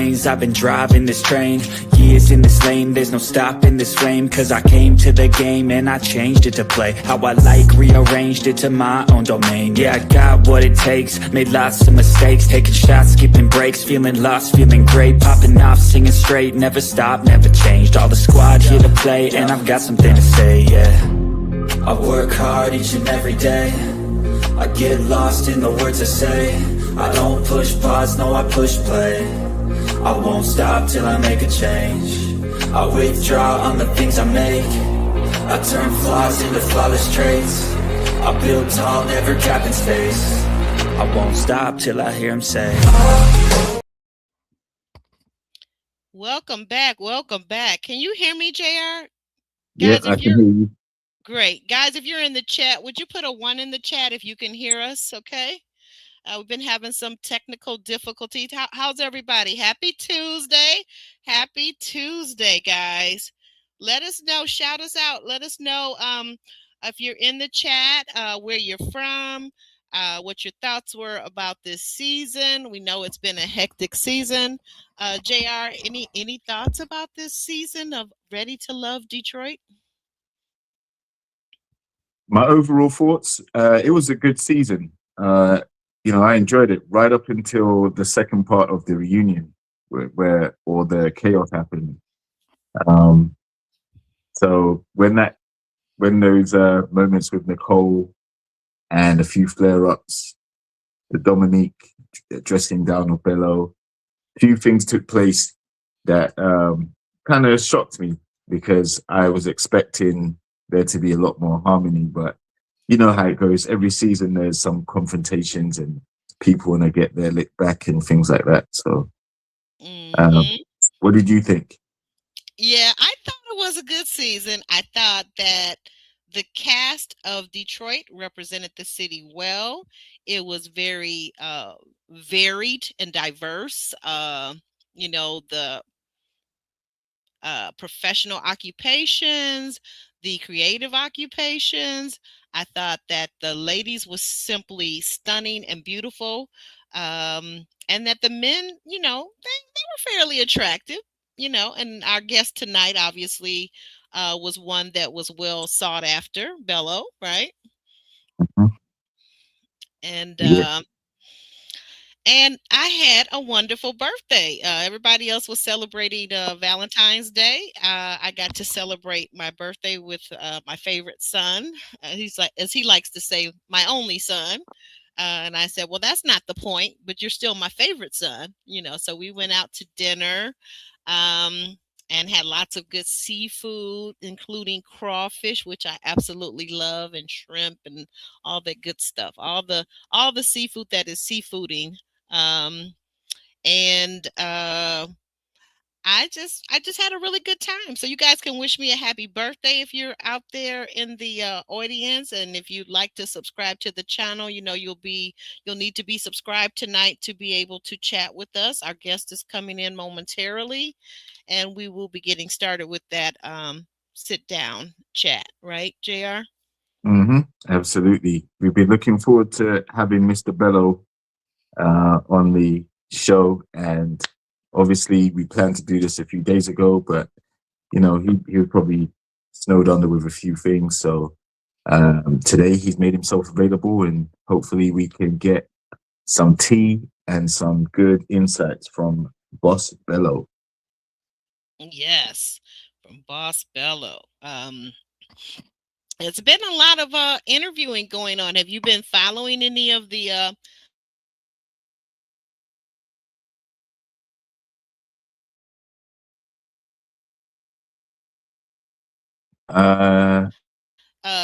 brains. I've been driving this train, years in this lane, there's no stopping this flame. Cause I came to the game and I changed it to play how I like, rearranged it to my own domain. Yeah, I got what it takes, made lots of mistakes, taking shots, skipping breaks, feeling lost, feeling great, popping off, singing straight, never stopped, never changed. All the squad here to play, and I've got something to say, yeah. I work hard each and every day, I get lost in the words I say. I don't push pause, no, I push play. I won't stop till I make a change. I withdraw on the things I make. I turn flaws into flawless traits. I build tall, never capping space. I won't stop till I hear him say, Welcome back. Welcome back. Can you hear me, JR? Yeah, I can hear you. Great. Guys, if you're in the chat, would you put a 1 in the chat if you can hear us? Okay. We've been having some technical difficulties. How's everybody? Happy Tuesday. Happy Tuesday, guys. Let us know. Shout us out. Let us know if you're in the chat, where you're from, what your thoughts were about this season. We know it's been a hectic season. JR, any thoughts about this season of Ready to Love Detroit? My overall thoughts, it was a good season. I enjoyed it right up until the second part of the reunion where all the chaos happened. So when those moments with Nicole and a few flare-ups, the Dominique dressing down of Bello, a few things took place that kind of shocked me because I was expecting there to be a lot more harmony, but you know how it goes. Every season there's some confrontations and people want to get their lick back and things like that. So what did you think? Yeah, I thought it was a good season. I thought that the cast of Detroit represented the city well. It was very varied and diverse. The professional occupations, the creative occupations. I thought that the ladies was simply stunning and beautiful, and that the men, they were fairly attractive, and our guest tonight obviously was one that was well sought after, Bello, right? Mhm. And Yeah. And I had a wonderful birthday. Everybody else was celebrating Valentine's Day. I got to celebrate my birthday with my favorite son. He's like, as he likes to say, my only son. And I said, well, that's not the point, but you're still my favorite son. So we went out to dinner, and had lots of good seafood, including crawfish, which I absolutely love, and shrimp and all that good stuff. All the seafood that is seafooding. Um, and I just had a really good time. So you guys can wish me a happy birthday if you're out there in the audience, and if you'd like to subscribe to the channel, you'll need to be subscribed tonight to be able to chat with us. Our guest is coming in momentarily, and we will be getting started with that sit down chat, right, JR? Absolutely. We've been looking forward to having Mr. Bello on the show, and obviously we planned to do this a few days ago, but he was probably snowed under with a few things. So today he's made himself available, and hopefully we can get some tea and some good insights from Boss Bello. Yes, from Boss Bello. It's been a lot of interviewing going on. Have you been following any of the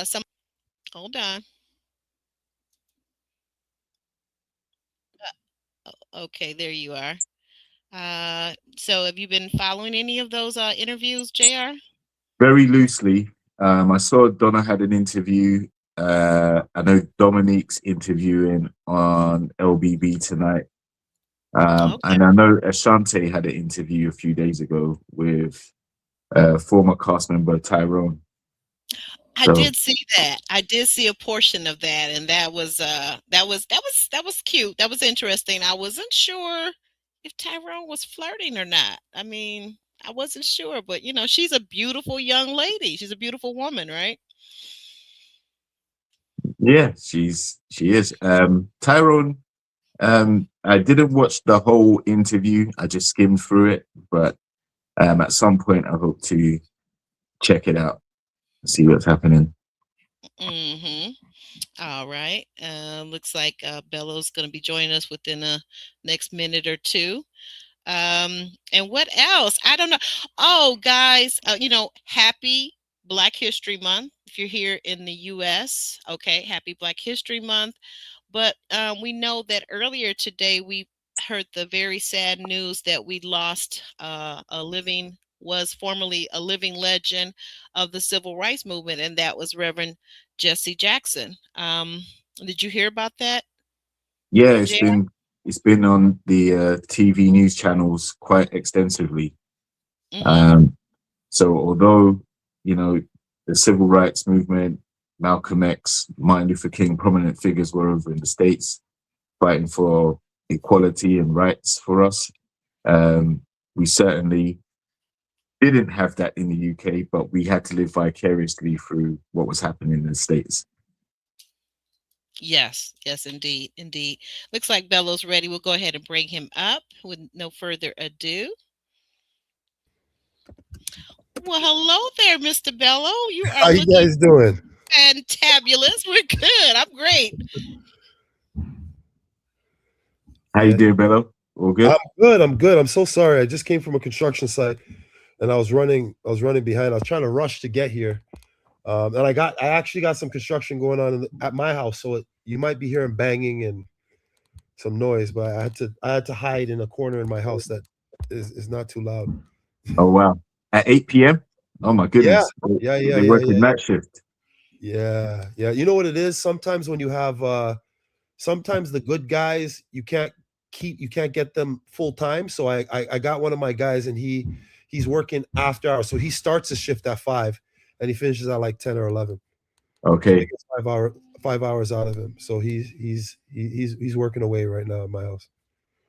some hold on. Okay, there you are. So have you been following any of those interviews, JR? Very loosely. I saw Donna had an interview. I know Dominique's interviewing on LBB tonight. Okay. And I know Ashante had an interview a few days ago with former cast member Tyrone. I did see that. I did see a portion of that, and that was cute. That was interesting. I wasn't sure if Tyrone was flirting or not. I mean, I wasn't sure, but she's a beautiful young lady. She's a beautiful woman, right? Yeah, she is. Tyrone, I didn't watch the whole interview. I just skimmed through it, but at some point I hope to check it out and see what's happening. Mm-hmm. All right. Looks like Bello's going to be joining us within the next minute or two. And what else? I don't know. Oh, guys, happy Black History Month. If you're here in the US, okay, happy Black History Month. But we know that earlier today we heard the very sad news that we lost was formerly a living legend of the civil rights movement, and that was Reverend Jesse Jackson. Did you hear about that? Yeah, JR? it's been on the TV news channels quite extensively. Mm-hmm. So although the civil rights movement, Malcolm X, Martin Luther King, prominent figures were over in the States fighting for equality and rights for us. We certainly didn't have that in the UK, but we had to live vicariously through what was happening in the States. Yes, yes, indeed, indeed. Looks like Bello's ready. We'll go ahead and bring him up with no further ado. Well, hello there, Mr. Bello. You are How you looking guys doing? fantabulous. We're good. I'm great. How you doing, Bello? All good? I'm good. I'm good. I'm so sorry. I just came from a construction site, and I was running behind. I was trying to rush to get here, and I actually got some construction going on at my house. So you might be hearing banging and some noise, but I had to hide in a corner in my house that is not too loud. Oh wow! At 8 p.m. Oh my goodness! Yeah. They're working night shift. Yeah. You know what it is? Sometimes when you have sometimes the good guys you can't get them full time. So I got one of my guys, and he's working after hours. So he starts his shift at 5 and he finishes at like 10 or 11. So Okay. he gets 5 hours out of him. So he's working away right now at my house.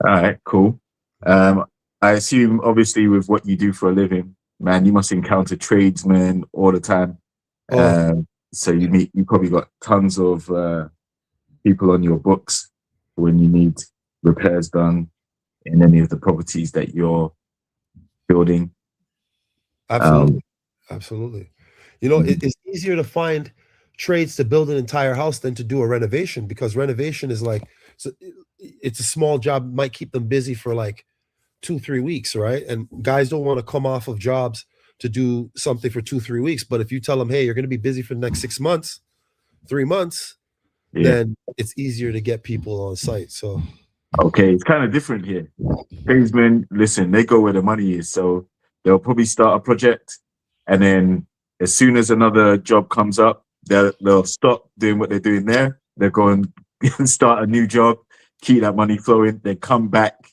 All right. Cool. I assume, obviously, with what you do for a living, man, you must encounter tradesmen all the time. So you probably got tons of people on your books when you need repairs done in any of the properties that you're building. Absolutely. It's easier to find trades to build an entire house than to do a renovation, because renovation is like, it's a small job, might keep them busy for like 2-3 weeks, right? And guys don't want to come off of jobs to do something for 2-3 weeks. But if you tell them, hey, you're going to be busy for the next 6 months, 3 months, then it's easier to get people on site. So okay, it's kind of different here. Tradesmen, listen, they go where the money is. So they'll probably start a project, and then as soon as another job comes up, they'll stop doing what they're doing there. They'll go and start a new job, keep that money flowing, then come back,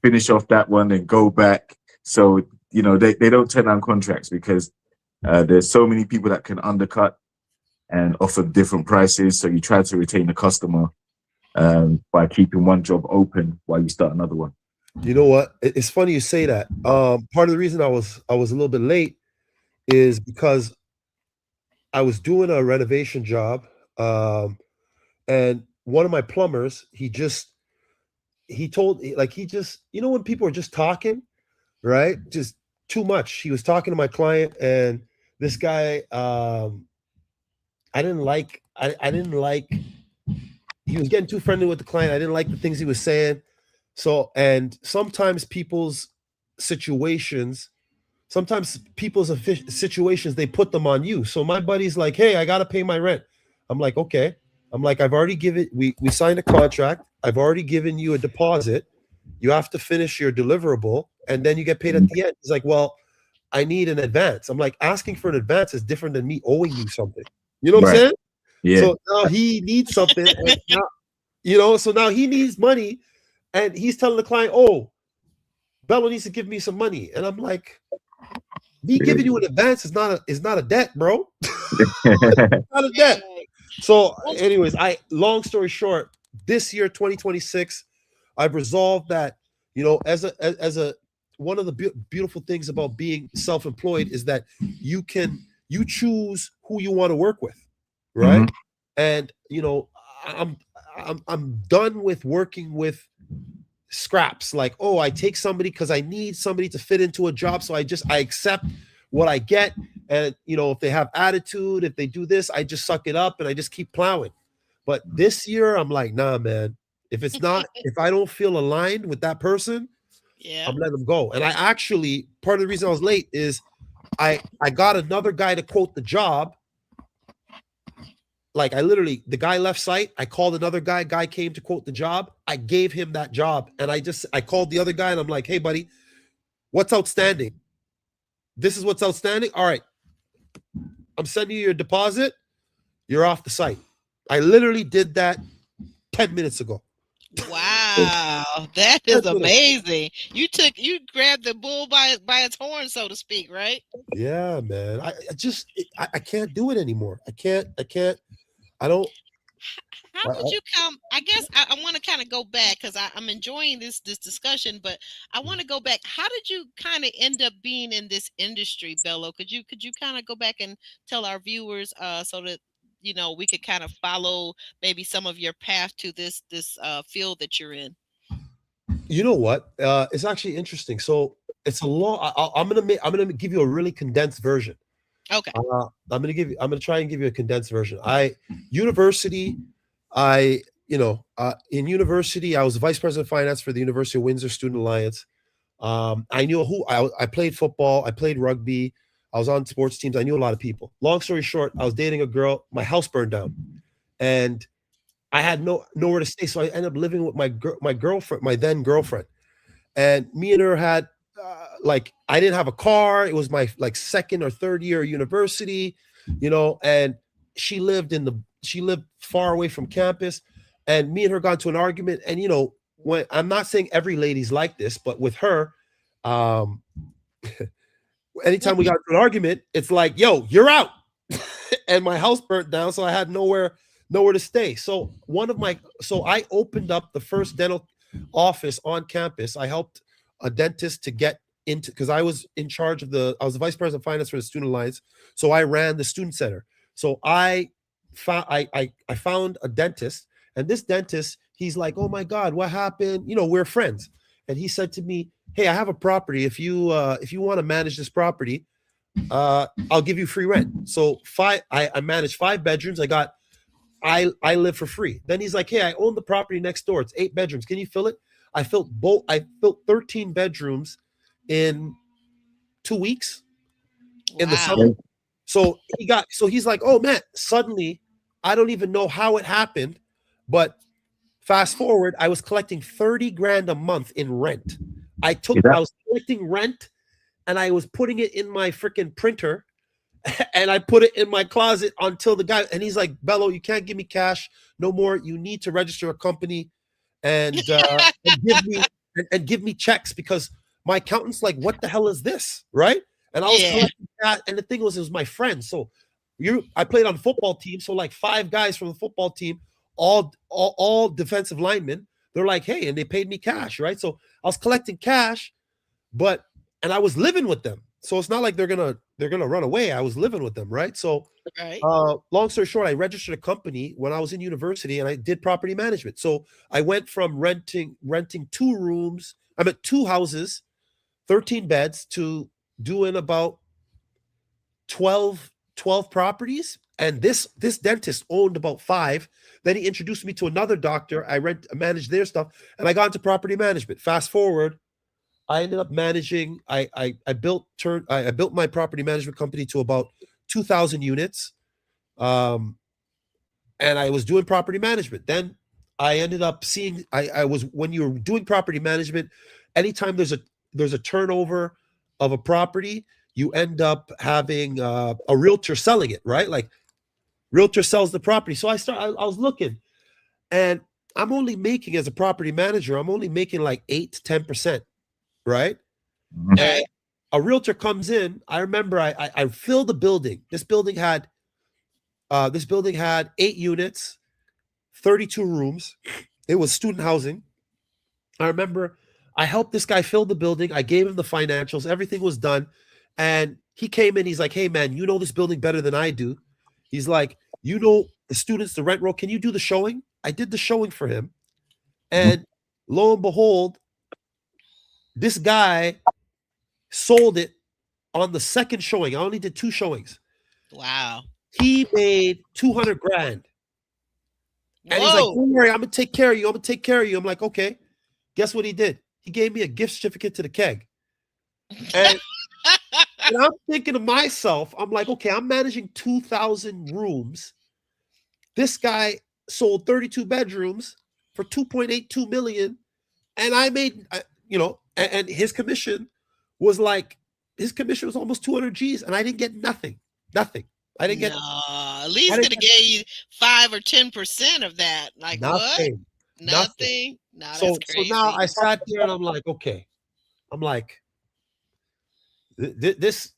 finish off that one, and go back. So they don't turn down contracts because there's so many people that can undercut and offer different prices. So you try to retain the customer by keeping one job open while you start another one. You know what? It's funny you say that. Part of the reason I was a little bit late is because I was doing a renovation job, and one of my plumbers, he told, like, when people are just talking, right? Just too much. He was talking to my client, and this guy, I didn't like. He was getting too friendly with the client. I didn't like the things he was saying. So, and sometimes people's situations, they put them on you. So my buddy's like, hey, I got to pay my rent. I'm like, okay. I'm like, I've already we signed a contract. I've already given you a deposit. You have to finish your deliverable, and then you get paid at the end. He's like, well, I need an advance. I'm like, asking for an advance is different than me owing you something. You know what I'm saying? Yeah. So now he needs something. And now, so now he needs money, and he's telling the client, oh, Bello needs to give me some money. And I'm like, me giving you an advance is not a debt, bro. Not a debt. So anyways, long story short, this year, 2026, I've resolved that as a one of the beautiful things about being self-employed is that you choose who you want to work with, right? Mhm. And I'm I'm done with working with scraps. Like, oh, I take somebody because I need somebody to fit into a job, so I accept what I get. And if they have attitude, if they do this, I just suck it up and I just keep plowing. But this year, I'm like, nah, man. If I don't feel aligned with that person, Yeah. I'm letting them go. And I actually, part of the reason I was late is I got another guy to quote the job. Like, the guy left site. I called another guy came to quote the job. I gave him that job. And I called the other guy and I'm like, hey, buddy, what's outstanding? This is what's outstanding. All right. I'm sending you your deposit. You're off the site. I literally did that 10 minutes ago. Wow, that is amazing. You grabbed the bull by its horn, so to speak, right? Yeah, man. I can't do it anymore. I don't. How did you come? I guess I want to kind of go back because I'm enjoying this discussion, but I want to go back. How did you kind of end up being in this industry, Bello? Could you kind of go back and tell our viewers so that we could kind of follow maybe some of your path to this field that you're in? You know what? It's actually interesting. So it's a long. I'm gonna give you a really condensed version. Okay. I'm gonna try and give you a condensed version. University. In university, I was vice president of finance for the University of Windsor Student Alliance. I knew I played football, I played rugby, I was on sports teams. I knew a lot of people. Long story short, I was dating a girl. My house burned down, and I had nowhere to stay, so I ended up living with my girlfriend, my then girlfriend, and me and her had I didn't have a car. It was my second or third year of university, and she lived far away from campus, and me and her got into an argument. And when I'm not saying every lady's like this, but with her, um, anytime we got into an argument, it's like, yo, you're out. And my house burnt down, so I had nowhere to stay. So I opened up the first dental office on campus. I helped a dentist to get into, because I was in charge of I was the vice president of finance for the Student Alliance, so I ran the student center. So I found a dentist, and this dentist, he's like, oh my God, what happened? We're friends. And he said to me, hey, I have a property. If you want to manage this property, I'll give you free rent. So I managed 5 bedrooms. I live for free. Then he's like, hey, I own the property next door. It's 8 bedrooms. Can you fill it? I built 13 bedrooms in 2 weeks in the summer. Wow. So he's like, oh man, suddenly I don't even know how it happened, but fast forward, I was collecting 30 grand a month in rent. I was collecting rent and I was putting it in my freaking printer and I put it in my closet until the guy, and he's like, Bello, you can't give me cash no more. You need to register a company and give me checks, because my accountant's like, what the hell is this? Right. And I was collecting that. And the thing was, it was my friend. So I played on the football team. So 5 guys from the football team, all defensive linemen, they're like, hey, and they paid me cash. Right. So I was collecting cash, and I was living with them. So it's not like they're gonna run away. I was living with them, right? So, Right. long story short, I registered a company when I was in university, and I did property management. So I went from renting 2 rooms, 2 houses, 13 beds, to doing about 12 properties. And this dentist owned about 5. Then he introduced me to another doctor. I managed their stuff, and I got into property management. Fast forward, I ended up managing. I built my property management company to about 2,000 units, and I was doing property management. Then I ended up seeing. I was when you're doing property management, anytime there's a turnover of a property, you end up having a realtor selling it, right? Like, realtor sells the property. So I was looking, and I'm only making, as a property manager, I'm only making like 8 to 10%. Right. Mhm. And a realtor comes in. I remember I filled the building. This building had 8 units, 32 rooms. It was student housing. I remember I helped this guy fill the building. I gave him the financials. Everything was done. And he came in. He's like, hey, man, you know this building better than I do. He's like, you know the students, the rent roll. Can you do the showing? I did the showing for him. And lo and behold, this guy sold it on the second showing. I only did 2 showings. Wow. He made 200 grand. And he's like, Whoa. don't worry, I'm going to take care of you. I'm going to take care of you. I'm like, okay. Guess what he did? He gave me a gift certificate to the keg. And, and I'm thinking to myself, I'm like, okay, I'm managing 2,000 rooms. This guy sold 32 bedrooms for 2.82 million. And I made, and his commission was almost 200 G's. And I didn't get nothing. I didn't get. No, at least could have gave you 5 or 10% of that. Like nothing, what? Nothing. No, that's so crazy. now I sat there and I'm like, okay. I'm like, this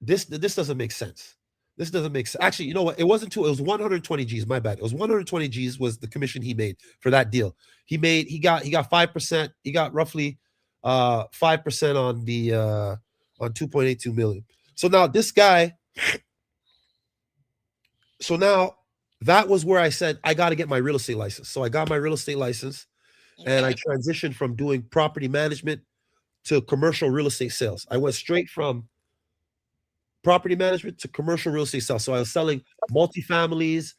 doesn't make sense. This doesn't make sense. Actually, you know what? It wasn't it was 120 G's. My bad. It was 120 G's was the commission he made for that deal. He got 5%. He got roughly 5% on the on 2.82 million. So now this guy. So now that was where I said, I got to get my real estate license. So I got my real estate license and I transitioned from doing property management to commercial real estate sales. I went straight from property management to commercial real estate sales. So I was selling multifamilies,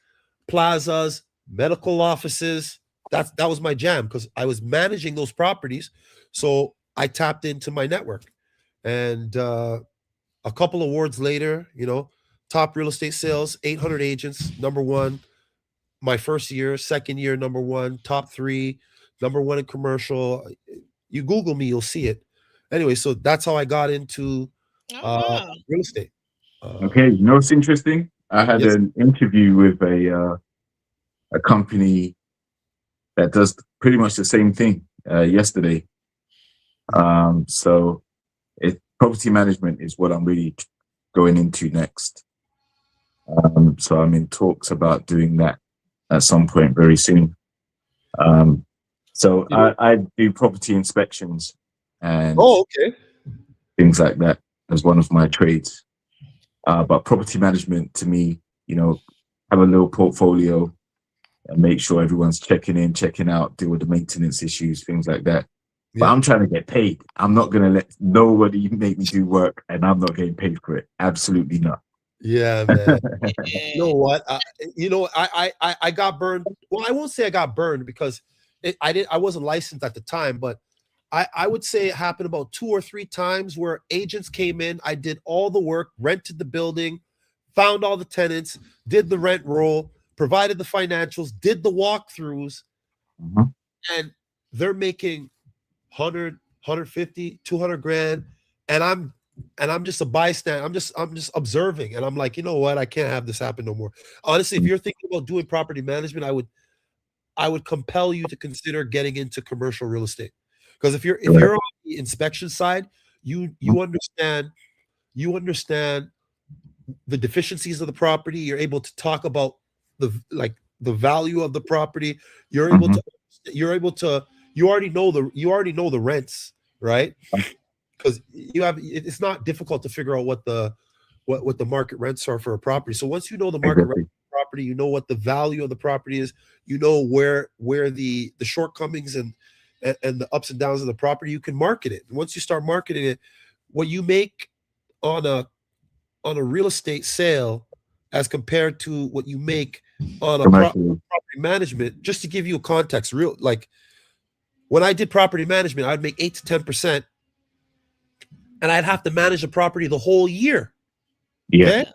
plazas, medical offices. That was my jam because I was managing those properties. So I tapped into my network. And a couple awards later, top real estate sales, 800 agents, number 1. My first year, second year, number 1, top 3, number 1 in commercial. You Google me, you'll see it. Anyway, so that's how I got into real estate. Okay, you know what's interesting? I had an interview with a company that does pretty much the same thing yesterday. So property management is what I'm really going into next. So I'm in talks about doing that at some point very soon. So I do property inspections and things like that as one of my trades. But property management to me, have a little portfolio and make sure everyone's checking in, checking out, deal with the maintenance issues, things like that. But I'm trying to get paid. I'm not going to let nobody make me do work and I'm not getting paid for it. Absolutely not. Yeah, man. You know what? I got burned. Well, I won't say I got burned because I wasn't licensed at the time, but I would say it happened about 2 or 3 times where agents came in. I did all the work, rented the building, found all the tenants, did the rent roll, provided the financials, did the walkthroughs, and they're making 100, 150, 200 grand, and I'm just a bystander. I'm just observing, and I'm like, you know what? I can't have this happen no more. Honestly, if you're thinking about doing property management, I would compel you to consider getting into commercial real estate. Because if you're on the inspection side, you understand the deficiencies of the property. You're able to talk about the value of the property. You're able to you already know the rents, right? Because it's not difficult to figure out what the market rents are for a property. So once you know the market rent for a property, you know what the value of the property is, you know where the shortcomings and the ups and downs of the property, you can market it. And once you start marketing it, what you make on a real estate sale as compared to what you make on a property management, just to give you a context, when I did property management, I'd make 8 to 10%, and I'd have to manage the property the whole year. Okay?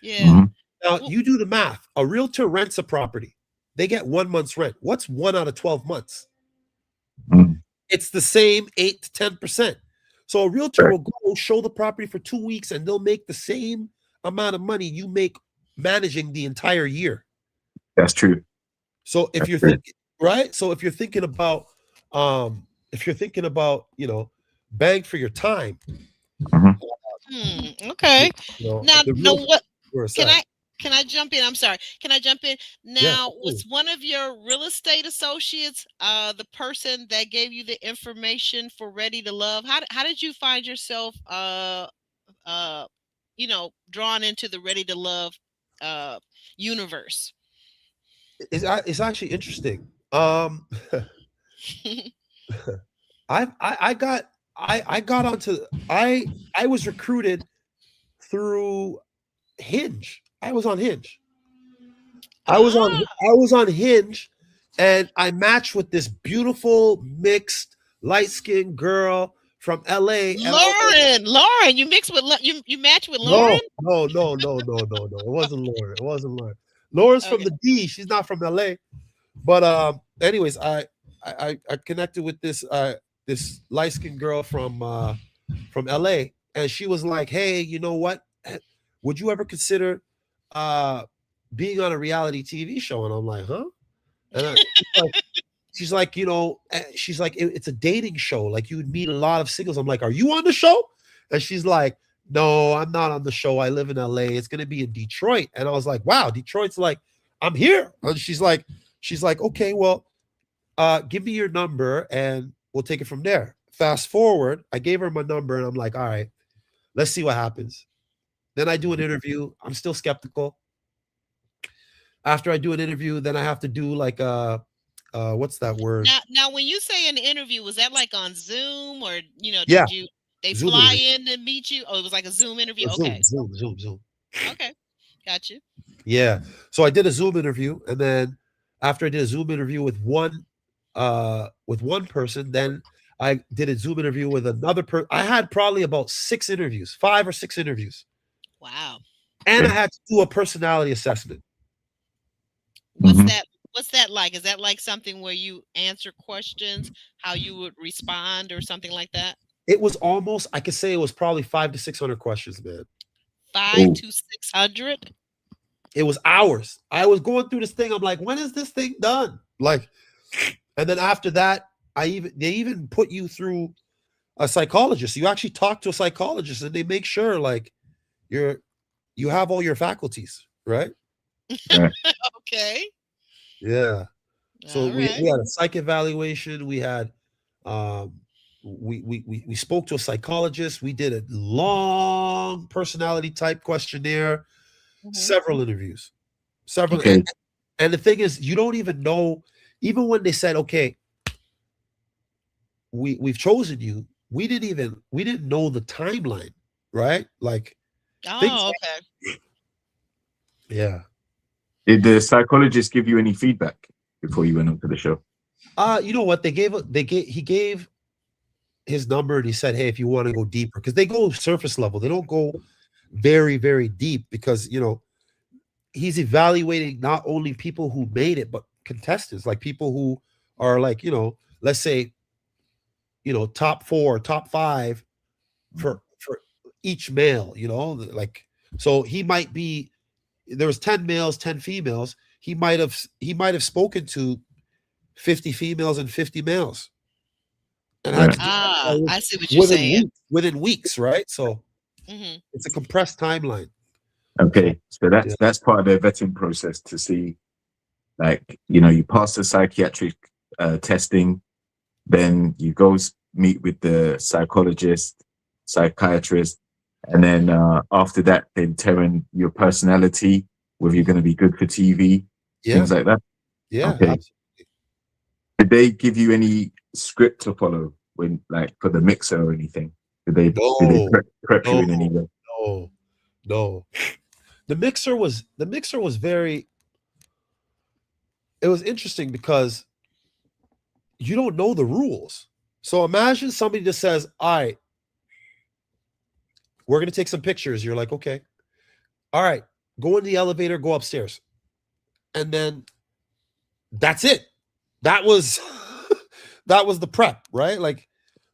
Yeah. Now you do the math. A realtor rents a property. They get 1 month's rent. What's 1 out of 12 months? It's the same 8 to 10%. So a realtor will go show the property for 2 weeks and they'll make the same amount of money you make managing the entire year. That's true. So if you're thinking, right? So if you're thinking about bang for your time. Okay. Now what Can I jump in? I'm sorry. Can I jump in? Yeah, Now, absolutely. was one of your real estate associates the person that gave you the information for Ready to Love? How did you find yourself uh drawn into the Ready to Love uh universe? It's actually interesting. I got I got onto I was recruited through Hinge. I was on Hinge. Ah, I was on Hinge, and I matched with this beautiful mixed light skinned girl from LA, and I was like, Lauren, you mix with you match with no, Lauren? no, no, no, no, no, no. It wasn't Lauren. It wasn't Lauren. Lauren's from Okay. the D. She's not from LA. But anyways, I connected with this light skinned girl from LA, and she was like, "Hey, you know what? Would you ever consider uh being on a reality TV show?" And I'm like, "Huh?" And she's like, she's like, It's a dating show. Like you would meet a lot of singles." I'm like, "Are you on the show?" And she's like, "No, I'm not on the show. I live in LA. It's gonna be in Detroit." And I was like, "Wow, Detroit's like, I'm here." And she's like, "Okay, well, give me your number and we'll take it from there." Fast forward, I gave her my number and I'm like, "All right, let's see what happens." Then I do an interview. I'm still skeptical. After I do an interview, then I have to do like what's that word? Now, when you say an interview, was that like on Zoom, or Yeah, did you they Zoom fly interview. in to meet you? Oh, it was like a Zoom interview. Zoom, Okay, Zoom, Zoom, Zoom. okay, got you. Yeah. So I did a Zoom interview, and then after I did a Zoom interview with one person, then I did a Zoom interview with another person. I had probably about 6 interviews, 5 or 6 interviews. Wow. And I Okay. had to do a personality assessment. What's Hmm. that? What's that like? Is that like something where you answer questions, how you would respond, or something like that? It was almost, I could say it was probably 5 to 600 questions, man. Five Oh, to 600. It was hours. I was going through this thing. I'm like, when is this thing done? Like, and then after that, they even put you through a psychologist. You actually talk to a psychologist and they make sure like you're you have all your faculties, right? right. Okay. Yeah. So All right. we had a psych evaluation. We had um we spoke to a psychologist. We did a long personality type questionnaire, Hmm. several interviews. Several Okay. and the thing is, you don't even know, even when they said, "Okay, we've chosen you," we didn't know the timeline, right? Like things. Oh, okay. Yeah. Did the psychologist give you any feedback before you went on to the show? You know what? He gave his number and he said, "Hey, if you want to go deeper," because they go surface level. They don't go very, very deep because, he's evaluating not only people who made it, but contestants, like people who are like, let's say, top 4, top 5 for each male, like, so he might be, there was 10 males, 10 females. He might have spoken to 50 females and 50 males and had Right. to do Ah, it I see what you're within saying. weeks, within weeks, right? So Hmm. it's a compressed timeline. So Okay. So yeah, that's part of the vetting process to see, like, you pass the psychiatric testing, then you go meet with the psychologist, psychiatrist, and then after that, they determine your personality, whether you're going to be good for TV, yeah, things like that. yeah, Okay. absolutely. Did they give you any script to follow when, like, for the mixer or anything? Did they No, prep you no, in any way? no, no. The mixer was very, it was interesting because you don't know the rules. So imagine somebody just says, "All right, we're gonna take some pictures." You're like, "Okay, all right, go in the elevator, go upstairs," and then that's it. That was that was the prep, right? Like,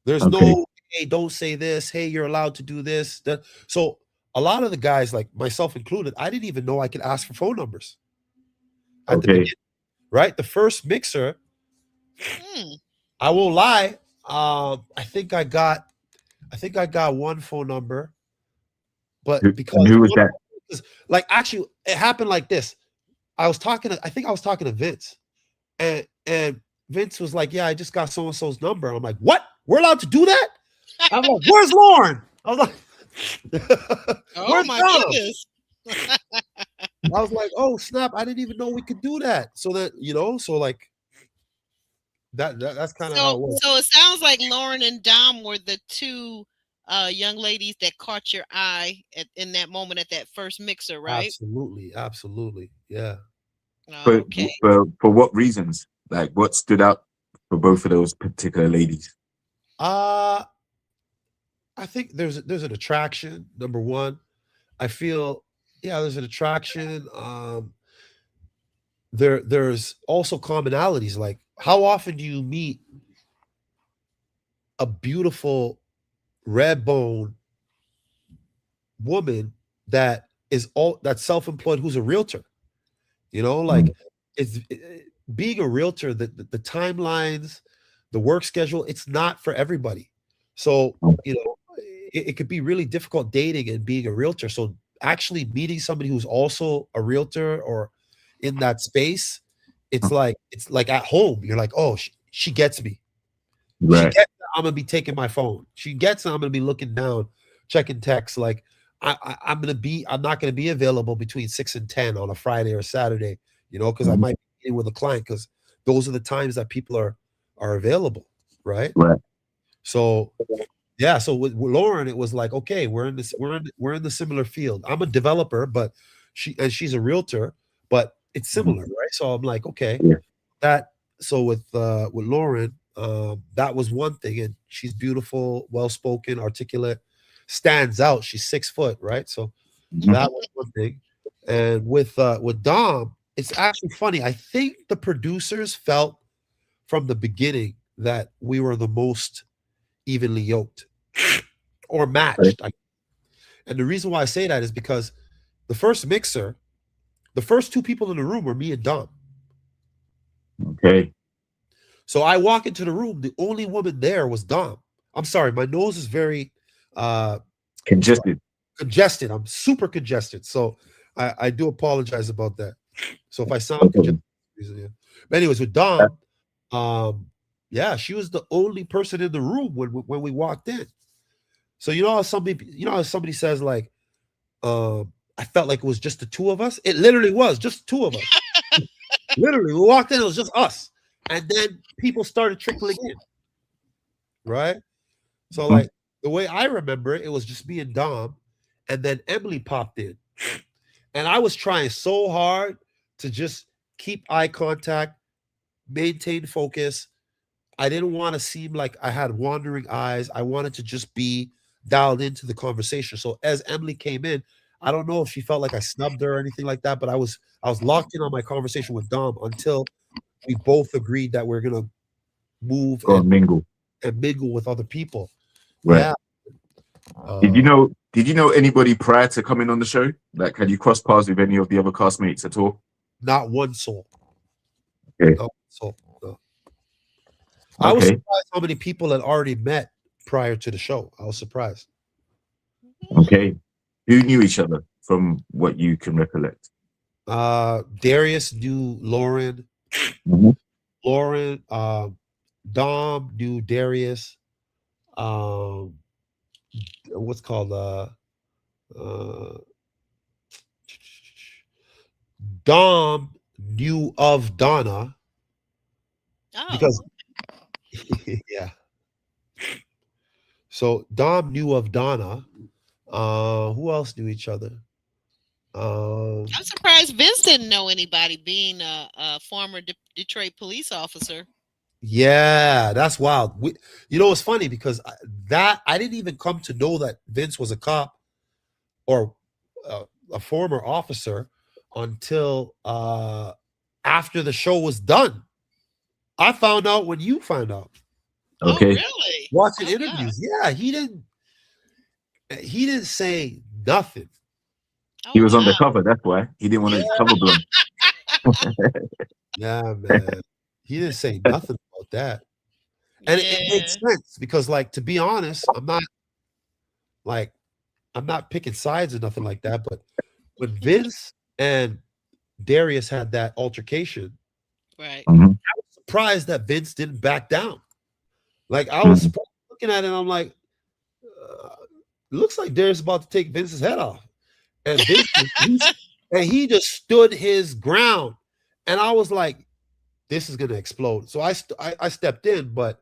there's Okay. no, "Hey, don't say this. Hey, you're allowed to do this." That so a lot of the guys, like myself included, I didn't even know I could ask for phone numbers at the Okay. beginning, right? The first mixer, Hmm. I won't lie. I think I got one phone number, but And who was that? Like actually, it happened like this. I think I was talking to Vince, and Vince was like, "Yeah, I just got so and so's number." I'm like, "What? We're allowed to do that?" I'm like, "Where's Lauren?" I was like, Oh "Where's my Dom?" goodness. I was like, "Oh snap! I didn't even know we could do that." So that so like that's kind of how So it was. so it sounds like Lauren and Dom were the two young ladies that caught your eye in that moment at that first mixer, right? Absolutely, absolutely, yeah. But Okay. for what reasons? Like, what stood out for both of those particular ladies? Uh I think there's an attraction. Number one, I feel yeah, there's an attraction. There's also commonalities. Like, how often do you meet a beautiful red bone woman that is all that's self-employed who's a realtor? Like Mm. it's being a realtor, the timelines, the work schedule, it's not for everybody. So, it could be really difficult dating and being a realtor. So actually meeting somebody who's also a realtor or in that space, it's like at home. You're like, oh, she gets me. She Right, gets that I'm gonna be taking my phone. She gets that I'm gonna be looking down, checking texts. Like I'm not gonna be available between 6 and 10 on a Friday or Saturday, because I mhm, might be meeting with a client because those are the times that people are available, right? right, So yeah, so with Lauren, it was like, okay, we're in the similar field. I'm a developer, but she's a realtor, but it's mhm, similar, right? So I'm like, okay, yeah, that so with Lauren, that was one thing, and she's beautiful, well spoken, articulate, stands out. She's 6 foot, right? So mhm, that was one thing. And with Dom, it's actually funny. I think the producers felt from the beginning that we were the most evenly yoked or right, matched. And the reason why I say that is because the first mixer, the first two people in the room were me and Dom. okay, So I walk into the room, the only woman there was Dom. I'm sorry, my nose is very what's congested. congested. I'm super congested. So I do apologize about that. So if I sound Okay. congested, yeah. But anyways, with Uh, Dom, yeah, she was the only person in the room when we walked in. So you know how somebody says like, I felt like it was just the two of us. It literally was just two of us. Literally, we walked in, it was just us. And then people started trickling in, right? So mhm, like the way I remember it, it was just me and Dom, and then Emily popped in. And I was trying so hard to just keep eye contact, maintain focus. I didn't want to seem like I had wandering eyes. I wanted to just be dialed into the conversation. So as Emily came in, I don't know if she felt like I snubbed her or anything like that, but I was locked in on my conversation with Dom until we both agreed that we're gonna move go and mingle. and mingle with other people. Right. Yeah. Did you Uh, know? Did you know anybody prior to coming on the show? Like, had you crossed paths with any of the other castmates at all? Not one soul. Okay. Not one soul. No. I was Okay. surprised how many people had already met prior to the show. I was surprised. Okay. Who knew each other from what you can recollect? Darius knew Lauren. Mhm. Lauren, Dom knew Darius. Um, what's called uh, Dom knew of Donna Oh, because yeah. So Dom knew of Donna. Who else knew each other? Um, I'm surprised Vince didn't know anybody, being a former Detroit police officer. yeah, that's wild. It's funny because I didn't even come to know that Vince was a cop or a former officer until after the show was done. I found out when you found out Oh, Okay. really? watching Oh, God. interviews. Yeah, he didn't say nothing. Oh, He was wow. undercover. That's why he didn't want Yeah, his cover blown. yeah, man. He didn't say nothing about that. And it Yeah. makes sense because, like, to be honest, like I'm not picking sides or nothing like that, but when Vince and Darius had that altercation, Right. Mhm. I was surprised that Vince didn't back down. Like I was Mhm. surprised looking at it, and I'm like, looks like Darius is about to take Vince's head off. And he just stood his ground. And I was like, this is gonna explode. So I stepped in, but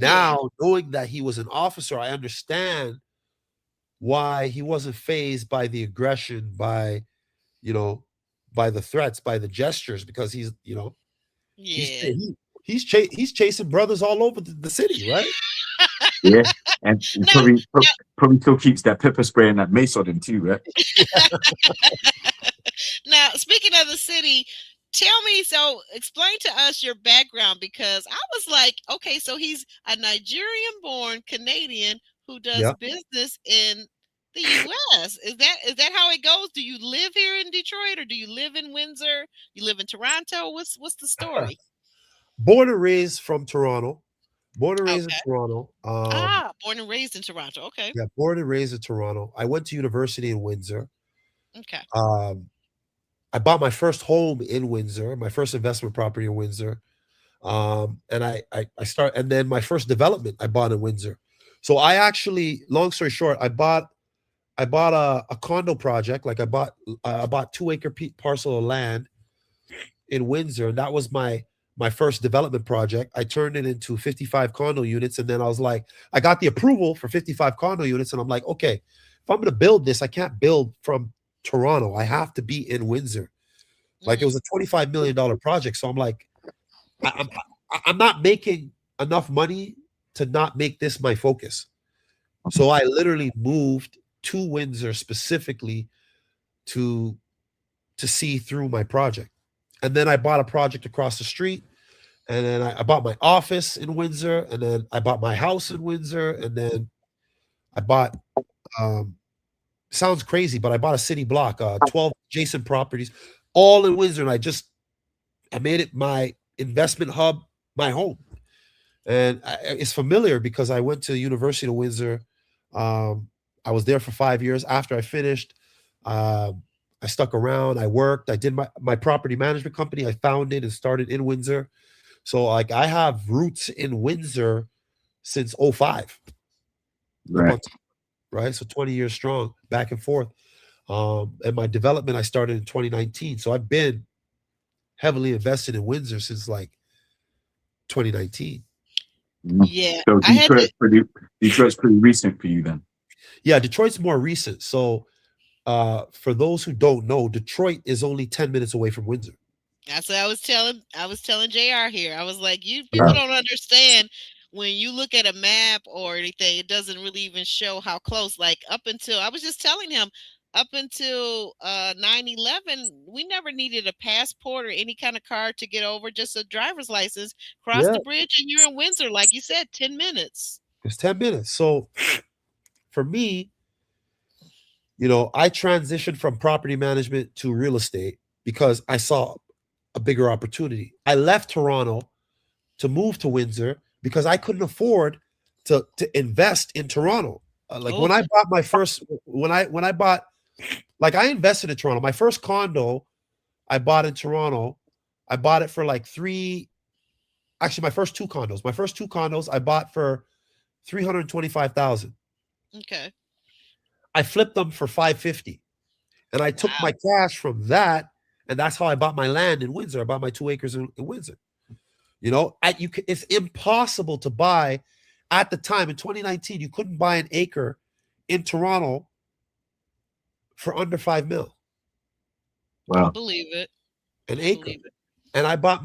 Yeah. now knowing that he was an officer, I understand why he wasn't phased by the aggression, by you know, by the threats, by the gestures, because he's Yeah. he's chasing brothers all over the city, right? Yeah, and he Now, probably still keeps that pepper spray and that mace on him too, right? now, speaking of the city, tell me, so explain to us your background, because I was like, okay, so he's a Nigerian born Canadian who does Yeah. business in the US. Is that how it goes? Do you live here in Detroit, or do you live in Windsor? You live in Toronto? What's the story? Born and raised from Toronto. Born and raised in Okay. Toronto. Born and raised in Toronto. Okay. Yeah, born and raised in Toronto. I went to university in Windsor. Okay. Um, I bought my first home in Windsor, my first investment property in Windsor. And I start and then my first development I bought in Windsor. So I actually, long story short, I bought a condo project. Like I bought 2 acre parcel of land in Windsor, and that was my first development project. I turned it into 55 condo units, and then I was like, I got the approval for 55 condo units, and I'm like, okay, if I'm going to build this, I can't build from Toronto. I have to be in Windsor. Like it was a $25 million project, so I'm like, I'm I'm not making enough money to not make this my focus. So I literally moved to Windsor specifically to see through my project. And then I bought a project across the street. And then I bought my office in Windsor. And then I bought my house in Windsor. And then I bought, sounds crazy, but I bought a city block, 12 adjacent properties, all in Windsor. And I made it my investment hub, my home. And it's familiar because I went to University of Windsor. I was there for 5 years. After I finished, um, I stuck around. I worked. I did my property management company. I founded and started in Windsor. So like I have roots in Windsor since '05 up Right. on right. So 20 years strong, back and forth. And my development I started in 2019. So I've been heavily invested in Windsor since like 2019. Mhm. Yeah. So I had to. Detroit's pretty recent for you then. Yeah, Detroit's more recent. So for those who don't know, Detroit is only 10 minutes away from Windsor. That's what I was telling JR here. I was like, you people Wow. don't understand, when you look at a map or anything, it doesn't really even show how close. Like, up until I was just telling him, up until 9/11, we never needed a passport or any kind of card to get over, just a driver's license. Cross Yeah, the bridge and you're in Windsor, like you said, 10 minutes. it's 10 minutes. So for me, I transitioned from property management to real estate because I saw a bigger opportunity. I left Toronto to move to Windsor because I couldn't afford to invest in Toronto. Like when Oh, I bought my first when I bought like I invested in Toronto. My first condo I bought in Toronto, I bought it for like three actually my first two condos. My first two condos I bought for 325,000. okay. I flipped them for 550. And I took Wow. my cash from that, and that's how I bought my land in Windsor. I bought my 2 acres in Windsor. It's impossible to buy at the time in 2019. You couldn't buy an acre in Toronto for under 5 mil I Wow. believe it. an I acre. believe it. And I bought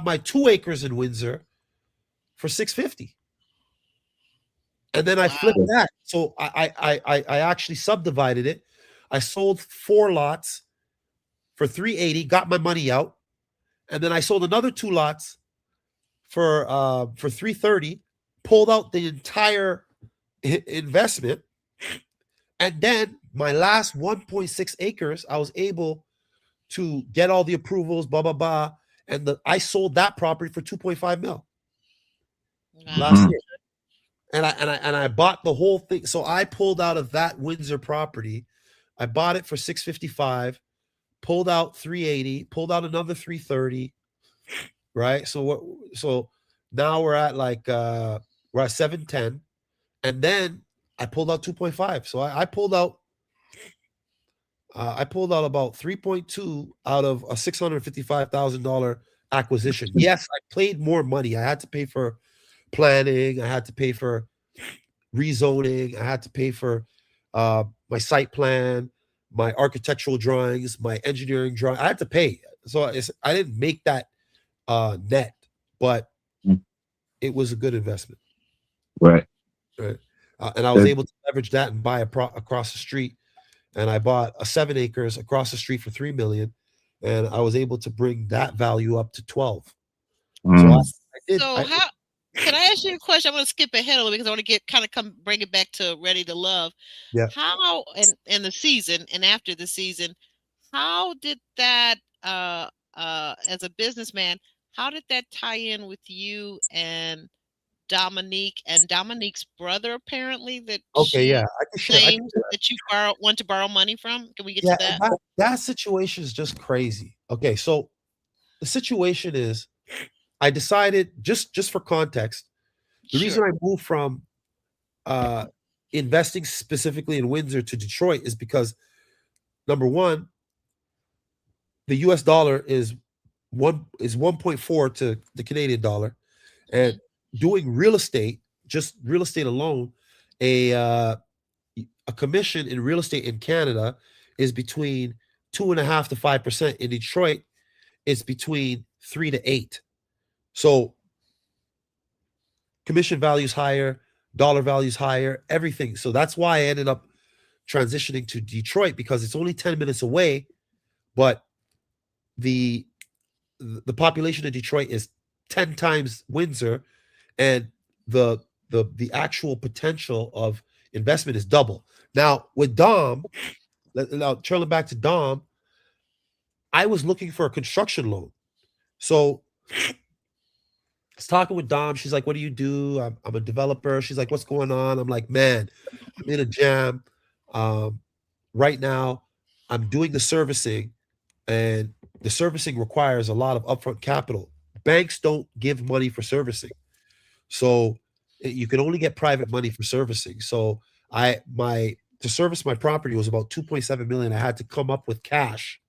my 2 acres in Windsor for 650. And then I flipped Wow. that. So I actually subdivided it. I sold 4 lots for 380, got my money out, and then I sold another 2 lots for 330, pulled out the entire investment, and then my last 1.6 acres, I was able to get all the approvals, blah blah blah, and I sold that property for 2.5 mil last Wow. Mhm. year. And I bought the whole thing. So I pulled out of that Windsor property I bought it for 655, pulled out 380, pulled out another 330, right? So now we're at like we're at 710, and then I pulled out 2.5. So I pulled out about 3.2 out of a $655,000 acquisition. Yes, I paid more money. I had to pay for planning, I had to pay for rezoning, I had to pay for my site plan, my architectural drawings, my engineering drawing. I had to pay. So I didn't make that net, but Mm. it was a good investment. Right. Right. And I was able to leverage that and buy across the street. And I bought a 7 acres across the street for 3 million. And I was able to bring that value up to 12. So Mm. I did. So how can I ask you a question? I'm going to skip ahead a little because I want to bring it back to Ready to Love. Yeah. How in the season and after the season, how did that as a businessman, how did that tie in with you and Dominique and Dominique's brother apparently that Okay, yeah, she I can share. claimed that you want to borrow money from? Can we get Yeah, to that? that situation is just crazy. Okay, so the situation is, I decided, just for context, the reason Sure. I moved from investing specifically in Windsor to Detroit is because, number one, the US dollar is 1.4 to the Canadian dollar, and doing real estate, just real estate alone, a commission in real estate in Canada is between 2.5 to 5%. In Detroit, it's between 3 to 8. So commission values higher, dollar values higher, everything. So that's why I ended up transitioning to Detroit, because it's only 10 minutes away, but the population of Detroit is 10 times Windsor, and the actual potential of investment is double. Now with Dom, now turning back to Dom, I was looking for a construction loan. So I was talking with Dom. She's like, "What do you do?" I'm a developer. She's like, "What's going on?" I'm like, "Man, I'm in a jam. Um, right now, I'm doing the servicing, and the servicing requires a lot of upfront capital. Banks don't give money for servicing, so you can only get private money for servicing. So to service my property was about 2.7 million. I had to come up with cash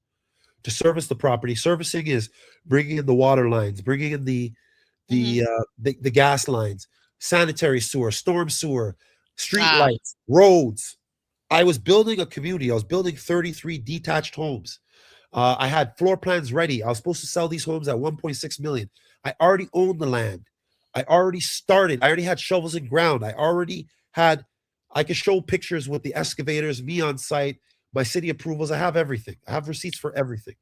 to service the property. Servicing is bringing in the water lines, bringing in the gas lines, sanitary sewer, storm sewer, street lights, roads. I was building a community. I was building 33 detached homes. I had floor plans ready. I was supposed to sell these homes at 1.6 million. I already owned the land. I already started. I already had shovels in ground. I could show pictures with the excavators, me on site, my city approvals. I have everything. I have receipts for everything.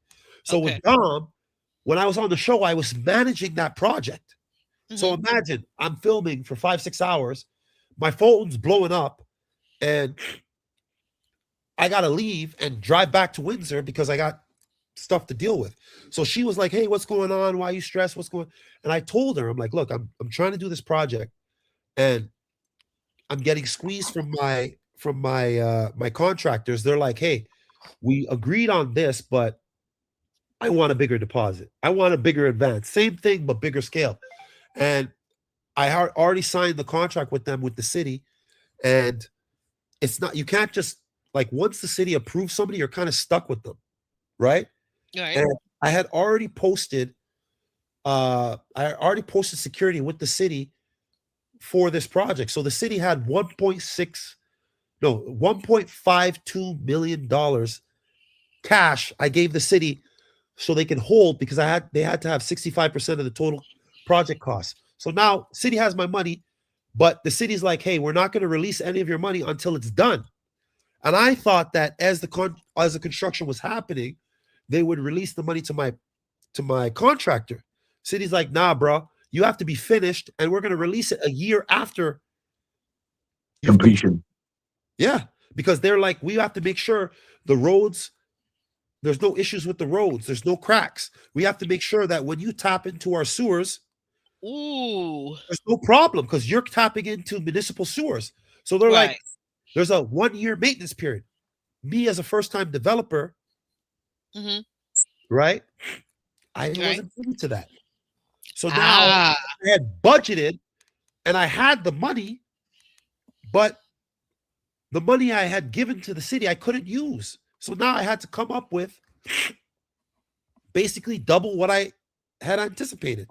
So Okay. with Dom, when I was on the show, I was managing that project. So imagine I'm filming for 5-6 hours, my phone's blowing up, and I gotta leave and drive back to Windsor because I got stuff to deal with. So she was like, "Hey, what's going on? Why are you stressed? What's going?" And I told her, I'm like, "Look, I'm trying to do this project, and I'm getting squeezed from my contractors. They're like, hey, we agreed on this, but I want a bigger deposit. I want a bigger advance. Same thing, but bigger scale." And I already signed the contract with them, with the city, and it's not, you can't just, like, once the city approves somebody, you're kind of stuck with them, right? Right. And I had already posted security with the city for this project. So the city had 1.52 million dollars cash I gave the city so they can hold, because they had to have 65% of the total project costs. So now city has my money, but the city's like, "Hey, we're not going to release any of your money until it's done." And I thought that as the construction was happening, they would release the money to my contractor. City's like, "Nah, bro, you have to be finished, and we're going to release it a year after Completion. Yeah, because they're like, we have to make sure the roads, there's no issues with the roads, there's no cracks. We have to make sure that when you tap into our sewers, Ooh. there's no problem, because you're tapping into municipal sewers." So they're like, Right. there's a 1-year maintenance period. me as a first-time developer, Hmm. right? I Right. wasn't privy to that. So now Ah. I had budgeted and I had the money, but the money I had given to the city I couldn't use. So now I had to come up with basically double what I had anticipated.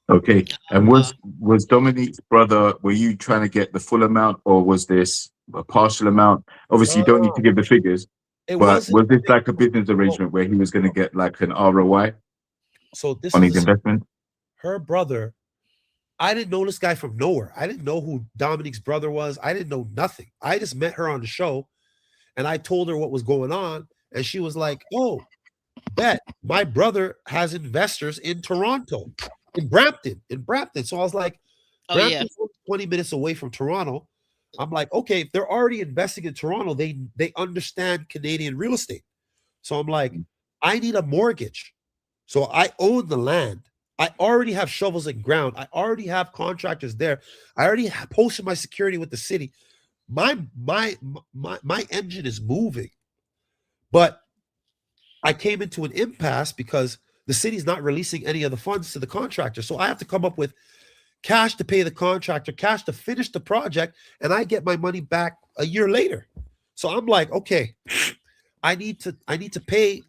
Okay. And Uh, was Dominique's brother? Were you trying to get the full amount, or was this a partial amount? Obviously, you don't need to give the figures, It but wasn't was this like a so, business arrangement where he was going to get like an ROI so this on was his investment? her brother. I didn't know this guy from nowhere. I didn't know who Dominique's brother was. I didn't know nothing. I just met her on the show and I told her what was going on. And she was like, oh, bet my brother has investors in Toronto, in Brampton. So I was like, oh yeah. Brampton's 20 minutes away from Toronto. I'm like, okay, if they're already investing in Toronto, they understand Canadian real estate. So I'm like, I need a mortgage. So I own the land. I already have shovels in ground. I already have contractors there. I already posted my security with the city. My engine is moving, but I came into an impasse because the city's not releasing any of the funds to the contractor. So I have to come up with cash to pay the contractor, cash to finish the project, and I get my money back a year later. So I'm like, okay, I need to pay.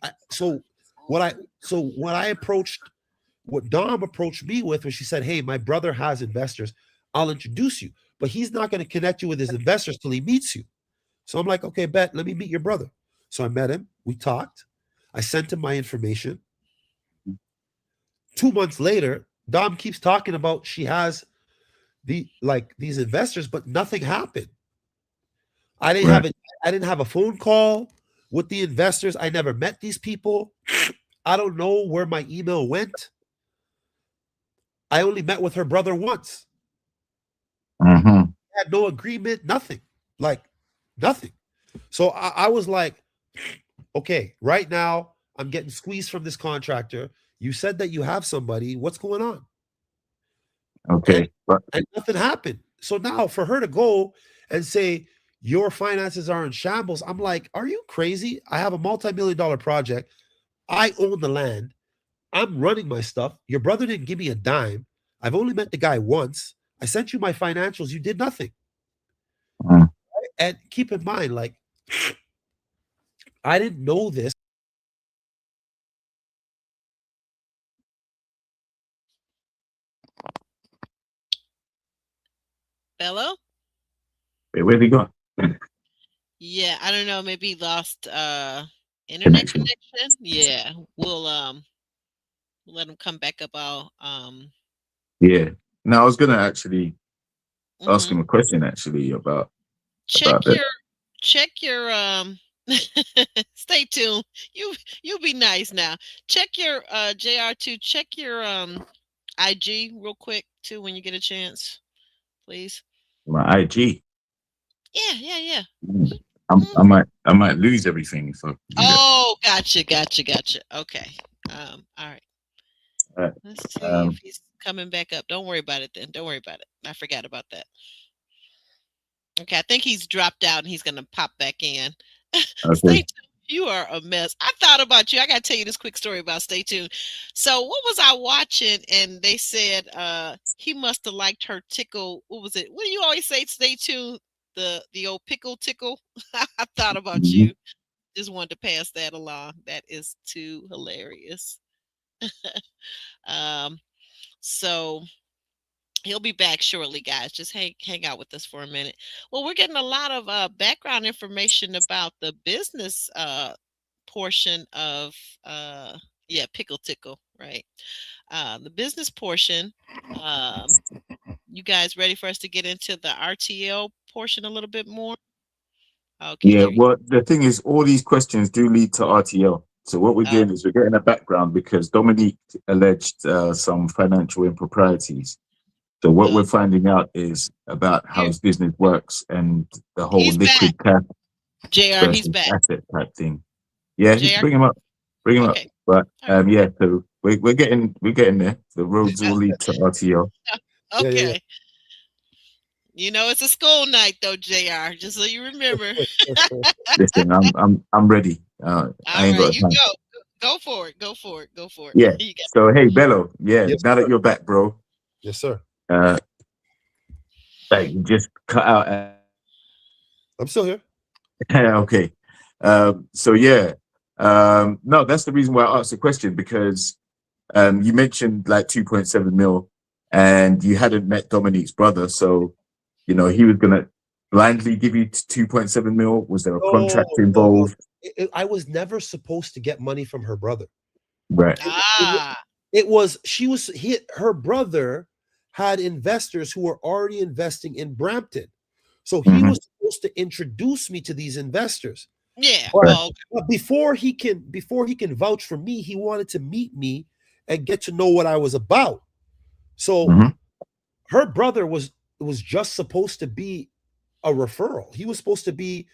What Dom approached me with was she said, hey, my brother has investors. I'll introduce you, but he's not going to connect you with his investors till he meets you. So I'm like, okay, bet, let me meet your brother. So I met him. We talked. I sent him my information. 2 months later, Dom keeps talking about she has these investors, but nothing happened. I didn't have Right. it. I didn't have a phone call with the investors. I never met these people. I don't know where my email went. I only met with her brother once. Mm-hmm. Had no agreement, nothing. Like nothing. So I was like, okay, right now I'm getting squeezed from this contractor. You said that you have somebody. What's going on? And Okay. But and nothing happened. So now for her to go and say your finances are in shambles, I'm like, are you crazy? I have a multi-million-dollar project. I own the land. I'm running my stuff. Your brother didn't give me a dime. I've only met the guy once. I sent you my financials. You did nothing. mm, And keep in mind, like, I didn't know this. Bello? wait, where'd he go? Yeah, I don't know. Maybe he lost internet Connection. connection. Yeah, we'll let him come back up. I'll Yeah. No, I was gonna actually ask mhm. him a question actually check about that. your check your stay tuned. You be nice now. Check your JR2, check your IG real quick too when you get a chance, please. My IG. Yeah, yeah, yeah. Mm. Mhm. I might lose everything if I do that. Oh, gotcha. Okay. All right. Uh, Let's see if um, he's coming back up. Don't worry about it then. Don't worry about it. I forgot about that. Okay, I think he's dropped out and he's gonna pop back in. Stay okay. tuned. You are a mess. I thought about you. I gotta tell you this quick story about Stay Tuned. So what was I watching? And they said he must have liked her tickle. What was it? What do you always say? Stay tuned. The old pickle tickle. I thought about Mhm. you. Just wanted to pass that along. That is too hilarious. Um, so he'll be back shortly, guys. Just hang out with us for a minute. Well, we're getting a lot of background information about the business portion of yeah, pickle tickle, right? The business portion. Um, you guys ready for us to get into the RTL portion a little bit more? Okay, Yeah, there you well, the thing is, all these questions do lead to RTL. So what we're go. doing is we're getting a background because Dominique alleged some financial improprieties. So what we're Oh, finding out is about how here his business works and the whole he's back. liquid cash JR, he's versus back. asset type thing. Yeah, JR, bring him up, bring him up. okay, But all right, yeah, so we're getting there. The roads all lead to RTL. Yeah, yeah, yeah. okay. You know it's a school night though, JR. Just so you remember. Listen, I'm ready. I All ain't right, got you time. go. Go for it. Go for it. Go for it. Yeah. You got. So hey, Bello. Yeah. Yes, Now that sir. you're back, bro. Yes, sir. Uh, like you just cut out. I'm still here. Okay. So yeah. No, that's the reason why I asked the question because you mentioned like 2.7 mil, and you hadn't met Dominique's brother, so he was gonna blindly give you 2.7 mil. Was there a No, contract no, no. involved? I was never supposed to get money from her brother. Right. It, Ah, it was her brother had investors who were already investing in Brampton. So he Hmm. was supposed to introduce me to these investors. yeah. But, Right. Oh, but before he can vouch for me, he wanted to meet me and get to know what I was about. So Hmm. her brother was just supposed to be a referral. He was supposed to be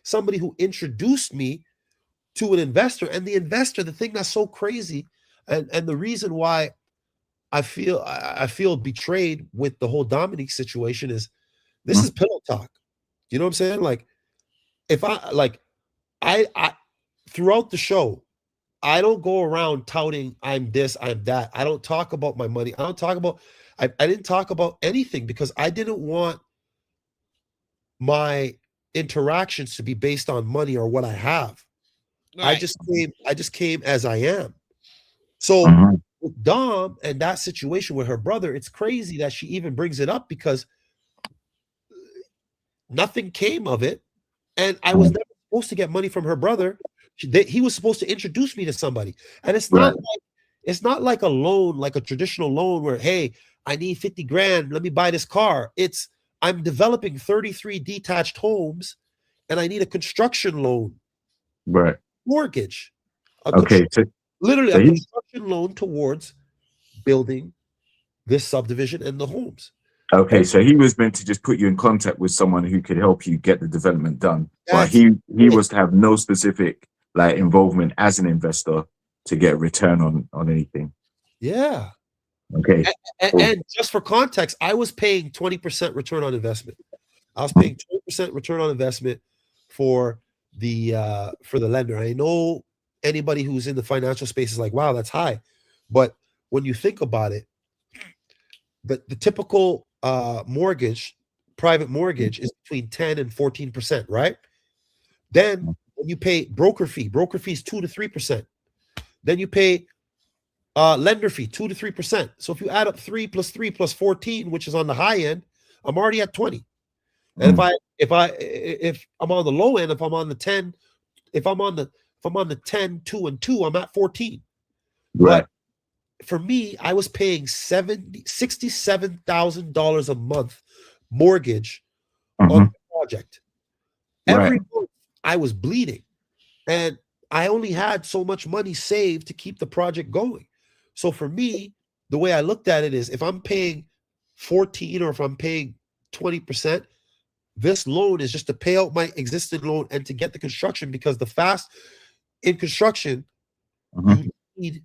somebody who introduced me to an investor. And the investor, the thing that's so crazy, and the reason why I feel betrayed with the whole Dominique situation is this is pillow talk. You know what I'm saying? Like if I throughout the show, I don't go around touting I'm this, I'm that. I don't talk about my money. I didn't talk about anything because I didn't want my interactions to be based on money or what I have. I right. just came as I am. So Hmm. with Dom and that situation with her brother, it's crazy that she even brings it up because nothing came of it. And I was never supposed to get money from her brother. He was supposed to introduce me to somebody. And Right. it's not like a loan, like a traditional loan where, hey, I need 50 grand. Let me buy this car. I'm developing 33 detached homes and I need a construction loan, Right. mortgage, a Okay. literally So a he construction loan towards building this subdivision and the homes. okay. And So he was meant to just put you in contact with someone who could help you get the development done, but that's he it. was to have no specific like involvement as an investor to get a return on anything. Yeah. Okay. Cool. And just for context, I was paying 20% return on investment. I was paying 20% return on investment for the lender. I know anybody who's in the financial space is like, wow, that's high. But when you think about it, the typical private mortgage is between 10 and 14%, right? Then when you pay broker fee is 2 to 3%. Then you pay lender fee 2 to 3%. So if you add up 3 plus 3 plus 14, which is on the high end, I'm already at 20. And Mm. if I'm on the low end, if I'm on the 10, 2, and 2, I'm at 14. Right. But for me, I was paying $67,000 a month mortgage on Hmm. the project. Right. Every month I was bleeding. And I only had so much money saved to keep the project going. So for me, the way I looked at it is if I'm paying 14 or if I'm paying 20%, this loan is just to pay out my existing loan and to get the construction because in construction, Hmm. you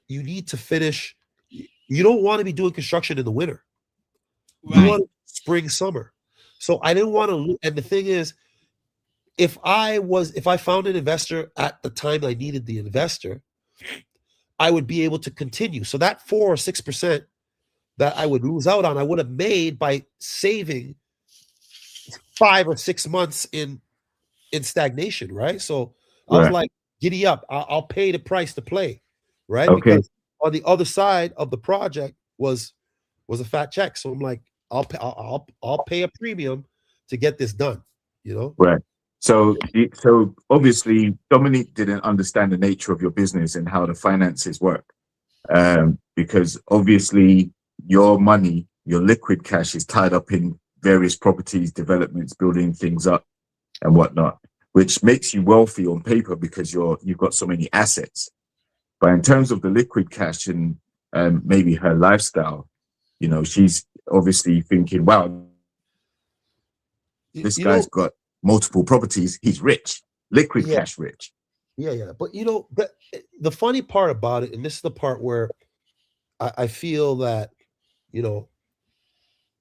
you need to finish. You don't want to be doing construction in the winter. You Right. want spring, summer. So I didn't want to. And the thing is, if I found an investor at the time I needed the investor, I would be able to continue. So that 4 or 6% that I would lose out on, I would have made by saving 5 or 6 months in stagnation, right? So I was Right. like, giddy up. I'll pay the price to play, right? Okay. Because on the other side of the project was a fat check. So I'm like, I'll pay a premium to get this done, you know? Right. So obviously Dominique didn't understand the nature of your business and how the finances work. Because obviously your money, your liquid cash is tied up in various properties, developments, building things up and whatnot, which makes you wealthy on paper because you've got so many assets. But in terms of the liquid cash and maybe her lifestyle, she's obviously thinking, wow, You, this you know, guy's got multiple properties. He's rich, liquid yeah, cash rich. yeah. But the funny part about it, and this is the part where I feel that, you know,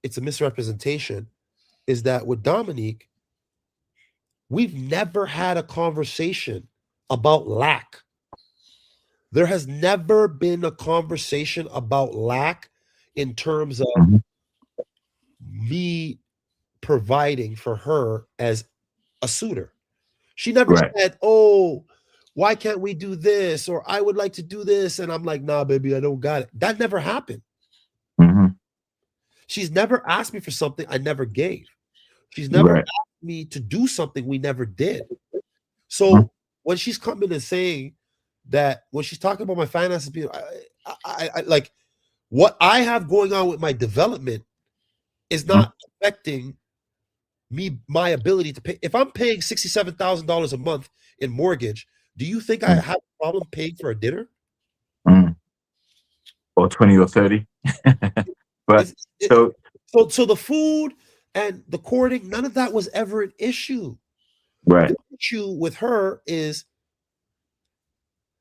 it's a misrepresentation, is that with Dominique, we've never had a conversation about lack. There has never been a conversation about lack in terms of Mhm. me providing for her as a suitor. She never Right. said, "Oh, why can't we do this?" Or "I would like to do this." And I'm like, "Nah, baby, I don't got it." That never happened. Hmm. She's never asked me for something I never gave. She's never Right. asked me to do something we never did. Mhm. So when she's coming and saying that, when she's talking about my finances, I like what I have going on with my development is Mhm. not affecting me, my ability to pay. If I'm paying $67,000 a month in mortgage, do you think I Mhm. have a problem paying for a dinner? Mhm. Or 20 or 30. But It's so so the food and the courting, none of that was ever an issue. right. The issue with her is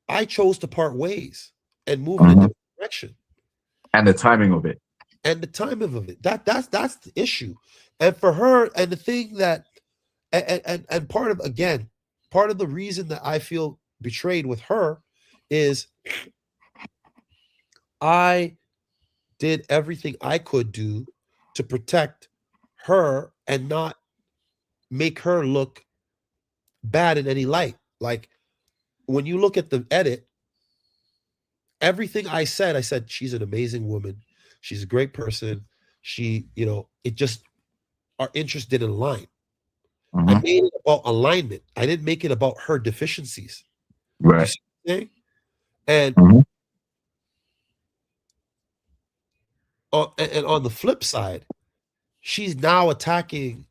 I chose to part ways and move in a Mhm. different direction. And the timing of it. And the timing of it. That's the issue. And for her, and the thing that and part of, again, part of the reason that I feel betrayed with her is I did everything I could do to protect her and not make her look bad in any light. Like when you look at the edit, everything I said, she's an amazing woman. She's a great person. She, it just, our interests didn't align. I Mhm. made it about alignment. I didn't make it about her deficiencies. You Right. see what I'm saying? And Mhm. on the flip side, she's now attacking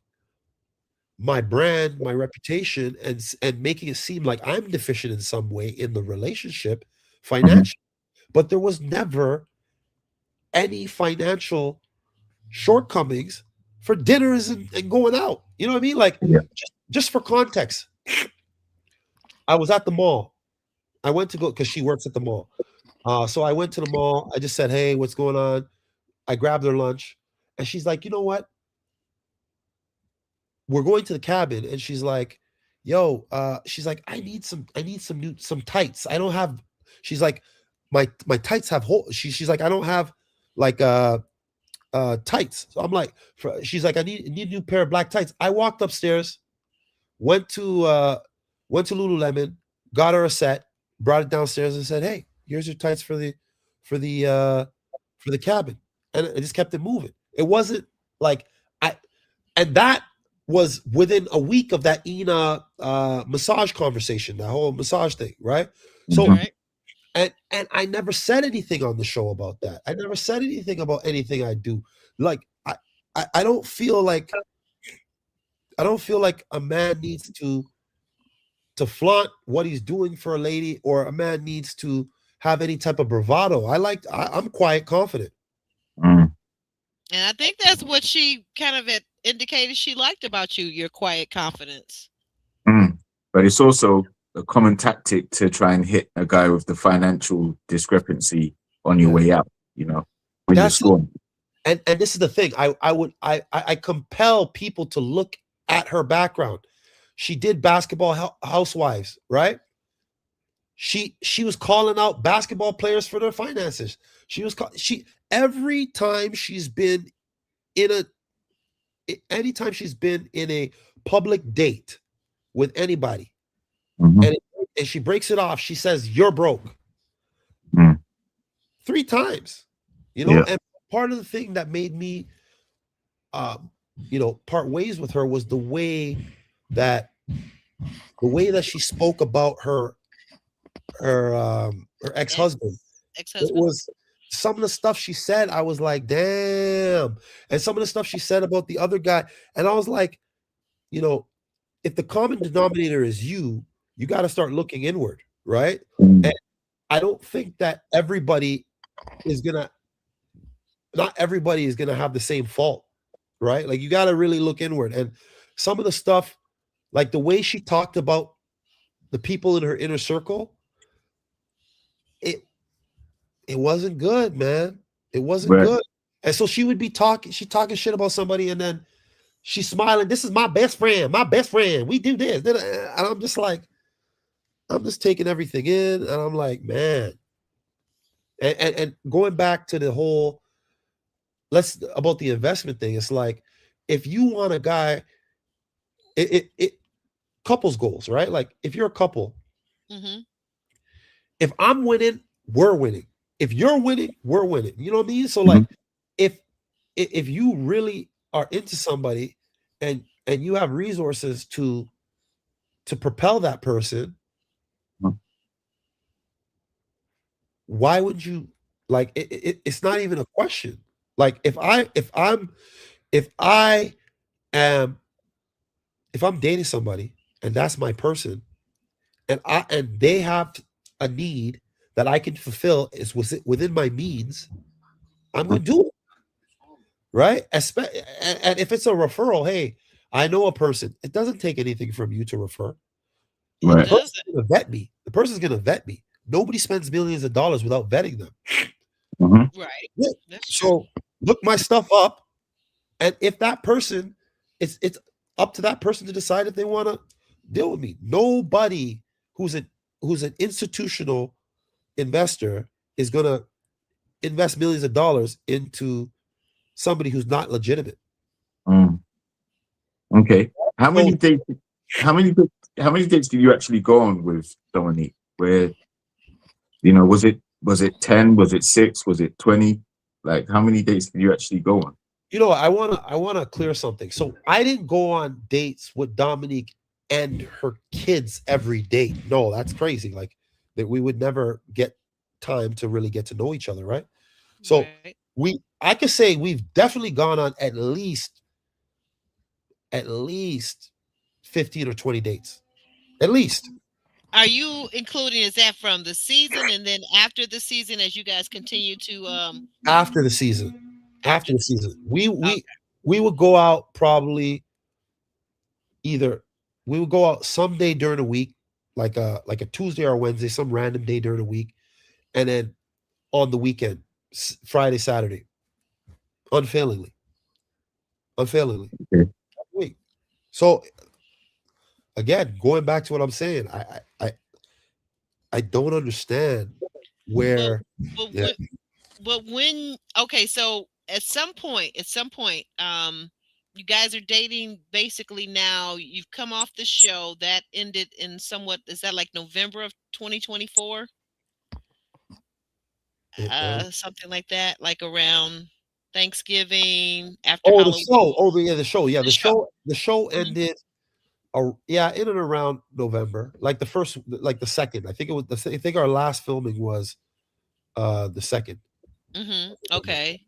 my brand, my reputation, and making it seem like I'm deficient in some way in the relationship Mhm. financially. But there was never any financial shortcomings for dinners and going out. You know what I mean? Like, Yeah. just for context, I was at the mall. I went to go because she works at the mall. So I went to the mall. I just said, "Hey, what's going on?" I grabbed her lunch, and she's like, "You know what? We're going to the cabin." And she's like, "Yo," she's like, I need some tights. I don't have." She's like, "My tights have hole." She's like, "I don't have like tights." So I'm like, she's like, I need a new pair of black tights. I walked upstairs, went to uh went to Lululemon, got her a set, brought it downstairs and said, "Hey, here's your tights for the uh for the cabin." And I just kept it moving. It wasn't like I and that was within a week of that Ina massage conversation, that whole massage thing, right? So Mhm. Right. and I never said anything on the show about that. I never said anything about anything I do. Like I don't feel like a man needs to flaunt what he's doing for a lady, or a man needs to have any type of bravado. I'm quiet confident. Mhm. And I think that's what she kind of indicated she liked about you, your quiet confidence. Mm. But it's also a common tactic to try and hit a guy with the financial discrepancy on your Yeah. way out, when you're That's it. scoring. And this is the thing. I compel people to look at her background. She did basketball housewives, right? She was calling out basketball players for their finances. She every time she's been in anytime she's been in a public date with anybody, Mhm. and and she breaks it off, she says, "You're broke." Mm. 3 times. Yeah. And part of the thing that made me part ways with her was that the way that she spoke about her ex-husband. It Ex-husband. was some of the stuff she said, I was like, "Damn." And some of the stuff she said about the other guy, and I was like, you know, if the common denominator is you got to start looking inward, right? And Mm. I don't think that is gonna not everybody is gonna have the same fault, right? Like you got to really look inward. And some of the stuff, like the way she talked about the people in her inner circle, it it wasn't good, man. It wasn't Right. good. And so she would be talking, she talking shit about somebody, and then she's smiling. This is my best friend. My best friend. We do this. And I'm just like, I'm just taking everything in, and I'm like, man. And going back to the whole let's about the investment thing, it's like if you want a guy, it couples goals, right? Like if you're a couple, Mm-hmm. if I'm winning, we're winning. If you're winning, we're winning. You know what I mean? So like Mhm. if if you really are into somebody and you have resources to propel that person, Mhm. why would you like it's not even a question. Like if I am if I'm dating somebody and that's my person and they have a need that I can fulfill is within my means, I'm going to do it, right? And if it's a referral, hey, I know a person. It doesn't take anything from you to refer. The It Right. person's doesn't. going to vet me. The person's going to vet me. Nobody spends millions of dollars without vetting them. Mhm. Right. Yeah. That's true. So look my stuff up, and if that person, it's up to that person to decide if they want to deal with me. Nobody who's a who's an institutional investor is going to invest millions of dollars into somebody who's not legitimate. Mm. Okay. How So many dates? How many? How many dates did you actually go on with Dominique? Where was it 10? Was it 6? Was it 20? Like how many dates did you actually go on? I want to clear something. So I didn't go on dates with Dominique and her kids every date. No, that's crazy. Like that we would never get time to really get to know each other, right? So Right. I could say we've definitely gone on at least 15 or 20 dates. At least Are you including, is that from the season and then after the season as you guys continue to after the season. After after the the season. season? We Okay. we we would go out probably either we would go out someday during the week, like a Tuesday or Wednesday, some random day during the week, and then on the weekend, Friday, Saturday, unfailingly, unfailingly, Okay. week. So again, going back to what I'm saying, I don't understand But where. but Yeah. when okay, so at some point, you guys are dating basically now. You've come off the show that ended in somewhat, is that like November of 2024? it- Something like that, like around Thanksgiving, after oh, the Halloween, show. Oh, yeah, the show. Yeah, the the show. show. The show Mhm. ended. Yeah, in and around November, like the second. I think it was. I think our last filming was the second. Okay.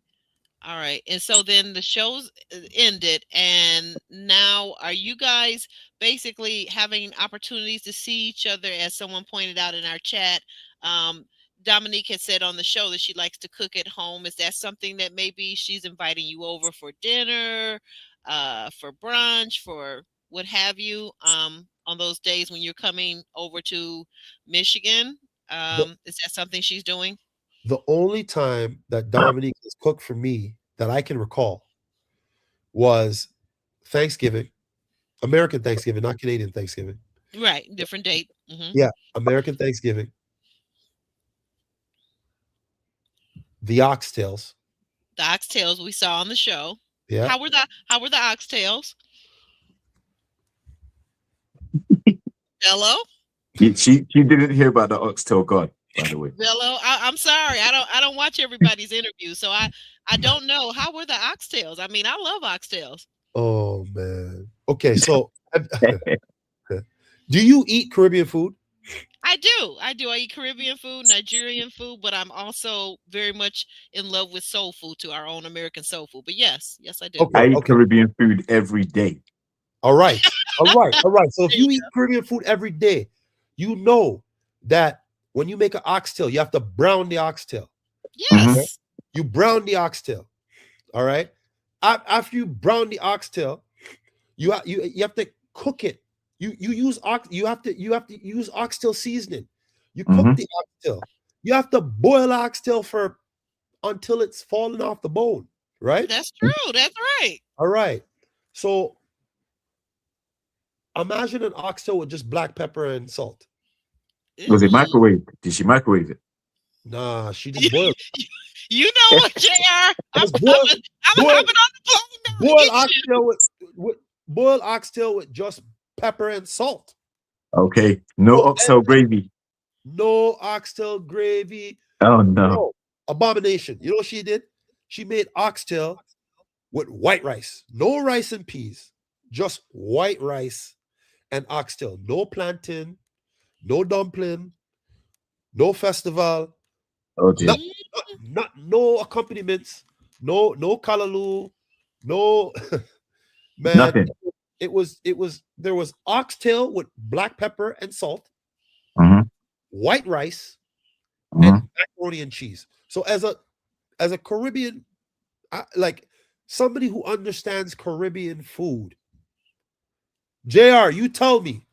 All right. And so then the shows ended, and now are you guys basically having opportunities to see each other? As someone pointed out in our chat, um, Dominique had said on the show that she likes to cook at home. Is that something that maybe she's inviting you over for dinner, for brunch, for what have you, on those days when you're coming over to Michigan? The Is that something she's doing? the only time that Dominique has cooked for me that I can recall was Thanksgiving, American Thanksgiving, not Canadian Thanksgiving. Right. Different date. Yeah, American Thanksgiving, the oxtails. The oxtails we saw on the show. Yeah. How were the oxtails? Bello? She didn't hear about the oxtail god, by the way. Bello? I'm sorry. I don't watch everybody's interview, so I don't know. How were the oxtails? I mean, I love oxtails. Oh man. Okay, so do you eat Caribbean food? I do. I do. I eat Caribbean food, Nigerian food, but I'm also very much in love with soul food too, our own American soul food. But yes, yes, I do. Okay, I eat okay. Caribbean food every day. All right. All right. All right. So if There you you eat Caribbean food every day, you know that when you make an oxtail, you have to brown the oxtail. Hmm. Okay? Yes. You brown the oxtail. All right. After you brown the oxtail, you have to cook it. You use you have to use oxtail seasoning. You cook Hmm. the oxtail. You have to boil oxtail for until it's fallen off the bone, right? That's true. That's right. All right. So imagine an oxtail with just black pepper and salt. Was it Ooh. microwave? Did she microwave it? Nah, she just boiled. You know what, JR? I'm Just boil, hopping boil, on the plane now to boil get you. oxtail with boiled oxtail with just pepper and salt. Okay. No No, oxtail gravy. no oxtail gravy. Oh no. No abomination. You know what she did? She made oxtail with white rice. No rice and peas. Just white rice and oxtail. No plantain, no dumpling, no festival, Oh dear. no accompaniments, no callaloo, no man. Nothing. It was there was oxtail with black pepper and salt, Mm-hmm. white rice, Mm-hmm. and macaroni and cheese. So as a Caribbean, like somebody who understands Caribbean food, JR, you tell me,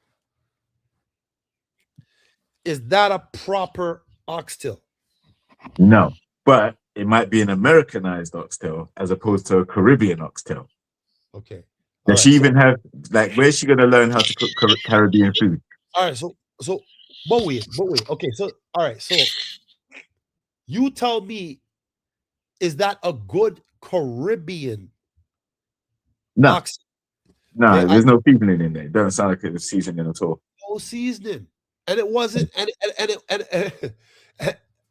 is that a proper oxtail? No. But it might be an Americanized oxtail as opposed to a Caribbean oxtail. Okay. Does she even have, like, where's she going to learn how to cook Caribbean food? All right. But wait. Okay. So, all right. So, you tell me, is that a good Caribbean No. oxtail? No, there's no seasoning in there. It doesn't sound like it was seasoning at all. No seasoning, and it wasn't. And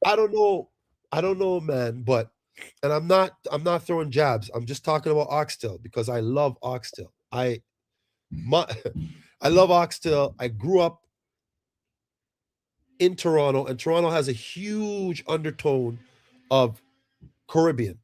I don't know, man. But I'm not throwing jabs. I'm just talking about oxtail because I love oxtail. I love oxtail. I grew up in Toronto, and Toronto has a huge undertone of Caribbean.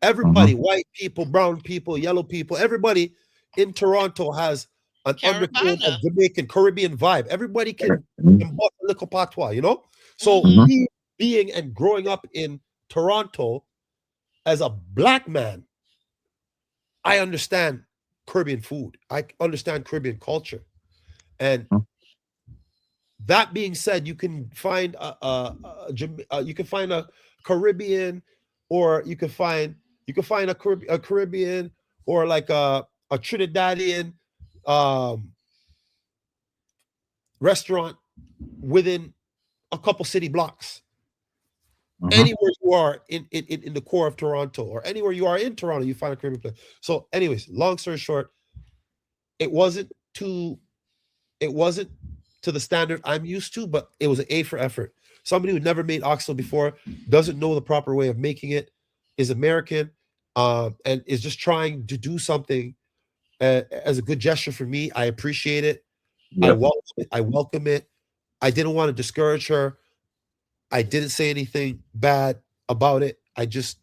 Everybody, white people, brown people, yellow people, everybody in Toronto has an undertone of Jamaican Caribbean vibe. Everybody can bust a little patois, you know? So me being and growing up in Toronto as a black man, I understand Caribbean food. I understand Caribbean culture. And that being said, you can find you can find a Caribbean, or you can find a Caribbean, or like a Trinidadian restaurant within a couple city blocks. Anywhere you are in the core of Toronto, or anywhere you are in Toronto, you find a Caribbean place. So, anyways, long story short, it wasn't to the standard I'm used to, but it was an A for effort. Somebody who never made oxtail before, doesn't know the proper way of making it, is American, and is just trying to do something as a good gesture for me. I appreciate it. Yep. I welcome it. I didn't want to discourage her. I didn't say anything bad about it. I just,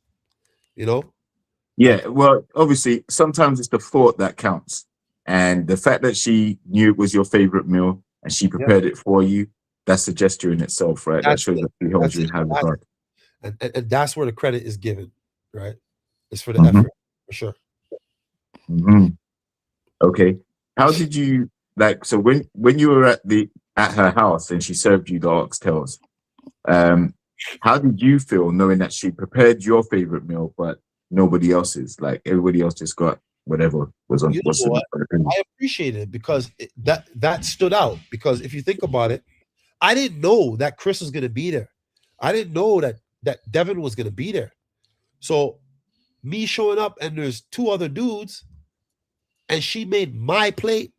Yeah, well, obviously, sometimes it's the thought that counts. And the fact that she knew it was your favorite meal and she prepared it for you, that's a gesture in itself, right? That shows that she holds you in high regard. And that's where the credit is given, right? It's for the effort, for sure. Okay. How did you, so when you were at her house and she served you the oxtails, how did you feel knowing that she prepared your favorite meal, but nobody else's? Like everybody else just got whatever was on. I appreciate it because that stood out. Because if you think about it, I didn't know that Chris was going to be there. I didn't know that Devin was going to be there. So me showing up and there's two other dudes, and she made my plate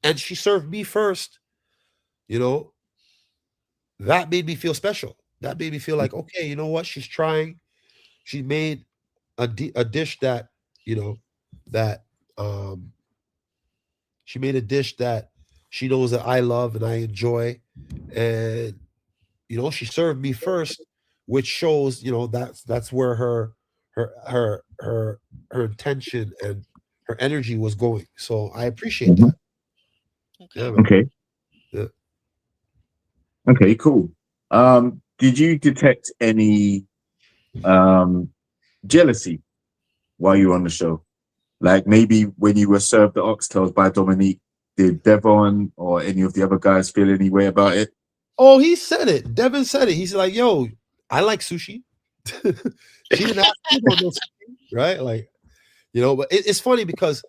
and she served me first, that made me feel special. That made me feel like, okay, you know what? She's trying. She made a dish that, she made a dish that she knows that I love and I enjoy. And, she served me first, which shows, that's where her intention and her energy was going. So I appreciate that. Okay. Yeah. Okay, cool. Did you detect any jealousy while you were on the show? Like maybe when you were served the oxtails by Dominique, did Devon or any of the other guys feel any way about it? Oh, he said it. Devin said it. He's like, "Yo, I like sushi." She didn't ask me about no sushi, right? Like, but it's funny because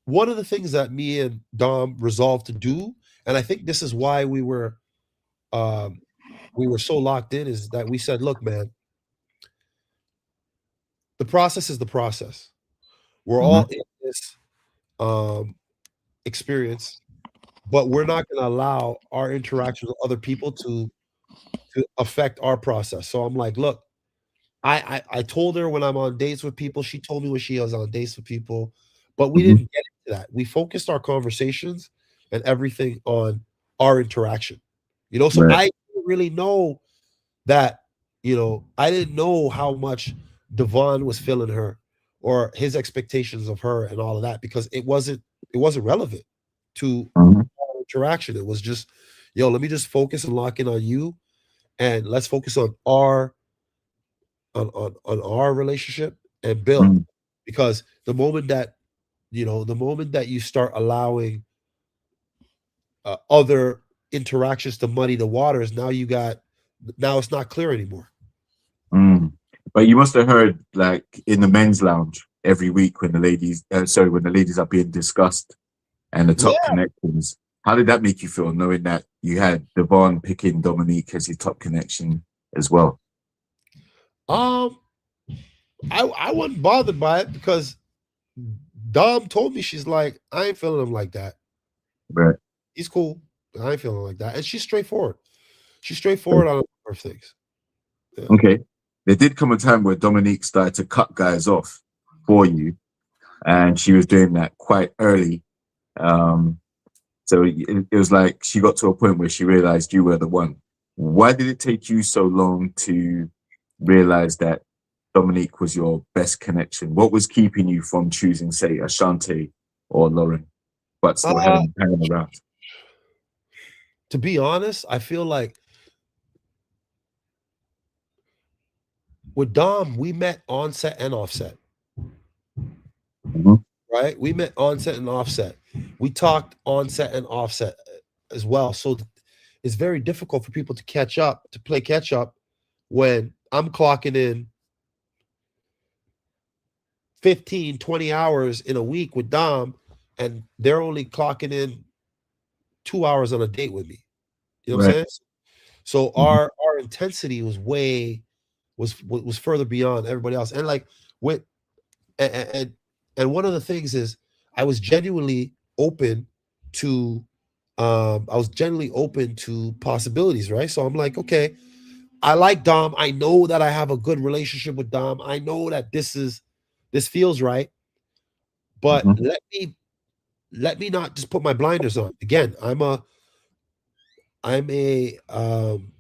one of the things that me and Dom resolved to do, and I think this is why um, we were so locked in, is that we said, "Look, man, the process is the process. We're Hmm. all in this um, experience, but we're not going to allow our interactions with other people to affect our process." So I'm like, "Look, I told her when I'm on dates with people, she told me when she was on dates with people, but we Hmm. didn't get into that. We focused our conversations and everything on our interaction. So Right. I didn't really know that, I didn't know how much Devon was feeling her or his expectations of her and all of that because it wasn't relevant to Hmm. our interaction. It was just, yo, let me just focus and lock in on you and let's focus on our relationship and build. Hmm. Because the moment that you start allowing other interactions to muddy the waters, now it's not clear anymore. Mm. But you must have heard, like, in the men's lounge every week when when the ladies are being discussed and the top Yeah. connections. How did that make you feel, knowing that you had Devon picking Dominique as your top connection as well? Um, I wasn't bothered by it because Dom told me, she's like, I ain't feeling him like that. Right. He's cool. I ain't feeling him like that. And she's straightforward. She's straightforward on a number of things. Yeah. Okay. There did come a time where Dominique started to cut guys off for you, and she was doing that quite early. Um, so it was like she got to a point where she realized you were the one. Why did it take you so long to realize that Dominique was your best connection? What was keeping you from choosing, say, Ashante or Lauren, but still Uh, hanging around? to be honest, I feel like with Dom, we met onset and offset, Hmm. right? We met onset and offset. We talked onset and offset as well. So it's very difficult for people to play catch up when I'm clocking in 15, 20 hours in a week with Dom and they're only clocking in 2 hours on a date with me. You know what I'm Right. saying? So Hmm. our intensity was further beyond everybody else. And like with and and one of the things is I was genuinely open to possibilities, right? So I'm like, okay, I like Dom. I know that I have a good relationship with Dom. I know that this feels right, but Hmm. let me not just put my blinders on. Again, I'm a um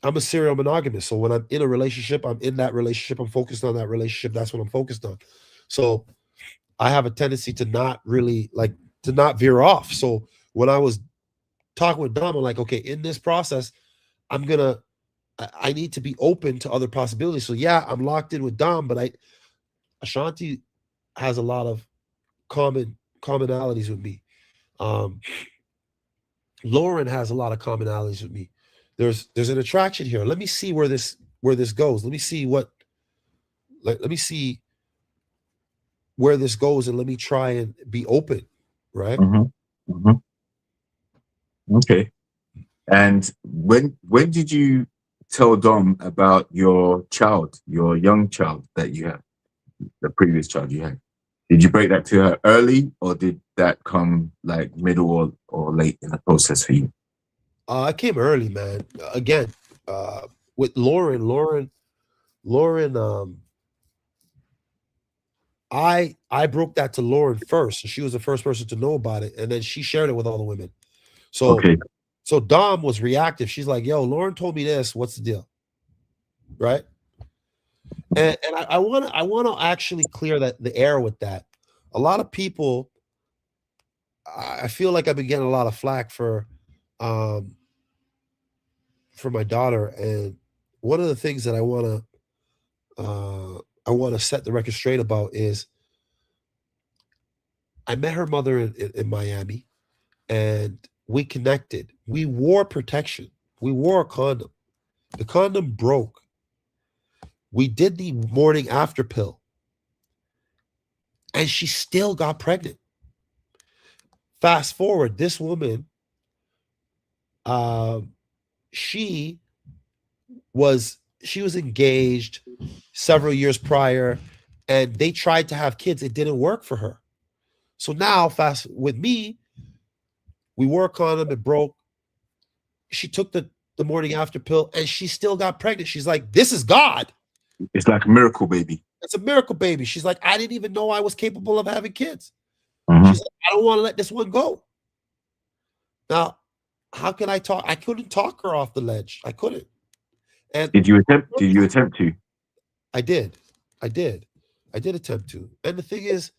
I'm a serial monogamist. So when I'm in a relationship, I'm in that relationship. I'm focused on that relationship. That's what I'm focused on. So I have a tendency to not veer off. So when I was talking with Dom, I'm like, okay, in this process, I need to be open to other possibilities. So yeah, I'm locked in with Dom, but Ashanti has a lot of commonalities with me. Um, Lauren has a lot of commonalities with me. There's an attraction here. Let me see where this goes. Let me see where this goes, and let me try and be open, right? Hmm. Hmm. Okay. And when did you tell Dom about your young child that you had, the previous child you had? Did you break that to her early, or did that come like middle or late in the process for you? I came early, man. Again, uh, with Lauren. I broke that to Lauren first. She was the first person to know about it, and then she shared it with all the women. So Okay. so Dom was reactive. She's like, "Yo, Lauren told me this. What's the deal?" Right? And I want to actually clear the air with that. A lot of people, I feel like I've been getting a lot of flack um for my daughter, and one of the things that I want to set the record straight about is I met her mother in Miami, and we connected. We wore protection. We wore a condom. The condom broke. We did the morning after pill, and she still got pregnant. Fast forward, this woman, um, she she was engaged several years prior, and they tried to have kids. It didn't work for her. So now, fast with me, we wore a condom. It broke. She took the morning after pill, and she still got pregnant. She's like, "This is God. It's like a miracle baby. It's a miracle baby." She's like, "I didn't even know I was capable of having kids." Mhm. She's like, "I don't want to let this one go." Now, how can I talk? I couldn't talk her off the ledge. I couldn't. And Did you attempt? Did you attempt to? I did. I did. I did attempt to. And the thing is,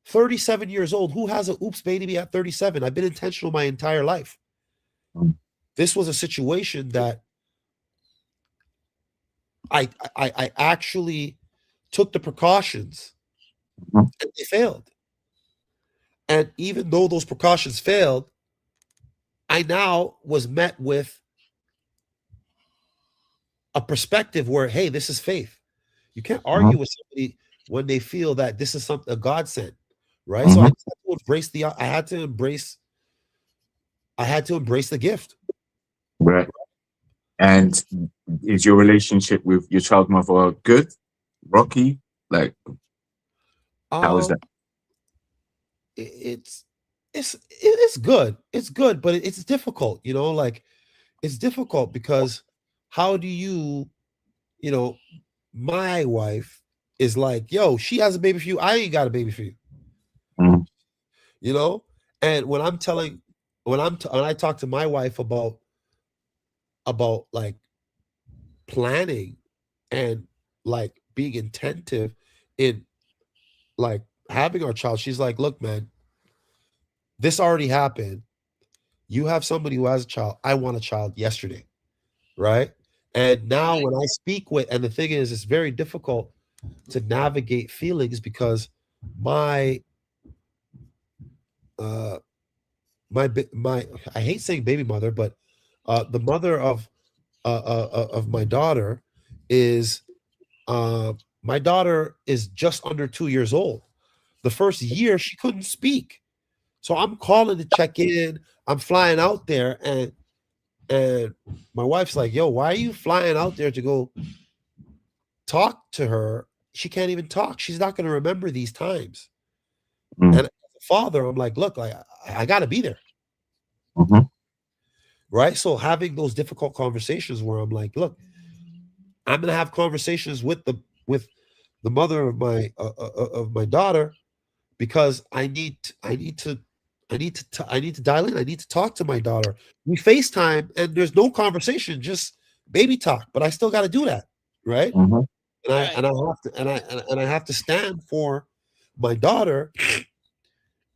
37 years old, who has a oops baby at 37? I've been intentional my entire life. Mm. This was a situation that I actually took the precautions, Mhm. and they failed. And even though those precautions failed, I now was met with a perspective where, hey, this is faith. You can't argue Mhm. with somebody when they feel that this is something a God sent, right? So I Mhm. just had to embrace I had to embrace the gift. Right. And is your relationship with your child mother good? Rocky? Like, how is Um, that? it's it's good. It's good, but it's difficult, like it's difficult because how do you know, my wife is like, yo, she has a baby for you. I ain't got a baby for you, Mm. you know? And when I talk to my wife about like planning and like being attentive in like having our child, she's like, look, man, this already happened. You have somebody who has a child. I want a child yesterday, right? And now Right. when I speak with, and the thing is, it's very difficult to navigate feelings because my uh my I hate saying baby mother, but the mother of my daughter is uh my daughter is just under 2 years old. The first year she couldn't speak, so I'm calling to check in. I'm flying out there, and my wife's like, "Yo, why are you flying out there to go talk to her? She can't even talk. She's not going to remember these times." Mm. And as a father, I'm like, "Look, like I got to be there." Mhm. Right? So having those difficult conversations where I'm like, "Look, I'm going to have conversations with the mother of my daughter because I need to dial in. I need to talk to my daughter. We FaceTime and there's no conversation, just baby talk, but I still got to do that, right? Mhm. Right. And I have to and I have to stand for my daughter,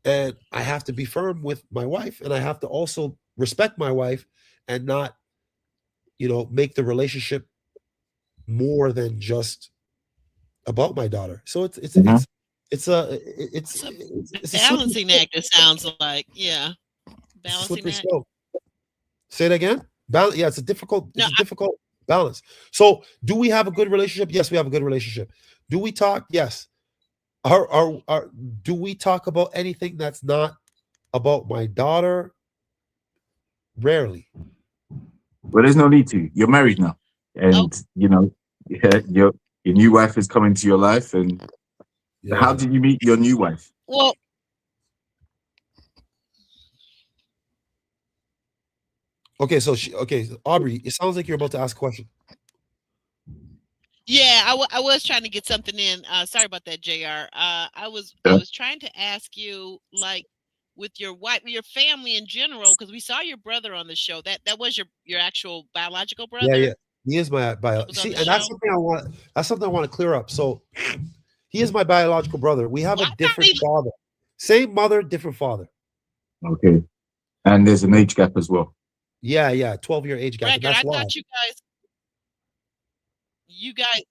and I have to be firm with my wife, and I have to also respect my wife and not, make the relationship more than just about my daughter. So Mhm. it's a It's a it's a slippery balancing slope. act, it sounds like. Yeah. It's a Balancing slippery act. slope. Say it again. Balance. Yeah, No, it's a difficult balance. So, do we have a good relationship? Yes, we have a good relationship. Do we talk? Yes. Are do we talk about anything that's not about my daughter? Rarely. Well, there's no need to. You're married now, oh, and yeah, your new wife is coming to your life. And how Yeah. did you meet your new wife? well, Okay. Okay, Aubrey. It sounds like you're about to ask a question. yeah, I was trying to get something in. Sorry about that, JR. I Yeah. was trying to ask you, like, with your wife, your family in general, because we saw your brother on the show. That was your actual biological Yeah, brother yeah. He is my bio. that was on See, the and show. that's something I want to clear up. So, he is my biological brother. We have Well, a I thought different father. Same mother, different father. Okay. And there's an age gap as well. Yeah, yeah. 12-year age gap, and record. that's I why. thought you guys,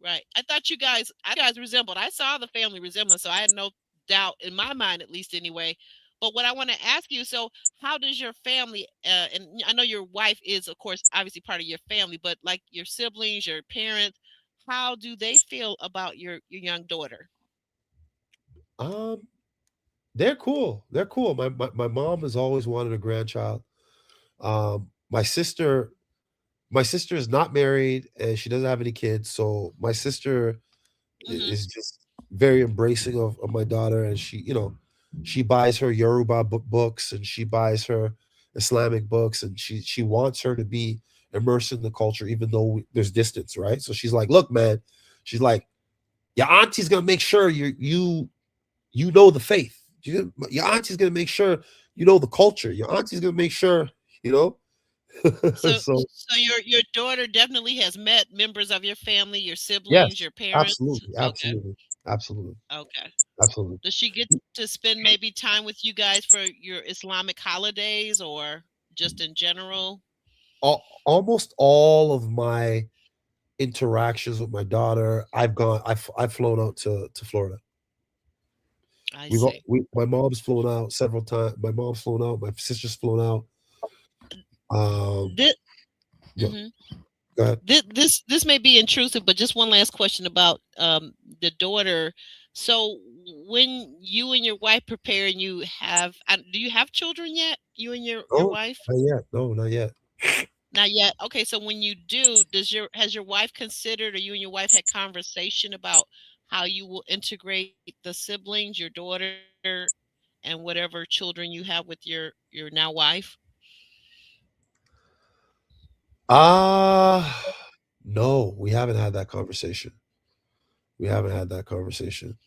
right? I thought you guys resembled. I saw the family resemblance, so I had no doubt in my mind, at least anyway, But what I want to ask you, so how does your family, and I know your wife is, of course, obviously part of your family, but like your siblings, your parents, how do they feel about your young daughter? Um, they're cool. They're cool. My mom has always wanted a grandchild. My sister is not married and she doesn't have any kids. So my sister Hmm. is just very embracing of my daughter, and she buys her Yoruba books, and she buys her Islamic books, and she wants her to be immersed in the culture, even though there's distance, right? So she's like, look, man, she's like, your auntie's gonna make sure you know the faith. Your auntie's gonna make sure you know the culture. Your auntie's gonna make sure you know. So, So so your daughter definitely has met members of your family, your siblings, yes, your parents. absolutely, Okay, absolutely, absolutely, okay. absolutely. Does she get to spend maybe time with you guys for your Islamic holidays or just in general? Almost all of my interactions with my daughter, I've flown out to Florida. I see. My mom's flown out several times. My mom's flown out. My sister's flown out. Um, This, yeah, go ahead. this may be intrusive, but just one last question about the daughter. So when you and your wife prepare and you have, do you have children yet? You and your Oh, wife? not yet. No, not yet. Not yet. Okay, so when you do, has your wife considered, or you and your wife had conversation about how you will integrate the siblings, your daughter, and whatever children you have with your now wife? Ah, no, we haven't had that conversation. We haven't had that conversation.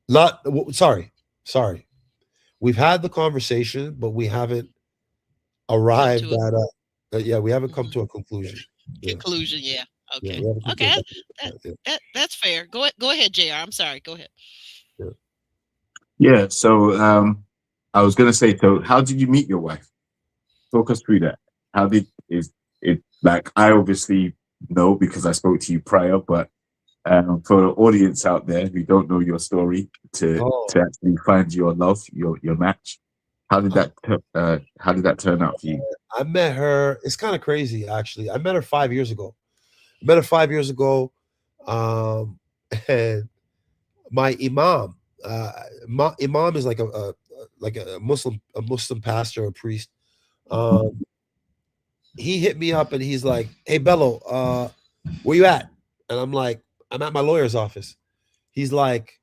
Not sorry, sorry. We've had the conversation, but we haven't Come arrived to a at yeah, we haven't come mhm, to a conclusion. Yeah, conclusion. Yeah. yeah, Okay. we haven't come to a Okay. That, conclusion. that's fair. Go ahead, Jr. I'm sorry. Go ahead. Yeah, Yeah. So I was gonna say, so how did you meet your wife? Talk us through that. How did is it like? I obviously know because I spoke to you prior, but for the audience out there who don't know your story, oh, to actually find your love, your match, Uh-huh. how did that turn out for you? I met her. It's kind of crazy, actually. I met her 5 years ago. I met her 5 years ago, um, and my imam. Imam is like a Muslim pastor, a priest. Um, he hit me up and he's like, "Hey Bello, where you at?" And I'm like, "I'm at my lawyer's office." He's like,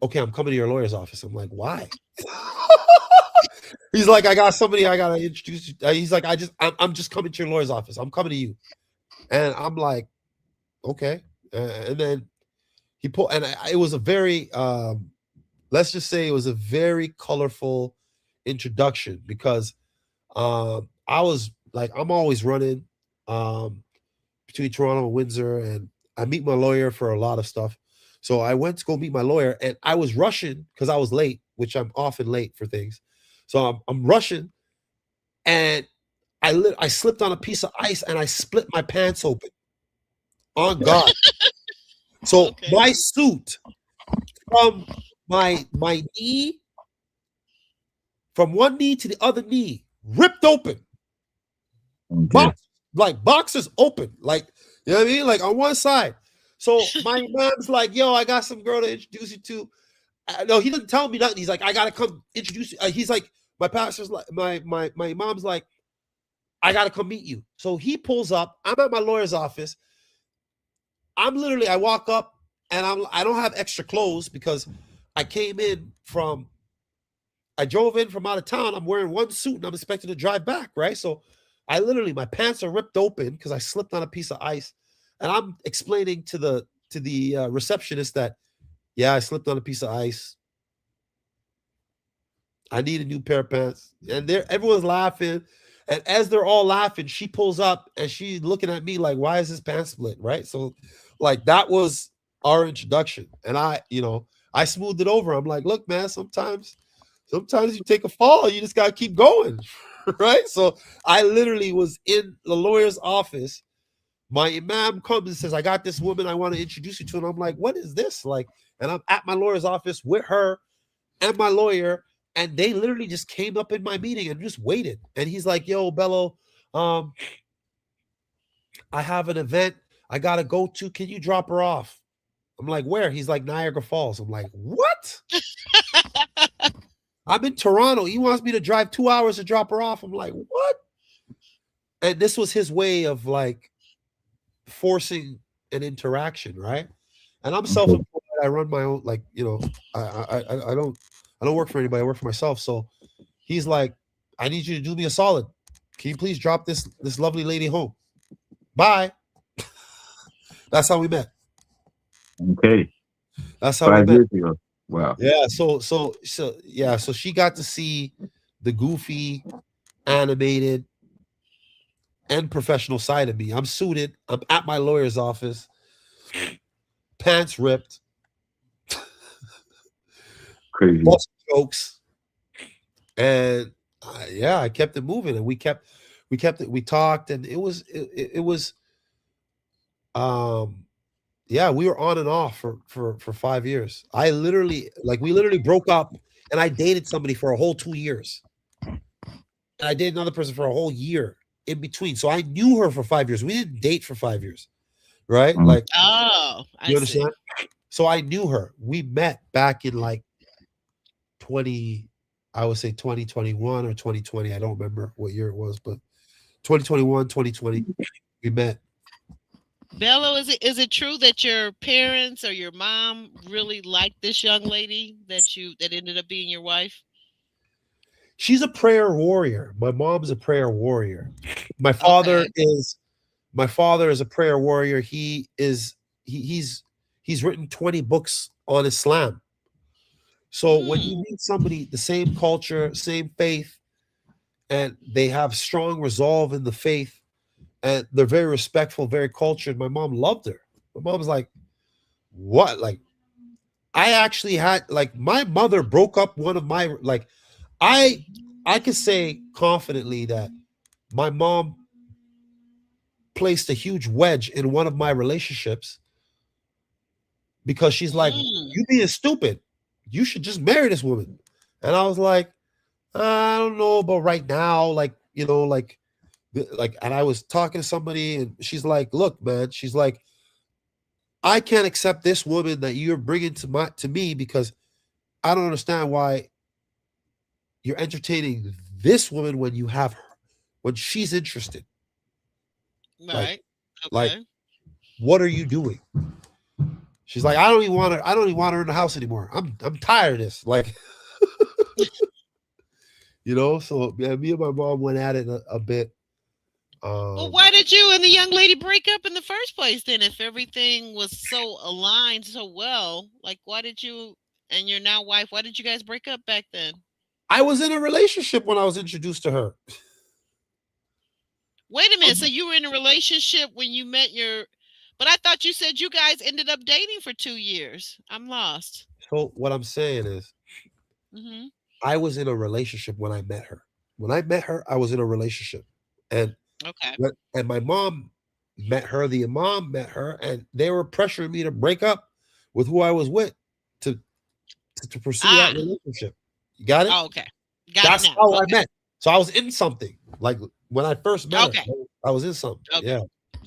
"Okay, I'm coming to your lawyer's office." I'm like, "Why?" He's like, "I got somebody I gotta introduce you." He's like, I'm just coming to your lawyer's office. I'm coming to you." And I'm like, "Okay." And then he pulled, and it was a very, let's just say, it was a very colorful introduction because I was like, I'm always running um, between Toronto and Windsor, and I meet my lawyer for a lot of stuff. So I went to go meet my lawyer, and I was rushing because I was late, which I'm often late for things. So I'm rushing, and I slipped on a piece of ice, and I split my pants open. On God! So Okay. my suit from my knee, from one knee to the other knee, ripped open. Okay. Box like boxes open, like you know what I mean, like on one side. So my mom's like, "Yo, I got some girl to introduce you to." No, he doesn't tell me nothing. He's like, "I gotta come introduce you." He's like, my pastor's like, my mom's like, "I gotta come meet you." So he pulls up. I'm at my lawyer's office. I walk up and I don't have extra clothes because I came in from I drove in from out of town. I'm wearing one suit and I'm expected to drive back, right? So my pants are ripped open because I slipped on a piece of ice, and I'm explaining to the receptionist that yeah, I slipped on a piece of ice. I need a new pair of pants, and everyone's laughing. And as they're all laughing, she pulls up and she's looking at me like, "Why is this pants split?" Right? So, like that was our introduction, and I smoothed it over. I'm like, "Look, man, sometimes you take a fall, you just gotta keep going." Right? So I literally was in the lawyer's office. My imam comes and says, "I got this woman I want to introduce you to." And I'm like, "What is this?" Like, and I'm at my lawyer's office with her. and my lawyer, and they literally just came up in my meeting and just waited. And he's like, "Yo, Bello, um, I have an event I gotta go to. Can you drop her off?" I'm like, "Where?" He's like, "Niagara Falls." I'm like, "What?" I'm in Toronto. He wants me to drive 2 hours to drop her off. I'm like, "What?" And this was his way of like forcing an interaction, right? And I'm Okay. self-employed. I run my own, like, I don't work for anybody. I work for myself. So he's like, "I need you to do me a solid. Can you please drop this lovely lady home? Bye." That's how we met. Okay. That's how we Five met. years ago. Wow. Yeah. So yeah. So she got to see the goofy, animated, and professional side of me. I'm suited. I'm at my lawyer's office, pants ripped, Crazy. bust jokes, and yeah, I kept it moving, and we kept it. We talked, and it was um yeah, we were on and off for 5 years. We literally broke up, and I dated somebody for a whole 2 years, and I dated another person for a whole year in between. So I knew her for 5 years. We didn't date for 5 years, right? Mm. Like, Oh, I you see. understand? So I knew her. We met back in like 20, I would say 2021 or 2020. I don't remember what year it was, but 2021, 2020, we met. Bello, is it true that your parents or your mom really liked this young lady that ended up being your wife? She's a prayer warrior. My mom's a prayer warrior. My father Okay. is my father is a prayer warrior. He's written 20 books on Islam. So when Mm, you meet somebody the same culture, same faith, and they have strong resolve in the faith, and they're very respectful, very cultured. My mom loved her. My mom's like, "What?" Like, I actually had, like, my mother broke up one of my, like, I I can say confidently that my mom placed a huge wedge in one of my relationships because she's like, mm, "You being stupid. You should just marry this woman." And I was like, "I don't know about right now." Like, and I was talking to somebody, and she's like, "Look, man," she's like, "I can't accept this woman that you're bringing to me because I don't understand why you're entertaining this woman when you have her, when she's interested. Like, right. like, Okay. what are you doing?" She's like, "I don't even want her. I don't even want her in the house anymore. I'm tired of this." Like, So yeah, me and my mom went at it a bit. Well, Um, why did you and the young lady break up in the first place then if everything was so aligned so well? Like why did you and your now wife, why did you guys break up back then? I was in a relationship when I was introduced to her. Wait a minute. So you were in a relationship when you met your but I thought you said you guys ended up dating for 2 years. I'm lost. So what I'm saying is, Hmm. I was in a relationship when I met her. When I met her, I was in a relationship, and Okay. and my mom met her. The imam met her, and they were pressuring me to break up with who I was with to to pursue that Ah, relationship. You got it? oh, okay. Got it That's now. how I Okay. met. So I was in something. Like when I first met her, Okay. I was in something. Okay. Yeah.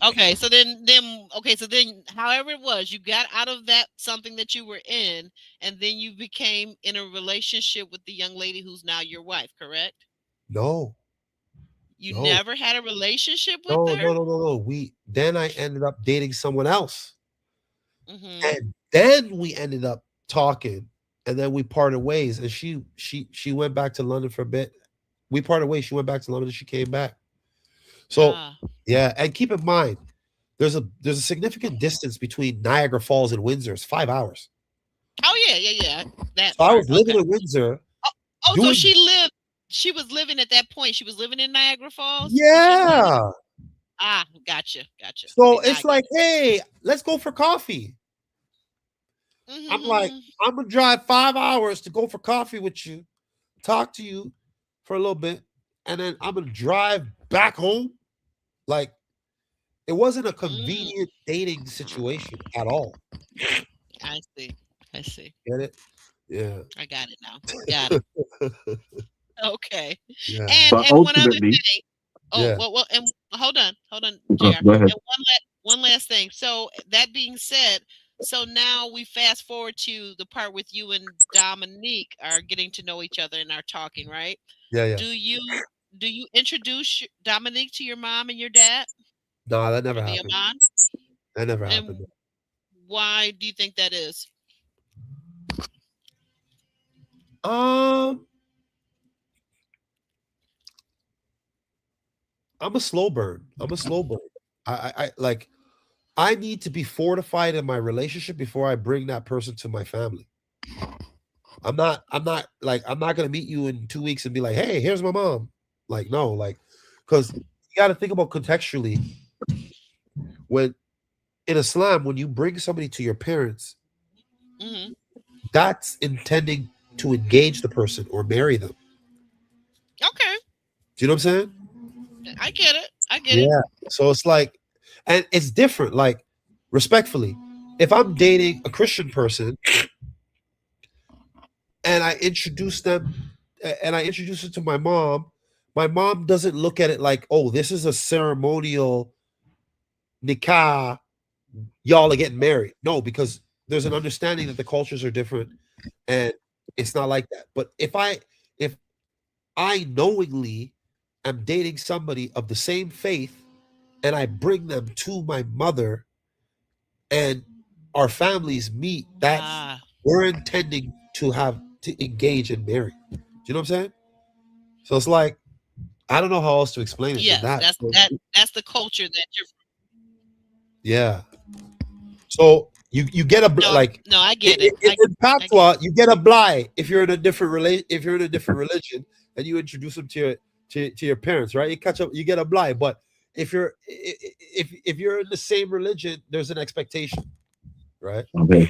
Okay, so then however it was, you got out of that something that you were in, and then you became in a relationship with the young lady who's now your wife, correct? No, You no, never had a relationship with no, her? no, no, no, no. I ended up dating someone else. Mhm. And then we ended up talking, and then we parted ways. And she went back to London for a bit. We parted ways. She went back to London, and she came back. So Ah. yeah, and keep in mind, there's a significant distance between Niagara Falls and Windsor. It's 5 hours. Oh, yeah, yeah, yeah. That So I part. was living Okay. in Windsor Oh, oh, so doing, she was living at that point. She was living in Niagara Falls, this young lady? yeah. Ah, gotcha, gotcha. Okay, So now I it's get like, hey, let's go for coffee. it. I'm like, Mhm. I'm gonna drive 5 hours to go for coffee with you, talk to you for a little bit, and then I'm gonna drive back home. Like, it wasn't a Mm, convenient dating situation at all. I see. I see. Get it? Yeah. I got it now. Got it. Okay. Yeah. And But one other ultimately, thing. Oh, Yeah. well, and hold on, go JR. go ahead. And one last thing. So that being said, so now we fast forward to the part with you and Dominique are getting to know each other and are talking, right? Yeah. Yeah. Do you introduce Dominique to your mom and your dad Nah, that never or the happened. Amon? That never happened. And why do you think that is? Um, I'm a slow burn. I'm a slow burn. I like I need to be fortified in my relationship before I bring that person to my family. I'm not gonna meet you in 2 weeks and be like, hey, here's my mom. Like, no, like, because you gotta think about contextually when in Islam, when you bring somebody to your parents, Hmm. that's intending to engage the person or marry them. Okay, Do you know what I'm saying? I get it. I get it. Yeah. So it's like, and it's different. Like, respectfully, if I'm dating a Christian person and I introduce it to my mom doesn't look at it like, oh, this is a ceremonial nikah, y'all are getting married. No, because there's an understanding that the cultures are different and it's not like that. But if I knowingly am dating somebody of the same faith and I bring them to my mother and our families meet, that's Ah, we're intending to have to engage and marry. Do you know what I'm saying? So it's like I don't know how else to explain it than yes, that. So, that's the culture that you're. yeah. So you get a No, like no, I get it. in I get Patois, you get a bly if you're in a different if you're in a different religion and you introduce them to your parents, right? You catch up, you get a bly. But if you're in the same religion, there's an expectation, right? Okay.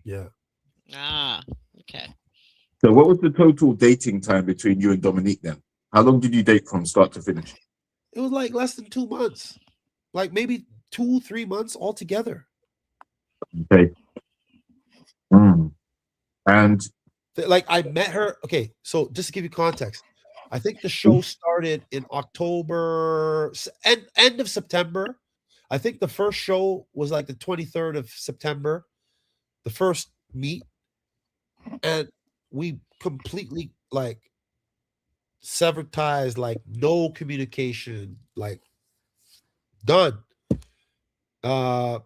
Yeah. Ah, okay. So, what was the total dating time between you and Dominique then? How long did you date from start to finish? It was like less than 2 months, like maybe 2, 3 months altogether. Okay. Mm. And Like I met her. Okay, so just to give you context, I think the show started in October, end of September. I think the first show was like the 23rd of September, the first meet, and we completely like severed ties, like no communication, like done. Uh,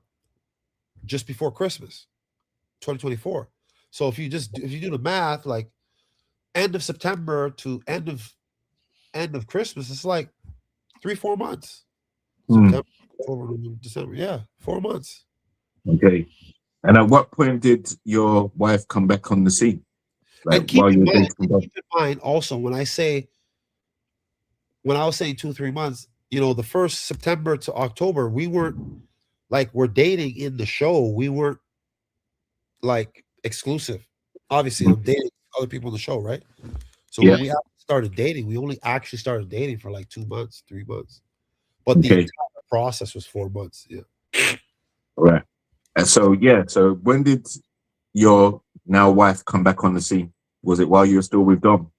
just before Christmas, 2024. So if you do the math, like end of September to end of Christmas, it's like 3, 4 months. mm, September, October, November, December. Yeah, 4 months. okay. And at what point did your wife come back on the scene? Like And while you were dating Dom? keep in mind also when I was saying 2, 3 months, the first September to October, we weren't like we're dating in the show. We weren't like exclusive. Obviously, I'm dating other people in the show, right? So when Yeah. we actually started dating, we only actually started dating for like 2 months, 3 months. But the Okay. entire process was 4 months. Yeah. All right. And so yeah. So when did your now wife come back on the scene? Was it while you were still with Dom?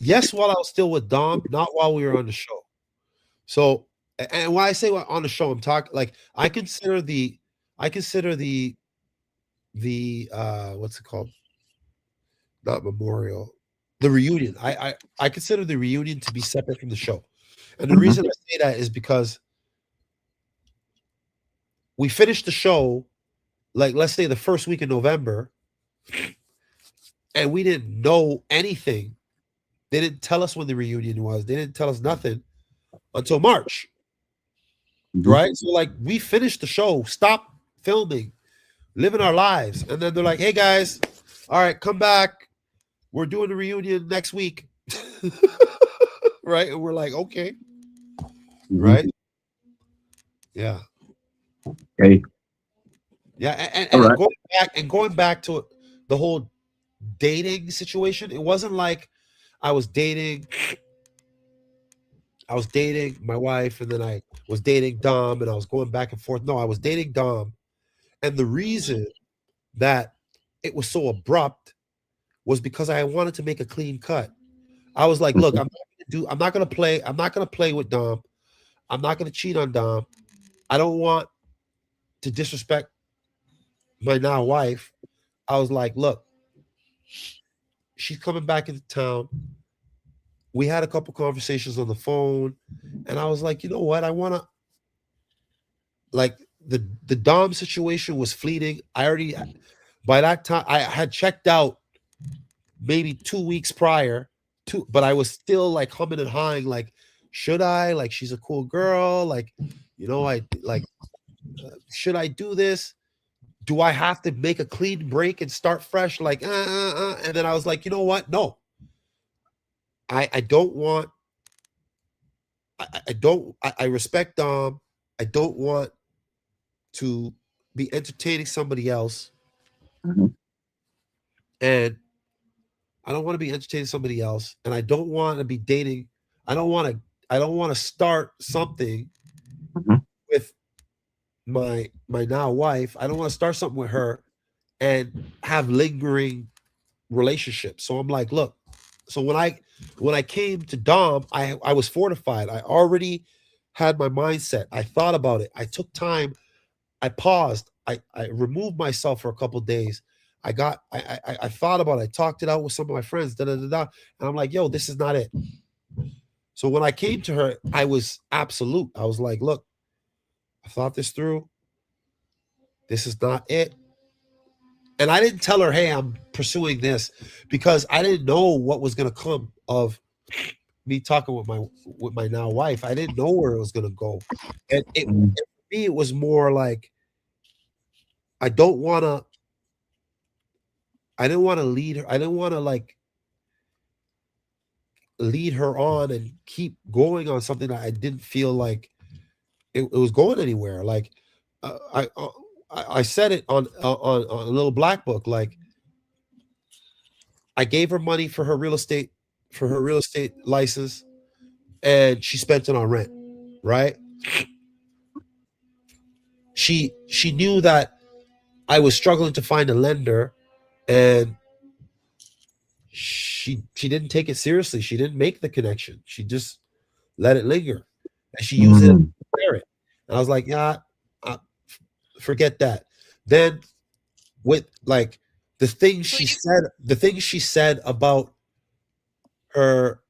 Yes, while I was still with Dom, not while we were on the show. So, and when I say on the show, I'm talking like I consider the what's it called? Not memorial, the reunion. I consider the reunion to be separate from the show, and the Mhm. reason I say that is because we finished the show, like let's say the first week of November, and we didn't know anything. They didn't tell us when the reunion was. They didn't tell us nothing until March, Mhm. right? So like we finished the show, stopped filming, living our lives, and then they're like, "Hey guys, all right, come back. We're doing the reunion next week." Right? And we're like, "Okay." Mhm. Right? Yeah. Okay. Yeah, and, All and right. going back to the whole dating situation, it wasn't like I was dating I was dating my wife and then I was dating Dom and I was going back and forth. No, I was dating Dom And the reason that it was so abrupt was because I wanted to make a clean cut. I was like, look, Mhm. I'm not gonna play with Dom. I'm not gonna cheat on Dom. I don't want to disrespect my now wife. I was like, look, she's coming back into town. We had a couple conversations on the phone, and I was like, you know what? I wanna like the Dom situation was fleeting. I already by that time I had checked out maybe 2 weeks prior to, but I was still like humming and hawing, like, should I? Like, she's a cool girl. Like, I like, should I do this? Do I have to make a clean break and start fresh? Like, and then I was like, you know what? No, I don't want, I don't, I respect Dom. I don't want to be entertaining somebody else. Mhm. And I don't want to be entertaining somebody else. And I don't want to be dating. I don't want to, I don't want to start something Mhm. with my now wife. I don't want to start something with her and have lingering relationships. So I'm like, look, so when I came to Dom, I was fortified. I already had my mindset. I thought about it. I took time. I paused. I removed myself for a couple days. I thought about it. I talked it out with some of my friends. Da da da da. And I'm like, yo, this is not it. So when I came to her, I was absolute. I was like, look, I thought this through. This is not it. And I didn't tell her, hey, I'm pursuing this, because I didn't know what was gonna come of me talking with my now wife. I didn't know where it was gonna go. And Mhm. for me, it was more like I don't wanna I didn't want to lead her. I didn't want to like lead her on and keep going on something that I didn't feel like it was going anywhere. Like uh, I, uh, I said it on a little black book. Like I gave her money for her real estate license, and she spent it on rent. Right? She knew that I was struggling to find a lender, and she didn't take it seriously. She didn't make the connection. She just let it linger, and she used it as Mhm. a carrot. And I was like, yeah, uh, forget that. Then with like So you the things she said her about her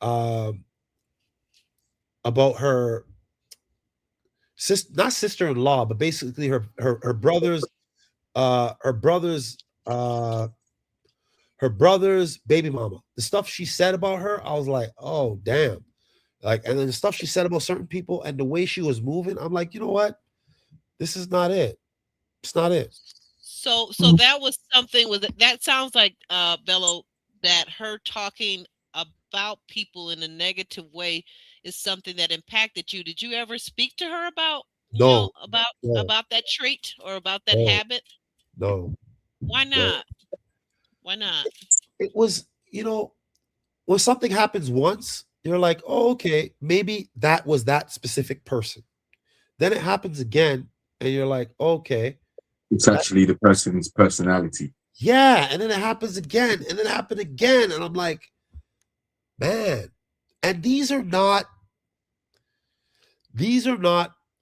not sister-in-law, but basically her brother's uh her brother's uh her brother's baby mama. The stuff she said about her, I was like, oh damn. Like, and then the stuff she said about certain people and the way she was moving, I'm like, you know what? This is not it. It's not it. so that was something with that sounds like Bello, that her talking about people in a negative way is something that impacted you. Did you ever speak to her about, No, about no, that trait or about that no, habit? no, Why no. not? Why not? It was, when something happens once, you're like, oh, okay, maybe that was that specific person. Then it happens again, and you're like, okay, It's that, actually the person's personality. yeah. And then it happens again, and then it happened again. And I'm like, man. And these are not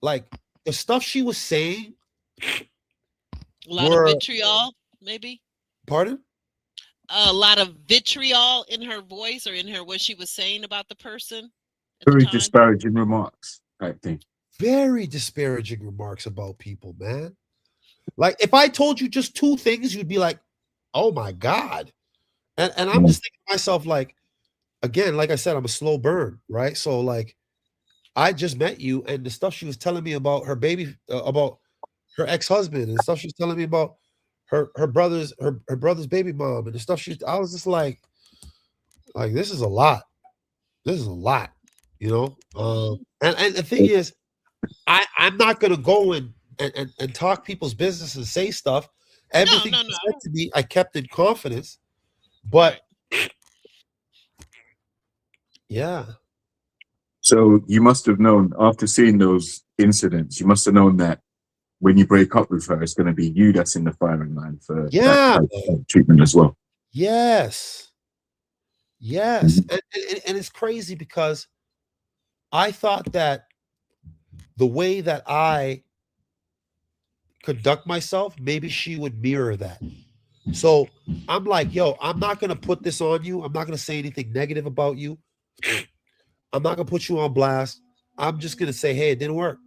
like the stuff she was saying A lot of were, vitriol, maybe? pardon? A lot of vitriol in her voice or in her what she was saying about the person at the Very time? disparaging remarks type thing. Very disparaging remarks about people, man. Like if I told you just two things, you'd be like, oh my God. And I'm Mm. just thinking to myself, like, again, like I said, I'm a slow burn, right? So like I just met you, and the stuff she was telling me about her baby, about her ex-husband, and the stuff she was telling me about her brother's baby mom, and the stuff I was just like this is a lot. This is a lot, you know. Mhm. And the thing is, I'm not gonna go and talk people's business and say stuff. No, Everything no, she said no. to me, I kept in confidence. But Right. yeah, So you must have known after seeing those incidents, you must have known that when you break up with her, it's going to be you that's in the firing line for that Yeah, type of treatment as well. yes, yes, and it's crazy because I thought that the way that I conduct myself, maybe she would mirror that. So I'm like, yo, I'm not gonna put this on you. I'm not gonna say anything negative about you. I'm not gonna put you on blast. I'm just gonna say, hey, it didn't work.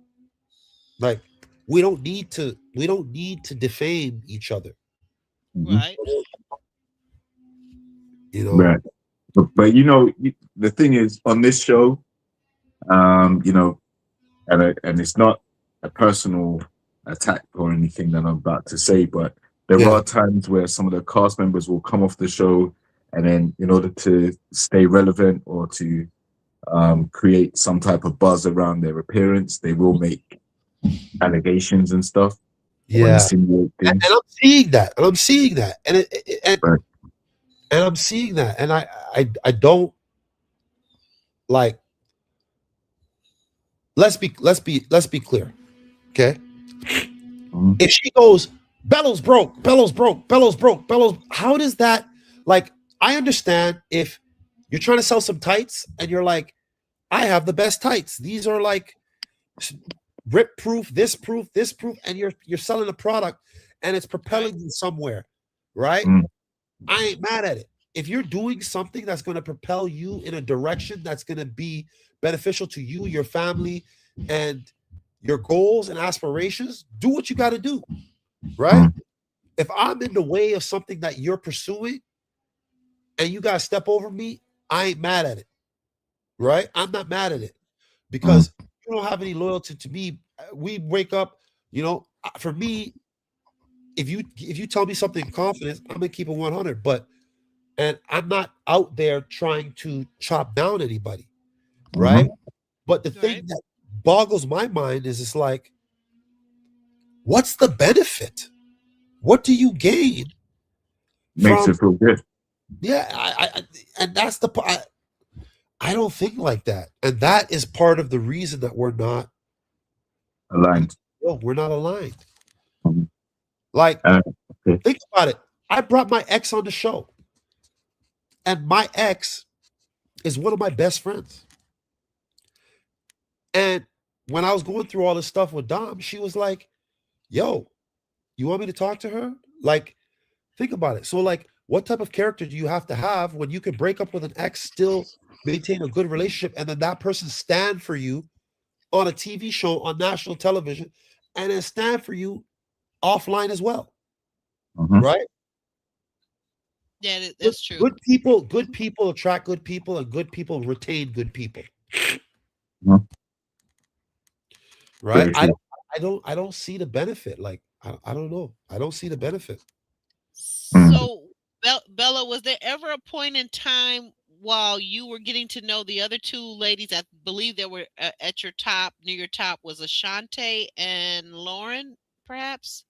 Like, we don't need to defame each other. Mhm. Right. You know? Right. But the thing is, on this show, you know, and it's not a personal attack or anything that I'm about to say, but there Yeah. are times where some of the cast members will come off the show, and then in order to stay relevant or to create some type of buzz around their appearance, they will make allegations and stuff or Yeah. insinuate And things. I'm seeing that. And I'm seeing that. Right. And I'm seeing that. And I don't like let's be clear. Okay. Mhm. If she goes, Bello's broke, Bello's broke, Bello's broke, Bello's, how does that, like, I understand if you're trying to sell some tights and you're like, I have the best tights. These are like rip proof, this proof, this proof, and you're selling a product and it's propelling you somewhere, right? Mm. I ain't mad at it. If you're doing something that's going to propel you in a direction that's going to be beneficial to you, your family, and your goals and aspirations, do what you got to do, right? Mm. If I'm in the way of something that you're pursuing and you got to step over me, I ain't mad at it, right? I'm not mad at it Mm. because you don't have any loyalty to me. We wake up, for me, if you tell me something in confidence, I'm gonna keep it 100. And I'm not out there trying to chop down anybody, right? Mhm. But the Right. thing that boggles my mind is it's like, what's the benefit? What do you gain Makes from? it feel good. Yeah, and that's the part. I don't think like that, and that is part of the reason that Aligned. we're not aligned. Mhm. Like, Okay. think about it. I brought my ex on the show, and my ex is one of my best friends. And when I was going through all this stuff with Dom, she was like, yo, you want me to talk to her? Like, think about it. So, like, what type of character do you have to have when you can break up with an ex, still maintain a good relationship, and then that person stand for you on a TV show on national television, and then stand for you offline as well, Mhm. right? Yeah, Good, that's true. good people attract good people, and good people retain good people, Mhm. right? Very I true. don't, I don't see the benefit. Like, I don't know. I don't see the benefit. Mm. So, Bella, was there ever a point in time while you were getting to know the other two ladies? I believe they were at your top, near your top, was Ashante and Lauren, perhaps?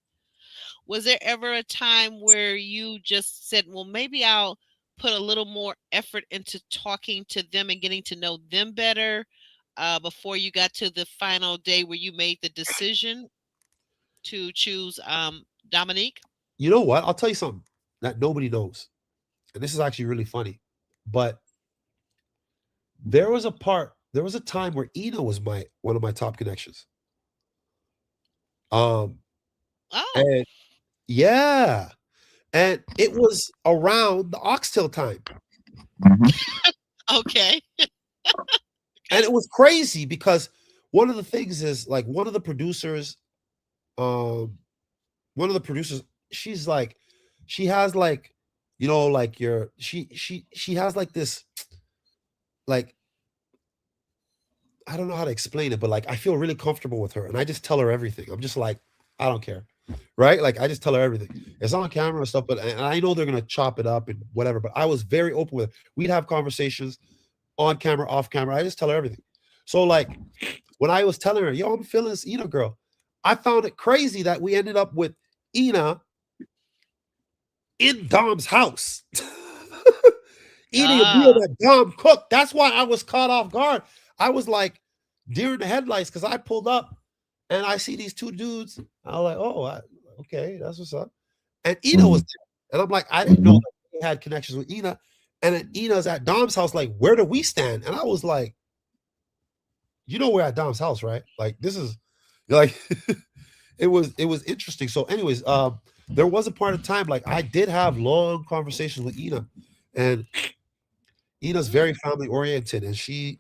Was there ever a time where you just said, well, maybe I'll put a little more effort into talking to them and getting to know them better before you got to the final day where you made the decision to choose Dominique? You know what? I'll tell you something that nobody knows, and this is actually really funny. But there was a time where Ina was my one of my top connections. Um, Oh, and yeah, and it was around the Oxtail time, Mhm. okay. and Okay. it was crazy because one of the things is like um, one of the producers, she's like, she has like, like she has like this, like, I don't know how to explain it, but like I feel really comfortable with her, and I just tell her everything. I'm just like, I don't care, right? Like I just tell her everything. It's on camera and stuff, but and I know they're gonna chop it up and whatever. But I was very open with her. We'd have conversations on camera, off camera. I just tell her everything. So like when I was telling her, yo, I'm feeling this Ina girl, I found it crazy that we ended up with Ina in Dom's house. Eating a meal Ah, that Dom cooked. That's why I was caught off guard. I was like deer in the headlights because I pulled up and I see these two dudes. I'm like, oh, okay, that's what's up. And Ina was Mm. there, and I'm like, I didn't know Mhm. that they had connections with Ina. And then Ina's at Dom's house, like, where do we stand? And I was like, you know, we're at Dom's house, right? Like, this is like, it was interesting. So, anyways, there was a part of time like I did have long conversations with Ina, and Ina's very family oriented, and she's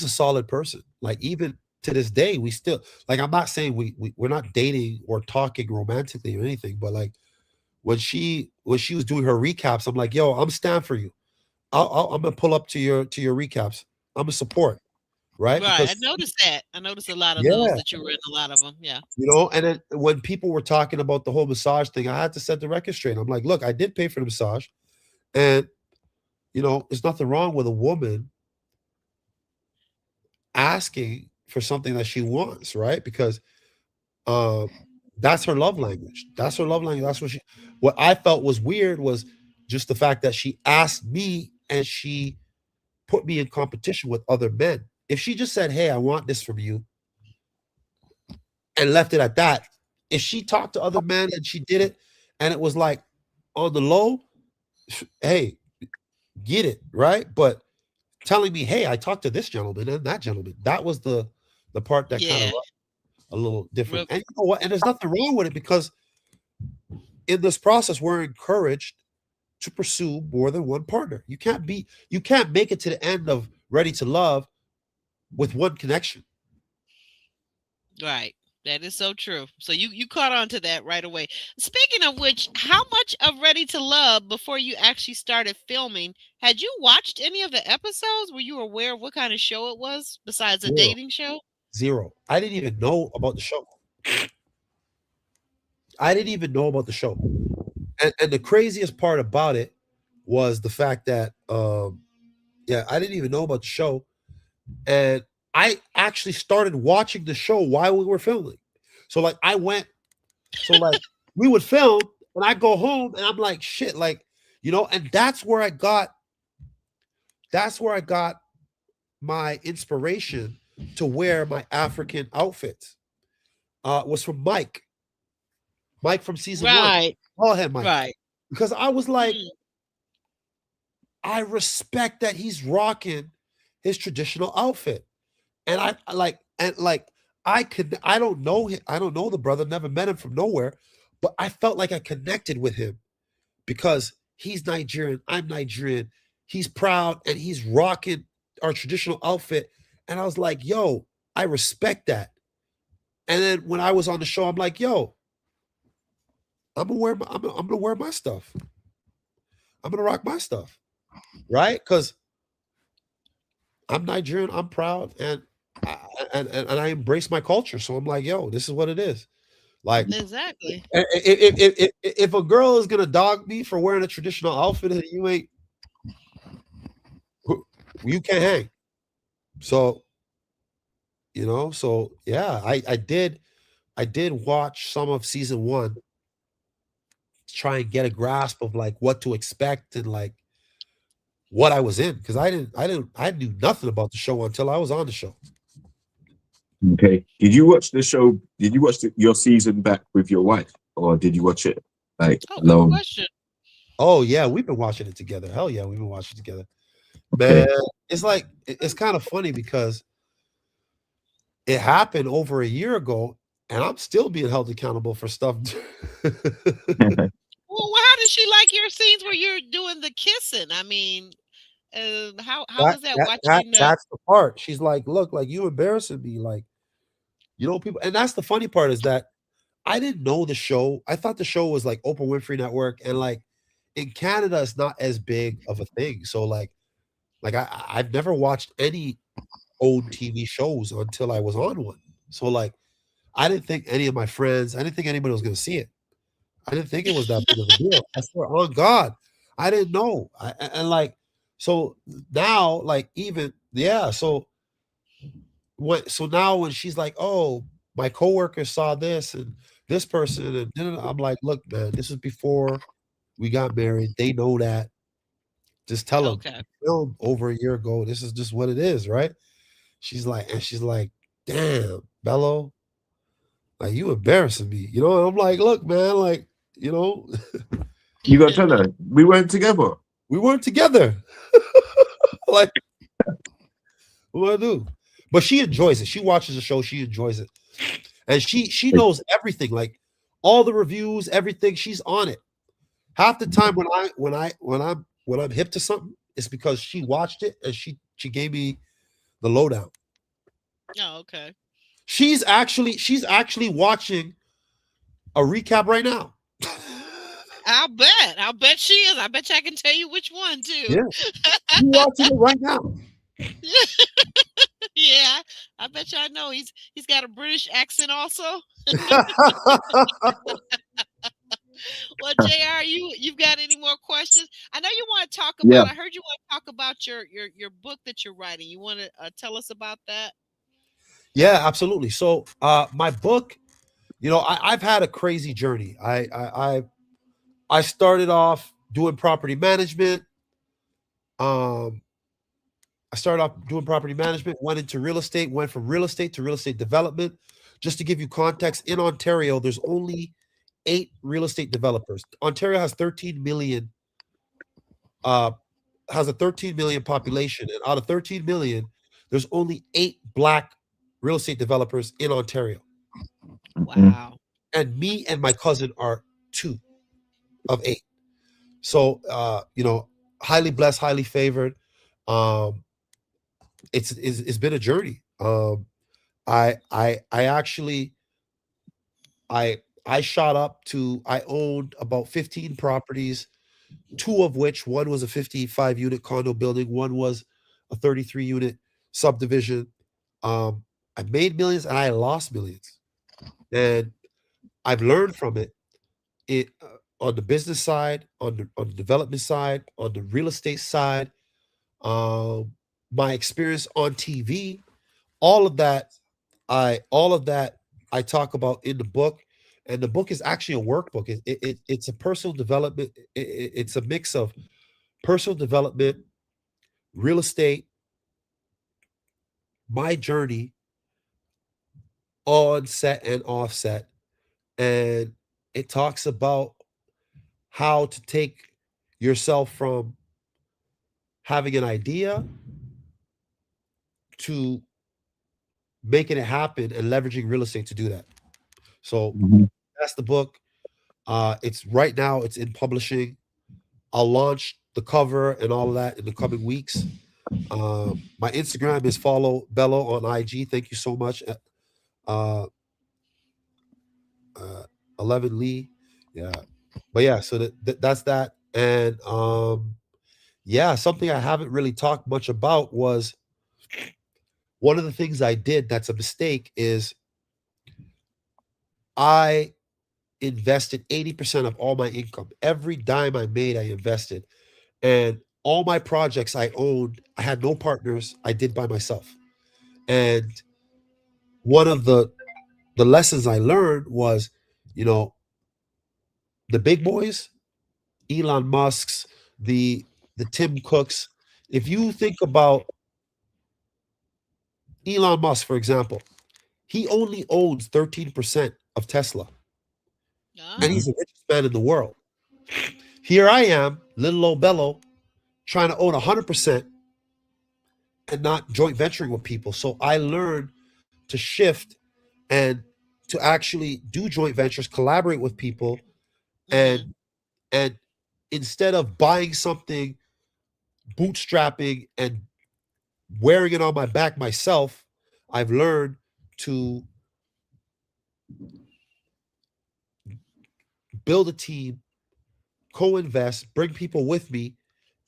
a solid person. Like even to this day, we still like. I'm not saying we're not dating or talking romantically or anything, but like when she was doing her recaps, I'm like, yo, I'm stand for you. I'm gonna pull up to your recaps. I'm gonna support, right? Right. I Because noticed that. I noticed a lot of those yeah, that you were in a lot of them. Yeah. and then when people were talking about the whole massage thing, I had to set the record straight. I'm like, look, I did pay for the massage, and there's nothing wrong with a woman asking for something that she wants, right? Because um, that's her love language. That's her love language. That's what I felt was weird was just the fact that she asked me and she put me in competition with other men. If she just said, "Hey, I want this from you," and left it at that, if she talked to other men and she did it, and it was like on the low, hey, get it right. But telling me, "Hey, I talked to this gentleman and that gentleman," that was the part that kind of Yeah. a little different. Real, And you know what? And there's nothing wrong with it because in this process, we're encouraged to pursue more than one partner. You can't make it to the end of Ready to Love with one connection. right. That is so true. So you caught on to that right away. Speaking of which, how much of Ready to Love before you actually started filming? Had you watched any of the episodes? Were you aware of what kind of show it was besides a Zero. dating show? Zero. I didn't even know about the show. I didn't even know about the show. And the craziest part about it was the fact that yeah, I didn't even know about the show. And I actually started watching the show while we were filming. So like I went so like we would film and I go home and I'm like shit like and that's where I got my inspiration to wear my African outfits. Was from Mike from season 1. Right. Call him Mike. Right. Because I was like, Mm, I respect that he's rocking his traditional outfit. And I don't know him, I don't know the brother, never met him from nowhere, but I felt like I connected with him because he's Nigerian, I'm Nigerian. He's proud and he's rocking our traditional outfit. And I was like, yo, I respect that. And then when I was on the show, I'm like, yo, I'm gonna wear my stuff. I'm gonna rock my stuff, right? Because I'm Nigerian, I'm proud, and I embrace my culture. So I'm like, yo, this is what it is. Like, exactly. if a girl is gonna dog me for wearing a traditional outfit, and you ain't, you can't hang. So so yeah, I did watch some of season 1 to try and get a grasp of like what to expect and like what I was in because I knew nothing about the show until I was on the show. Okay. Did you watch the show? Did you watch your season back with your wife, or did you watch it like Oh, good alone? question. Oh yeah, we've been watching it together. Hell yeah, we've been watching it together. Man, Okay. it's like it's kind of funny because it happened over a year ago, and I'm still being held accountable for stuff. Well, how does she like your scenes where you're doing the kissing? I mean, how that, was that that that watching? that's the part. She's like, look, like you embarrassing me, like people. And that's the funny part is that I didn't know the show. I thought the show was like Oprah Winfrey Network, and like in Canada, it's not as big of a thing. So like I've never watched any old TV shows until I was on one. So like I didn't think any of my friends, I didn't think anybody was gonna see it. I didn't think it was that big of a deal. I swear on God, I didn't know. And like so now, like even yeah, so now when she's like, oh, my coworker saw this and this person and I'm like, look, man, this is before we got married. They know that. Just tell them Okay. filmed over a year ago. This is just what it is, right? She's like, damn, Bello, like you embarrassing me. You know, and I'm like, look, man, like, you know, You got to tell her we weren't together. we weren't together. Like, what do I do? But she enjoys it. She watches the show. She enjoys it, and she knows everything. Like all the reviews, everything. She's on it. Half the time when I'm hip to something, it's because she watched it and she gave me the lowdown. Oh, okay. She's actually watching a recap right now. I'll bet she is. I bet you I can tell you which one too. Yeah, she's watching it right now. Yeah, I bet you I know he's got a British accent also. Well, Jr., you've got any more questions? I know you want to talk Yeah. about. I heard you want to talk about your book that you're writing. You want to tell us about that? Yeah, absolutely. So, my book, you know, I've had a crazy journey. I started off doing property management. Um, I started off doing property management, went into real estate, went from real estate to real estate development. Just to give you context, in Ontario, there's only 8 real estate developers. Ontario has 13 million, uh, has a 13 million population, and out of 13 million, there's only 8 black real estate developers in Ontario. Mhm. Wow. And me and my cousin are 2 of 8. So, you know, highly blessed, highly favored. Um, it's been a journey. I actually I shot up to I owned about 15 properties, 2 of which one was a 55 unit condo building, one was a 33 unit subdivision. I made millions and I lost millions, and I've learned from it. On the business side, on the development side, on the real estate side, um, my experience on TV, all of that all of that I talk about in the book, and the book is actually a workbook. It's a personal development. It's a mix of personal development, real estate, my journey on set and off set, and it talks about how to take yourself from having an idea to making it happen and leveraging real estate to do that. So Mhm. that's the book. It's right now. It's in publishing. I'll launch the cover and all of that in the coming weeks. My Instagram is follow Bello on IG. Thank you so much. Uh, uh, 11 Lee. Yeah. But yeah, so that's that. And yeah, something I haven't really talked much about was one of the things I did that's a mistake is I invested 80% of all my income. Every dime I made, I invested. And all my projects I owned, I had no partners. I did by myself. And one of the lessons I learned was, you know, the big boys, Elon Musk's, the Tim Cooks. If you think about Elon Musk, for example, he only owns 13% of Tesla, and Ah, he's the richest man in the world. Here I am, little old Bello, trying to own 100% and not joint venturing with people. So I learned to shift and to actually do joint ventures, collaborate with people, mm-hmm. and instead of buying something, bootstrapping and wearing it on my back myself, I've learned to build a team, co-invest, bring people with me,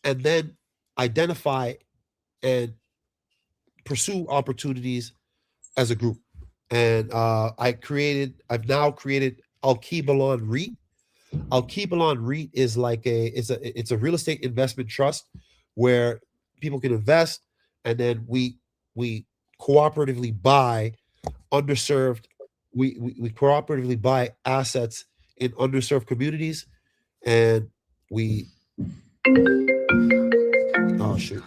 and then identify and pursue opportunities as a group. And I've now created Alkebalon REIT. Alkebalon REIT is like it's a real estate investment trust where people can invest, and then we cooperatively buy underserved we cooperatively buy assets in underserved communities, and we oh shoot,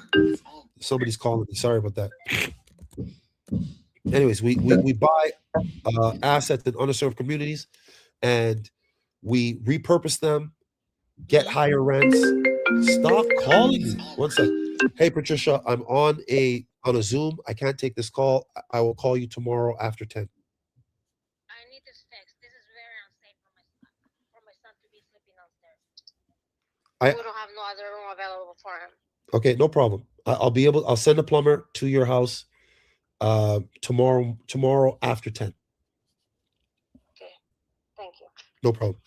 somebody's calling me, sorry about that. Anyways, we buy assets in underserved communities, and we repurpose them, get Mhm. higher rents. Stop calling me. One sec. Hey Patricia, I'm on a Zoom. I can't take this call. I will call you tomorrow after 10. I need this fixed. This is very unsafe for my son to be sleeping downstairs. I We don't have no other room available for him. Okay, no problem. I'll send a plumber to your house tomorrow after 10. Okay, thank you. No problem.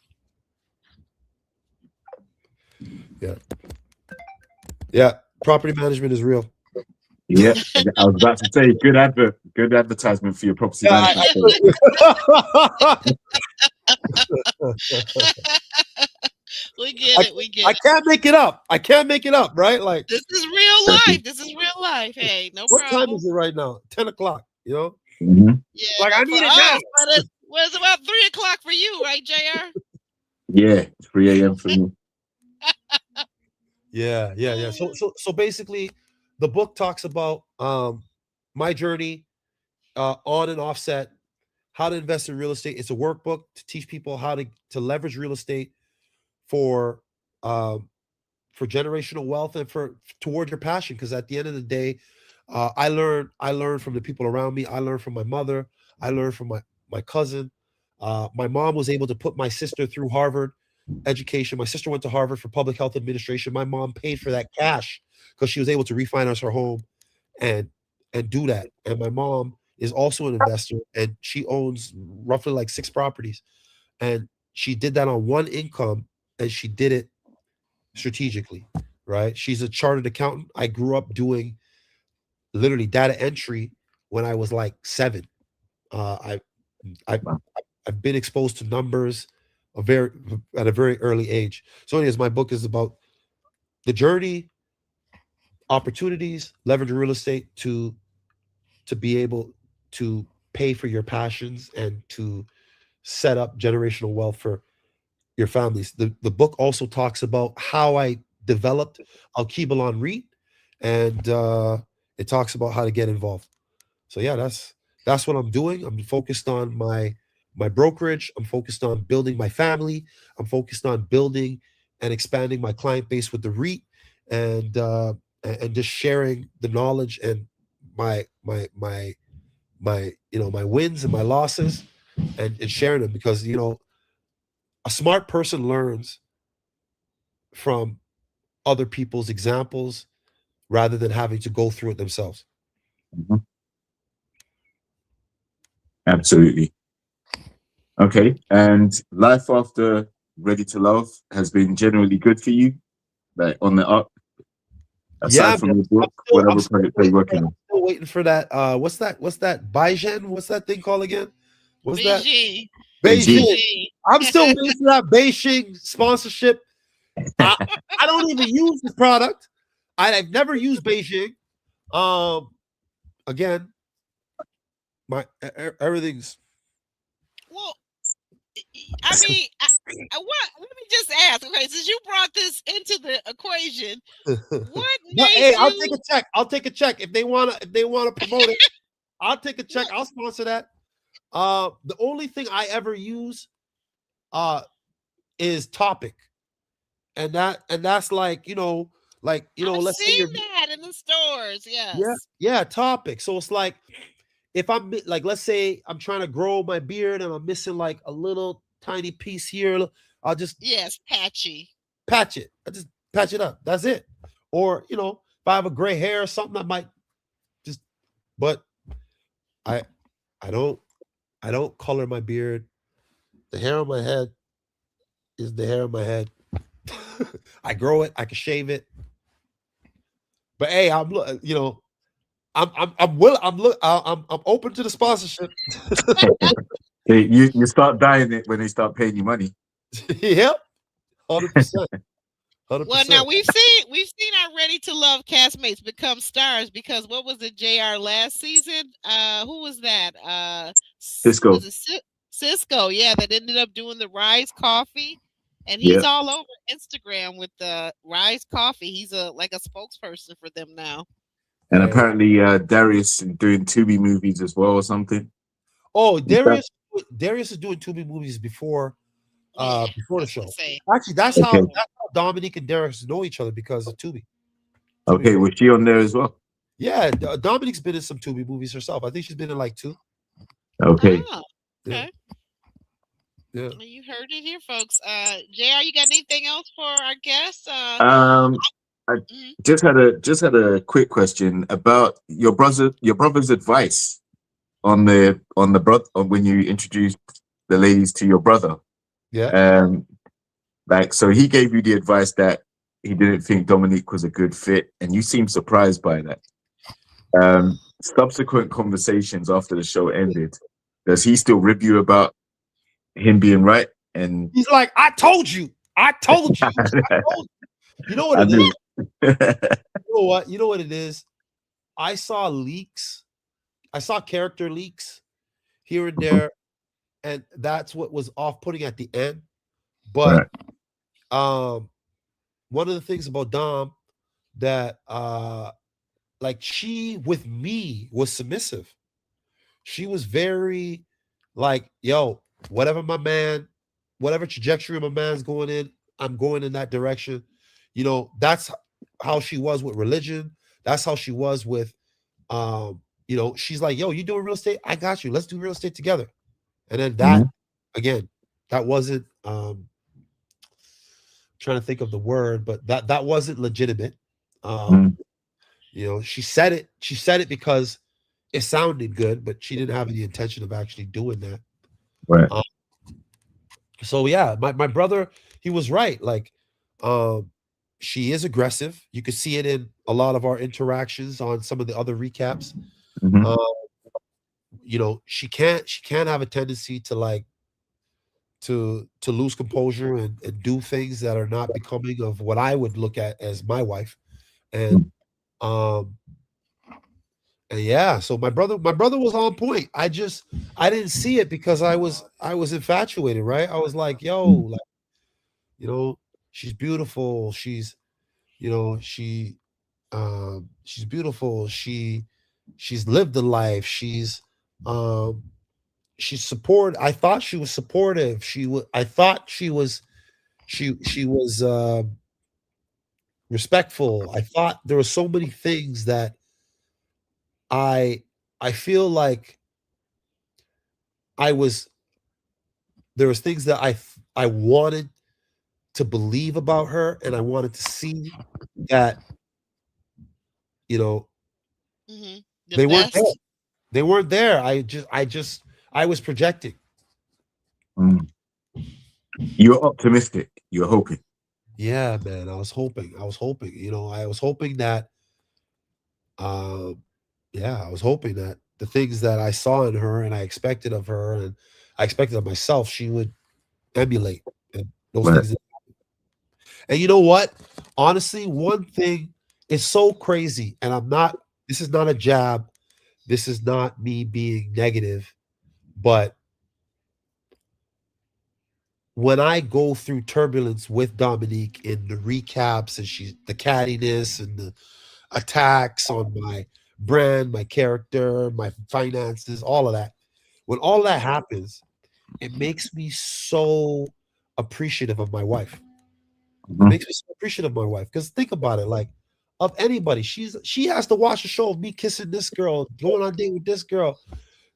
Yeah. Yeah. Property management is real. Yeah, I was about to say, good advertisement for your property Yeah, management service. We get it. We get I it. can't make it up. I can't make it up, right? Like, This is real life. This is real life. Hey, no what time problem. is it right now? 10 o'clock, you know? Mhm. Yeah. Like, I need it now. But it's about 3 o'clock for you, right, Jr.? Yeah, 3 a.m. for me. Yeah. So basically, the book talks about my journey on and offset, how to invest in real estate. It's a workbook to teach people how to leverage real estate for um, for generational wealth and for toward your passion. Because at the end of the day, I learned from the people around me. I learned from my mother. I learned from my cousin. My mom was able to put my sister through Harvard education. My sister went to Harvard for public health administration. My mom paid for that cash because she was able to refinance her home and do that. And my mom is also an investor, and she owns roughly like 6 properties. And she did that on one income, and she did it strategically, right? She's a chartered accountant. I grew up doing literally data entry when I was like 7. Uh, I, I, I've been exposed to numbers at a very early age. So, anyways, my book is about the journey, opportunities, leveraging real estate to be able to pay for your passions and to set up generational wealth for your families. The book also talks about how I developed Alkebalon REIT, and it talks about how to get involved. So yeah, that's what I'm doing. I'm focused on my brokerage. I'm focused on building my family. I'm focused on building and expanding my client base with the REIT, and and just sharing the knowledge and my my wins and my losses, and sharing them, because a smart person learns from other people's examples rather than having to go through it themselves. Mhm. Absolutely. Okay. And life after Ready to Love has been generally good for you, like on the up, Yeah, aside man. from your book. What other projects are you working on? Still waiting for that. What's that? Baijian? What's that thing called again? What's that? Beijing. Beijing. Beijing. Beijing. I'm still waiting for that Beijing sponsorship. I, I don't even use the product. I've never used Beijing. Um, Again, everything's. Well, I mean, what? Let me just ask. Okay, since you brought this into the equation, what But made hey, I'll take you? a check. I'll take a check if they wanna promote it. I'll take a check. I'll sponsor that. The only thing I ever use uh is Topic, and that's like I've let's say seen you're. that in the stores. Yeah, Yes. yeah, Topic. So it's like, if like, let's say I'm trying to grow my beard and I'm missing like a little tiny piece here, I'll just Yes, patchy. patch it. I just patch it up. That's it. Or if I have a gray hair or something, I might just. But I I don't I don't color my beard. The hair on my head is the hair on my head. I grow it. I can shave it. But hey, I'm will I'm open to the sponsorship. Okay, you start dying it when they start paying you money. Yep, 100%, hundred Well, now percent. we've seen our Ready to Love castmates become stars, because what was it, JR, last season? Who was that? Cisco. Was it Cisco? Yeah, that ended up doing the Rise Coffee, and he's Yeah. all over Instagram with the Rise Coffee. He's like a spokesperson for them now. And And apparently, Darius is doing Tubi movies as well or something. oh, Is that Darius is doing Tubi movies Yeah, before I the was gonna show. say. Actually, that's how okay? Mhm. Dominique and Darius know each other because of Tubi Okay, movies. was she on there as well? Yeah, Dominique's been in some Tubi movies herself. I think she's been in like two. Okay. Oh, Yeah, okay. yeah. Well, you heard it here, folks. JR, you got anything else for our guests? Um, I Mhm. just had a quick question about your brother's advice on when you introduced the ladies to your brother. Yeah. Um, like so he gave you the advice that he didn't think Dominique was a good fit, and you seemed surprised by that. Subsequent conversations after the show ended, does he still rib you about him being right? And He's like, I told you. I told you. I told you. You know what I it is? knew. You know what? You know what it is? I saw leaks. I saw character leaks here and there, and that's what was off-putting at the end. But Right. um one of the things about Dom that like she with me was submissive. She was very like, yo, whatever my man, whatever trajectory my man's going in, I'm going in that direction. You know, that's how she was with religion. That's how she was with she's like, yo, you doing real estate? I got you. Let's do real estate together. And then that Mhm. again, that wasn't trying to think of the word, but that wasn't legitimate. Um, Mhm. she said it because it sounded good, but she didn't have any intention of actually doing that. Right. Um, so yeah, my brother, he was right. Like, um, she is aggressive. You could see it in a lot of our interactions on some of the other recaps. Mhm. Uh, she can't have a tendency to like to lose composure and do things that are not becoming of what I would look at as my wife. And Mhm. um and yeah, so my brother was on point. I didn't see it because I was infatuated, right? I was like, yo, Mhm. like, you know, she's beautiful. She's beautiful. She's lived a life. Um she's support I thought she was supportive. I thought she was respectful. I thought there were so many things that I I feel like I was there was things that I wanted to believe about her, and I wanted to see that, you know, Mhm. The they weren't there. best. They weren't there. I was projecting. Mhm. You were optimistic. You were hoping. Yeah, man. I was hoping that yeah, I was hoping that the things that I saw in her and I expected of her and I expected of myself, she would emulate and those Right. things. And you know what? Honestly, one thing is so crazy, and this is not a jab. This is not me being negative, but when I go through turbulence with Dominique in the recaps and the cattiness and the attacks on my brand, my character, my finances, all of that. When all that happens, it makes me so appreciative of my wife. It Mhm. makes me so appreciative of my wife because think about it, like of anybody, she has to watch a show of me kissing this girl, going on a date with this girl,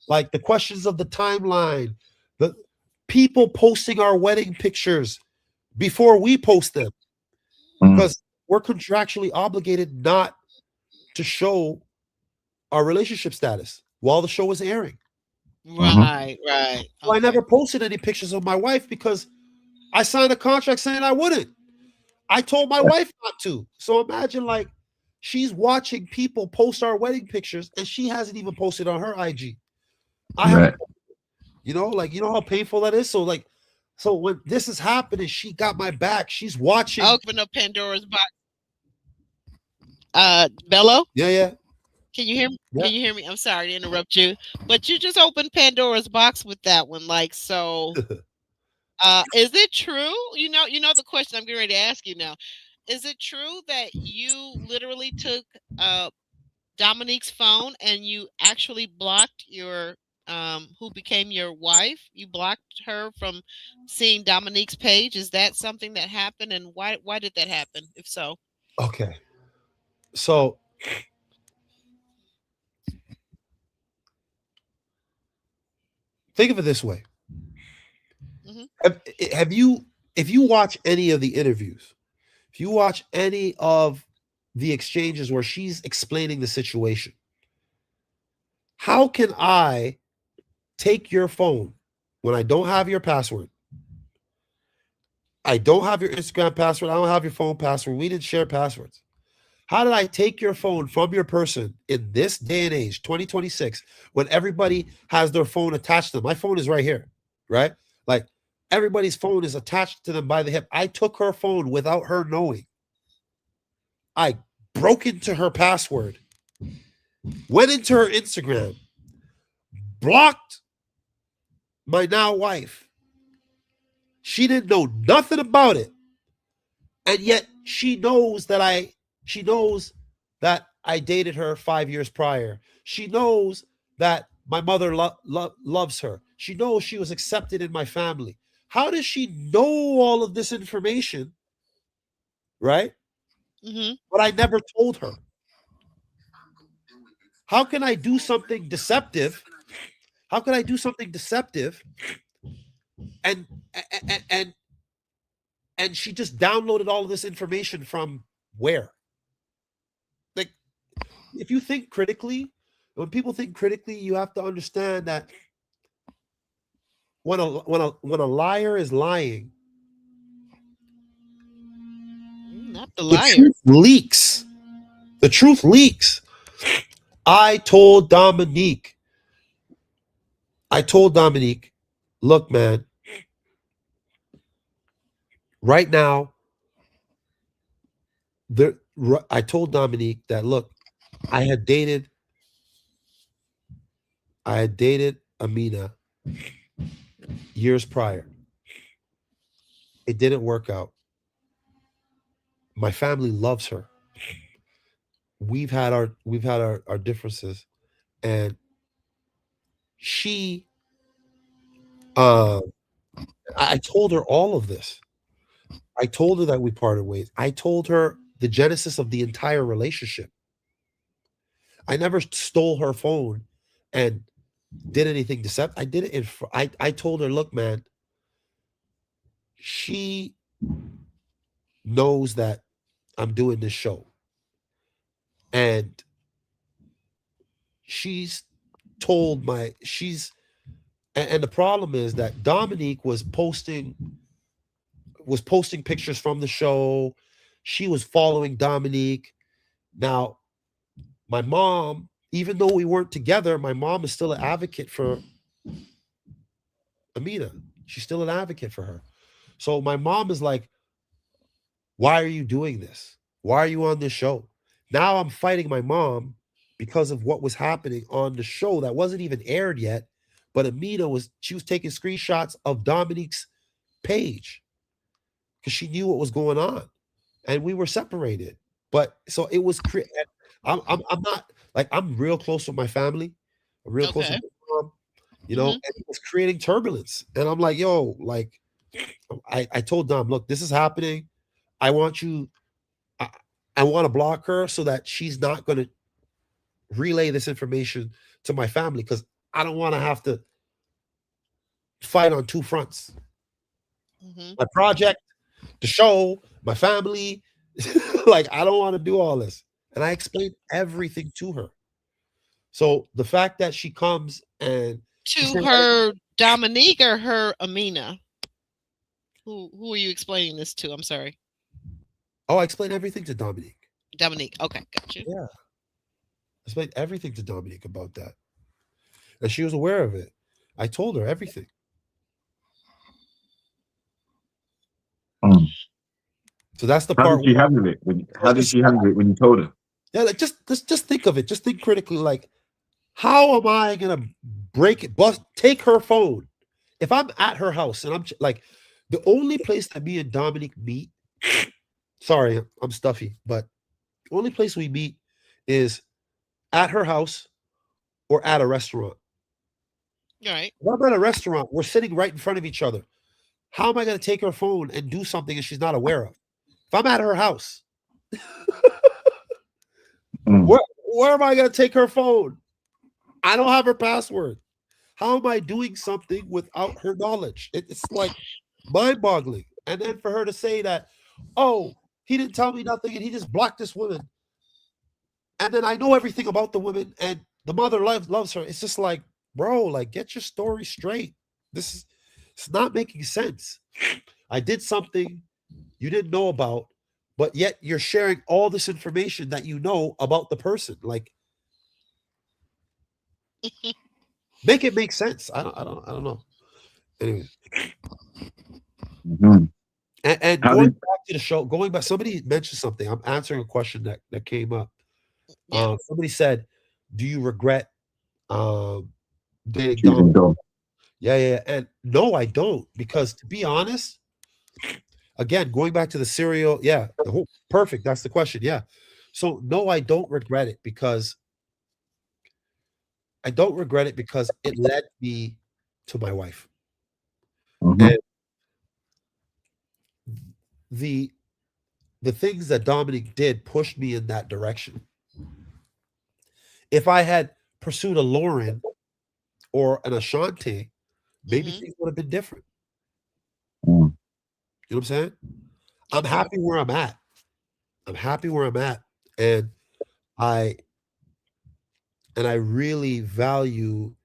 like the questions of the timeline, the people posting our wedding pictures before we post them Mhm. because we're contractually obligated not to show our relationship status while the show was airing. Mhm. Right, right. So I Okay. never posted any pictures of my wife because I signed a contract saying I wouldn't. I told my wife not to. So imagine like she's watching people post our wedding pictures and she hasn't even posted on her IG. I haven't, Right. like how painful that is. So when this is happening, she got my back. She's watching. Open up Pandora's box. Bello, Yeah, yeah, can you hear me? yeah. Can you hear me? I'm sorry to interrupt you, but you just opened Pandora's box with that one. Like, so, is it true? You know the question I'm getting ready to ask you now. Is it true that you literally took uh Dominique's phone and you actually blocked your who became your wife. You blocked her from seeing Dominique's page. Is that something that happened, and why did that happen? If so, Okay. So think of it this way. hmm Have you, if you watch any of the interviews, if you watch any of the exchanges where she's explaining the situation, how can I take your phone when I don't have your password? I don't have your Instagram password. I don't have your phone password. We didn't share passwords. How did I take your phone from your person in this day and age, 2026, when everybody has their phone attached to them? My phone is right here, right? Like everybody's phone is attached to them by the hip. I took her phone without her knowing. I broke into her password, went into her Instagram, blocked my now wife. She didn't know nothing about it. And yet she knows that I dated her 5 years prior. She knows that my mother loves her. She knows she was accepted in my family. How does she know all of this information, right? hmm But I never told her. How can I do something deceptive? How can I do something deceptive and and and, and she just downloaded all of this information from where? Like, if you think critically, when people think critically, you have to understand that when a liar is lying, not the the liar. truth leaks. The truth leaks. I told Dominique, I told Dominique, look, man, right now, I told Dominique that look, I had dated, I had dated Amina years prior. It didn't work out. My family loves her. We've had our differences, and she um I told her all of this. I told her that we parted ways. I told her the genesis of the entire relationship. I never stole her phone and did anything deceptive. I did it I told her, look, man, she knows that I'm doing this show. And she's told my she's and the problem is that Dominique was posting pictures from the show. She was following Dominique. Now, my mom, even though we weren't together, my mom is still an advocate for Amina. She's still an advocate for her. So my mom is like, why are you doing this? Why are you on this show? Now I'm fighting my mom because of what was happening on the show that wasn't even aired yet. But Amina she was taking screenshots of Dominique's page because she knew what was going on. And we were separated. But so it was I'm not like, I'm real close with my family. I'm real close with Okay. my mom, hmm and it was creating turbulence. And I'm like, yo, like I told Dom, look, this is happening. I want you, I, I want to block her so that she's not gonna relay this information to my family because I don't want to have to fight on two fronts. hmm My project, the show, my family. Like, I don't want to do all this. And I explained everything to her. So the fact that she comes and she To said, her Dominique or her Amina? Who are you explaining this to? I'm sorry, oh, I explained everything to Dominique. Dominique. Okay, got you. Yeah. I explained everything to Dominique about that. And she was aware of it. I told her everything. Mm. So that's the How part did she where handle it? How did just, she handle it when you told her? yeah, like just think of it. Just think critically, like, how am I gonna break it, take her phone? If I'm at her house and like, the only place that me and Dominique meet, sorry, I'm stuffy, but the only place we meet is at her house or at a restaurant. Right. If I'm at a restaurant, we're sitting right in front of each other. How am I going to take her phone and do something that she's not aware of? If I'm at her house, Mm. where am I going to take her phone? I don't have her password. How am I doing something without her knowledge? It's like mind-boggling. And then for her to say that, oh, he didn't tell me nothing and he just blocked this woman. And then I know everything about the woman and the mother loves her. It's just like, bro, like get your story straight. It's not making sense. I did something you didn't know about, but yet you're sharing all this information that you know about the person. Like, make it make sense. I don't know. Anyway, Mhm. and How going did back to the show, going back, somebody mentioned something. I'm answering a question that came up. Yeah. Somebody said, "Do you regret dating choosing Dom?" Dom? Yeah. And no, I don't, because to be honest, again, going back to the serial, yeah, the whole perfect. That's the question. Yeah. So no, I don't regret it because it led me to my wife. Mhm. And the the things that Dominic did pushed me in that direction. If I had pursued a Lauren or an Ashanti, maybe Hmm. things would have been different. Mm. You know what I'm saying? I'm Okay. happy where I'm at. I'm happy where I'm at. And I I really value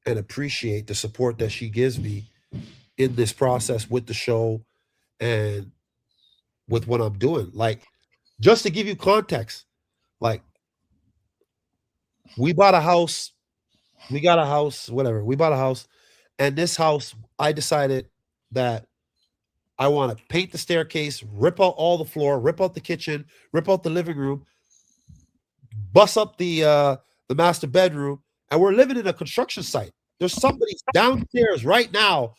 and appreciate the support that she gives me in this process with the show and with what I'm doing. Like, just to give you context, like we bought a house, we got a house, whatever. We bought a house, and this house, I decided that I want to paint the staircase, rip out all the floor, rip out the kitchen, rip out the living room, bust up the master bedroom, and we're living in a construction site. There's somebody downstairs right now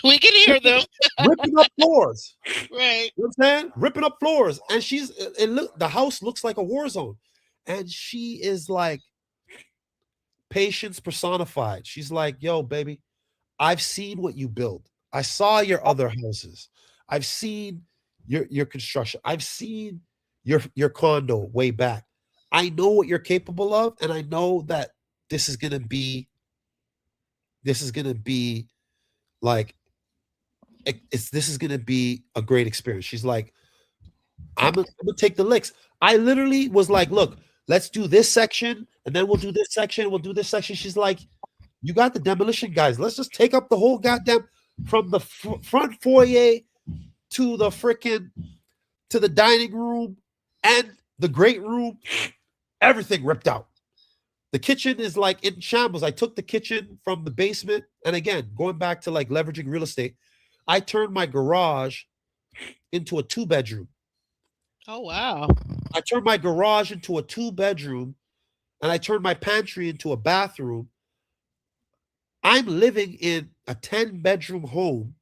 We can hear ripping, them. ripping up floors. Right. You know what I'm saying? Ripping up floors. And the house looks like a war zone. And she is like patience personified. She's like, yo, baby, I've seen what you build. I saw your other houses. I've seen your construction. I've seen your condo way back. I know what you're capable of, and I know that this is gonna be this is gonna be like this is gonna be a great experience. She's like, I'm gonna take the licks. I literally was like, look, let's do this section, and then we'll do this section, we'll do this section. She's like, you got the demolition guys. Let's just take up the whole goddamn from the front foyer to the freaking to the dining room and the great room. Everything ripped out. The kitchen is like in shambles. I took the kitchen from the basement, and again, going back to like leveraging real estate, I turned my garage into a 2-bedroom. Oh wow. I turned my garage into a 2-bedroom, and I turned my pantry into a bathroom. I'm living in a 10-bedroom home,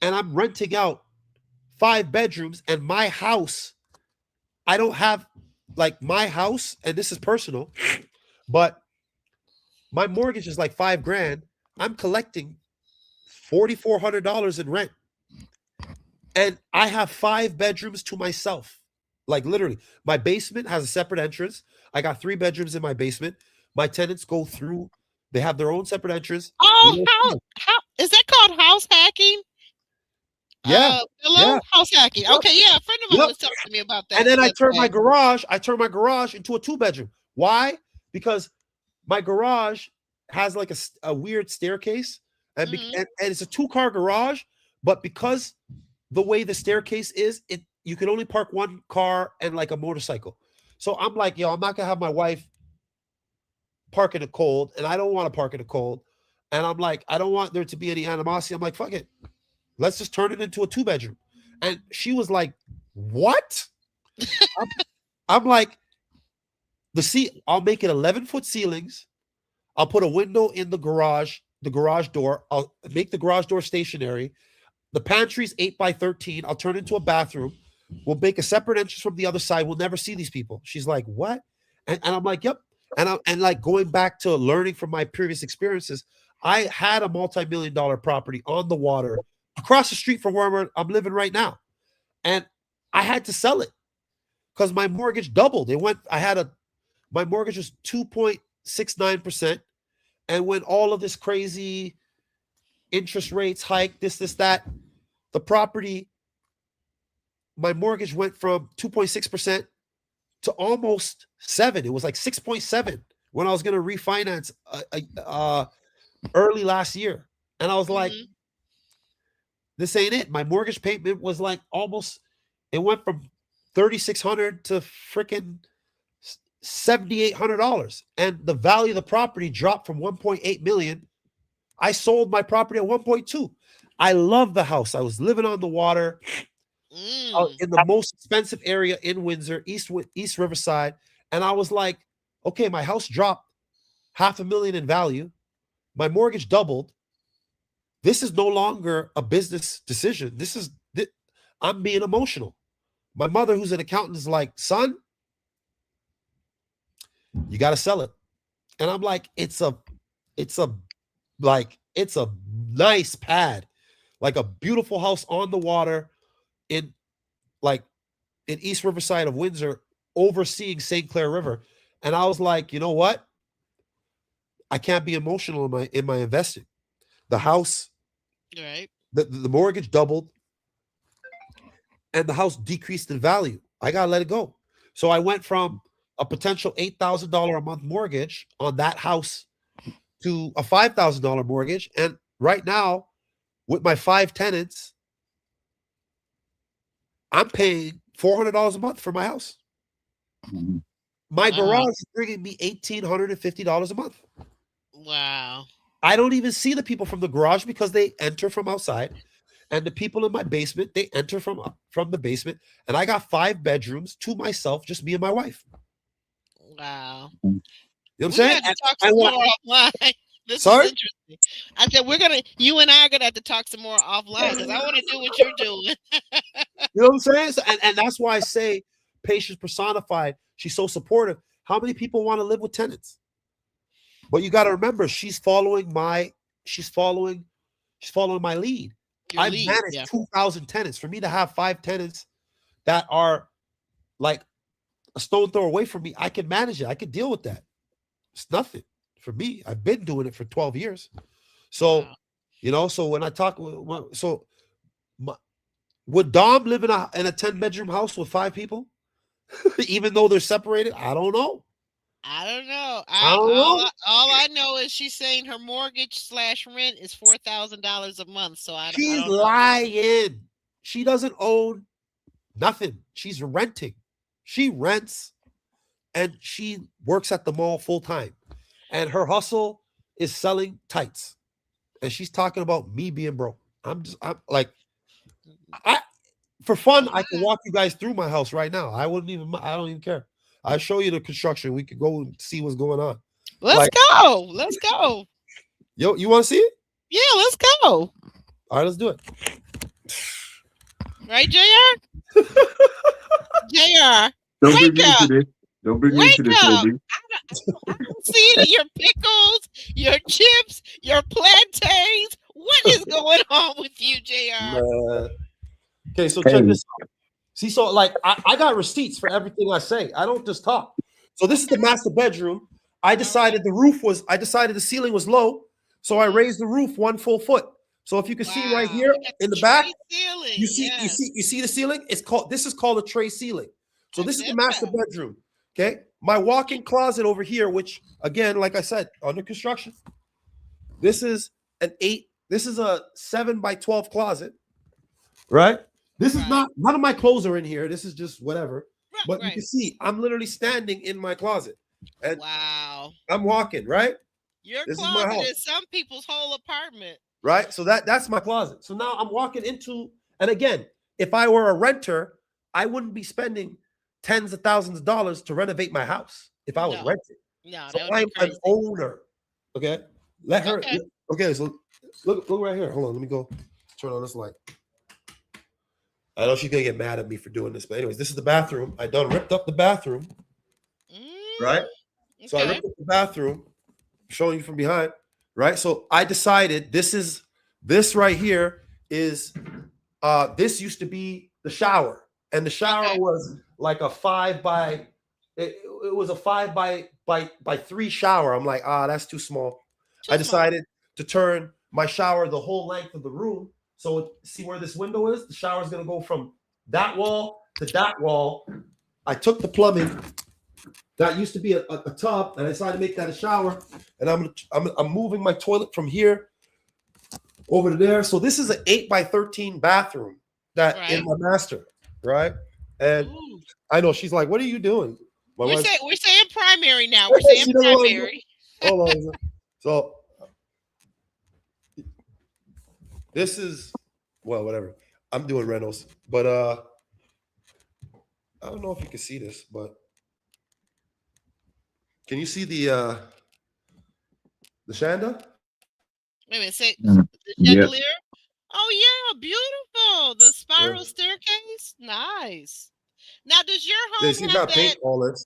and I'm renting out 5 bedrooms. And my house, I don't have like my house, and this is personal, but my mortgage is like 5 grand. I'm collecting $4,400 in rent, and I have 5 bedrooms to myself. Like literally, my basement has a separate entrance. I got 3 bedrooms in my basement. My tenants go through; they have their own separate entrance. Oh, how is that called house hacking? Yeah, Hello, yeah, house hacking. yep, Okay, yeah, a friend of mine yep. was talking to me about And that then the other day. I turned my garage into a 2 bedroom. Why? Because my garage has like a weird staircase, Hmm. and it's a 2-car garage, but because the way the staircase is, it you can only park one car and like a motorcycle. So I'm like, yo, I'm not gonna have my wife park in the cold, and I don't want to park in the cold. And I'm like, I don't want there to be any animosity. I'm like, fuck it. Let's just turn it into a 2 bedroom. And she was like, what? I'm, I'm like, I'll make it 11-foot ceilings. I'll put a window in the garage door. I'll make the garage door stationary. The pantry's 8 by 13. I'll turn it into a bathroom. We'll make a separate entrance from the other side. We'll never see these people. She's like, what? And I'm like, yep. And like going back to learning from my previous experiences, I had a multi-million-dollar property on the water across the street from where I'm living right now. And I had to sell it because my mortgage doubled. My mortgage was 2.69%. And when all of this crazy interest rates hike, this, that, the property, my mortgage went from 2.6% to almost 7. It was like 6.7 when I was going to refinance early last year. And I was like, this ain't it. My mortgage payment was like it went from $3,600 to freaking $7,800. And the value of the property dropped from 1.8 million. I sold my property at 1.2. I love the house. I was living on the water in the most expensive area in Windsor, East Riverside. And I was like, okay, my house dropped $500,000 in value. My mortgage doubled. This is no longer a business decision. I'm being emotional. My mother, who's an accountant, is like, son, you got to sell it. And I'm like, it's a nice pad, like a beautiful house on the water in East Riverside of Windsor, overseeing St. Clair River. And I was like, you know what? I can't be emotional in my investing. The house, Right. the mortgage doubled, and the house decreased in value. I gotta let it go. So I went from a potential $8,000 a month mortgage on that house to a $5,000 mortgage. And right now, with my 5 tenants, I'm paying $400 a month for my house. Mhm. My garage is bringing me $1,850 a month. Wow. I don't even see the people from the garage because they enter from outside, and the people in my basement, they enter from the basement. And I got 5 bedrooms to myself, just me and my wife. Wow. You know what I'm We saying? had to talk some more offline. This Sorry? is interesting. I said you and I are gonna have to talk some more offline because I want to do what you're doing. You know what I'm saying? So, and that's why I say patience personified. She's so supportive. How many people want to live with tenants? But you got to remember, she's following my lead. Your I've lead, managed yeah. 2,000 tenants. For me to have 5 tenants that are like a stone throw away from me, I can manage it. I can deal with that. It's nothing for me. I've been doing it for 12 years. So, Wow. so when I talk, would Dom live in a 10-bedroom house with 5 people, even though they're separated? I don't know. I don't know. I don't know. All I know is she's saying her mortgage/rent is $4,000 a month. So I She's don't know. lying. She doesn't own nothing. She's renting. She rents, and she works at the mall full time. And her hustle is selling tights. And she's talking about me being broke. I'm like, for fun, I can walk you guys through my house right now. I don't even care. I'll show you the construction. We could go and see what's going on. Let's go. Let's go. Yo, you want to see it? Yeah, let's go. All right, let's do it. Right, JR? JR, Don't bring wake me into up. this. Don't bring me Wake into this, up. baby. I don't see it in your pickles, your chips, your plantains. What is going on with you, JR? Okay, so check this out. See, so like I got receipts for everything I say. I don't just talk. So this is the master bedroom. I decided the ceiling was low, so I raised the roof 1 full foot. So if you can see right here in the back, ceiling. you see the ceiling? This is called a tray ceiling. So this is the master bedroom. Okay. My walk-in closet over here, which again, like I said, under construction. This is a 7 by 12 closet. Right? This is none of my clothes are in here. This is just whatever. But you can see I'm literally standing in my closet. And wow. I'm walking, right? Your this closet is my house. is some people's whole apartment. Right? So that's my closet. So now I'm walking into, and again, if I were a renter, I wouldn't be spending tens of thousands of dollars to renovate my house if I was renting. No, so I'm an owner. Okay. Let her. Okay. So look right here. Hold on. Let me go turn on this light. I know she's gonna get mad at me for doing this, but anyways, this is the bathroom. I done ripped up the bathroom. right? So I Okay. ripped up the bathroom, showing you from behind, right? So I decided this right here is this used to be the shower, and the shower Okay. was like a 5 by it was a 5 by 3 shower. I'm like, that's too small. Too I small. decided to turn my shower the whole length of the room. So see where this window is? The shower is gonna go from that wall to that wall. I took the plumbing that used to be a tub, and I decided to make that a shower. And I'm moving my toilet from here over to there. So this is an 8 by 13 bathroom that in Right. my master, right? And Ooh. I know she's like, "What are you doing?" My We're wife, saying primary now. We're saying she doesn't want to. primary. Hold on. So this is whatever. I'm doing rentals, but I don't know if you can see this, but can you see the shanda? Wait a minute. Say Mm. the Yep. chandelier. Oh yeah, beautiful. The Yeah. spiral staircase. Nice. Now, does your Yeah, home see, have got that? paint all this.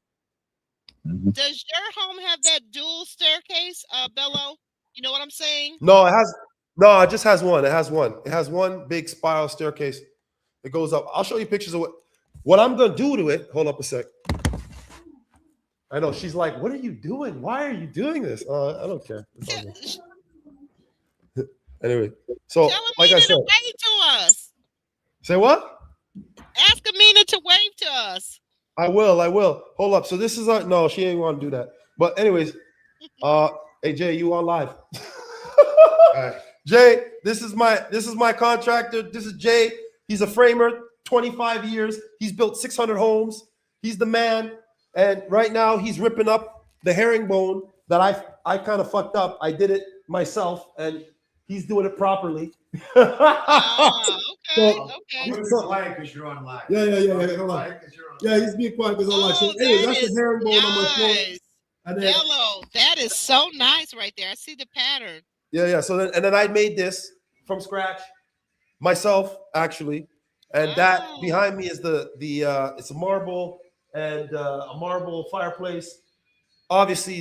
Mhm. Does your home have that dual staircase, Bello? You know what I'm saying? No, it has no. It just has one. It has one. It has one big spiral staircase. It goes up. I'll show you pictures of what I'm gonna do to it. Hold up a sec. I know she's like, "What are you doing? Why are you doing this?" I don't care. It's all good. Tell Anyway, so like I Amina said, to wave to us. say what? Ask Amina to wave to us. I will. I will. Hold up. So this is no, she ain't want to do that. But anyways, hey Jay, you on live? All right. Jay, this is my contractor. This is Jay. He's a framer, 25 years. He's built 600 homes. He's the man. And right now he's ripping up the herringbone that I kind of fucked up. I did it myself, and he's doing it properly. Ah, okay, So, okay. I'm gonna be quiet because you're on live. yeah. Hold on. Yeah, he's being quiet because I'm like, so Oh, anyway, that that's the is herringbone on my phone. nice. And then Bello, that is so nice right there. I see the pattern. yeah. So then I made this from scratch myself, actually. And that Ah, behind me is the it's a marble and a marble fireplace. Obviously,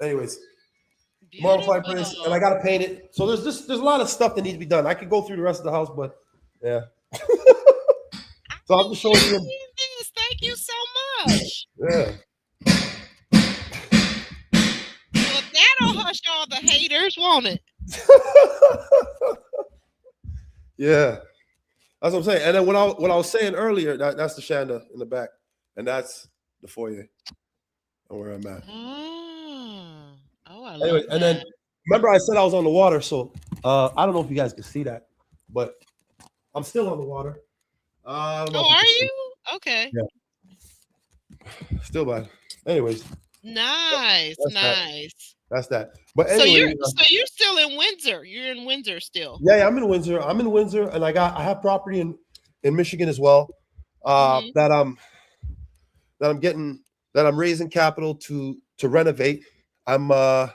anyways, marble fireplace, and I beautiful. gotta paint it. So there's a lot of stuff that needs to be done. I could go through the rest of the house, but yeah. I So I'm can just showing you. see this. Thank you so much. Yeah. Well, that'll hush all the haters, won't it? Yeah. That's what I'm saying. And then what I was saying earlier, that's the shanda in the back, and that's the foyer and where I'm at. Ah, oh, I Anyway, love and that. then remember I said I was on the water, so I don't know if you guys can see that, but I'm still on the water. I don't know Oh, if you are can see. you? Okay. Yeah, still bad. Anyways, Nice, that's that. nice. That's that. But So anyway, you're still in Windsor. You're in Windsor still. yeah, I'm in Windsor. And I have property in Michigan as well. Hmm. That I'm raising capital to renovate. I'm the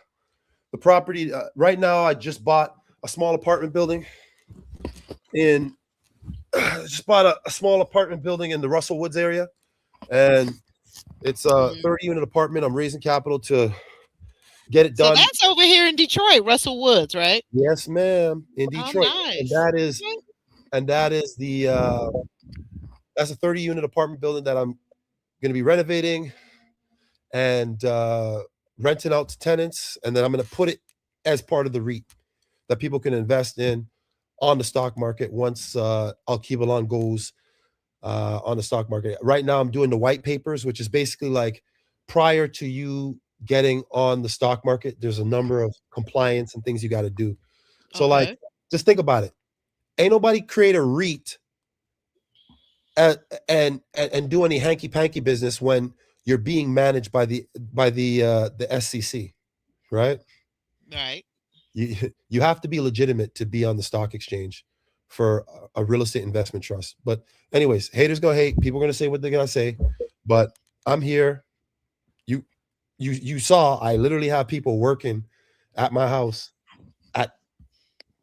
property right now. I just bought a small apartment building in just bought a small apartment building in the Russell Woods area, and it's a Hmm. 30 unit apartment. I'm raising capital to get it So done. that's over here in Detroit, Russell Woods, right? Yes, ma'am, in Oh, Detroit, and nice. that is the that's a 30 unit apartment building that I'm going to be renovating and renting out to tenants, and then I'm going to put it as part of the REIT that people can invest in on the stock market once Alkebalon goes on the stock market. Right now, I'm doing the white papers, which is basically like prior to you getting on the stock market, there's a number of compliance and things you got to do. So, like, Okay. just think about it. Ain't nobody create a REIT and do any hanky panky business when you're being managed by the SEC, right? Right. You have to be legitimate to be on the stock exchange for a real estate investment trust. But anyways, haters gonna hate. People are gonna say what they're gonna say. But I'm here. You saw I literally have people working at my house at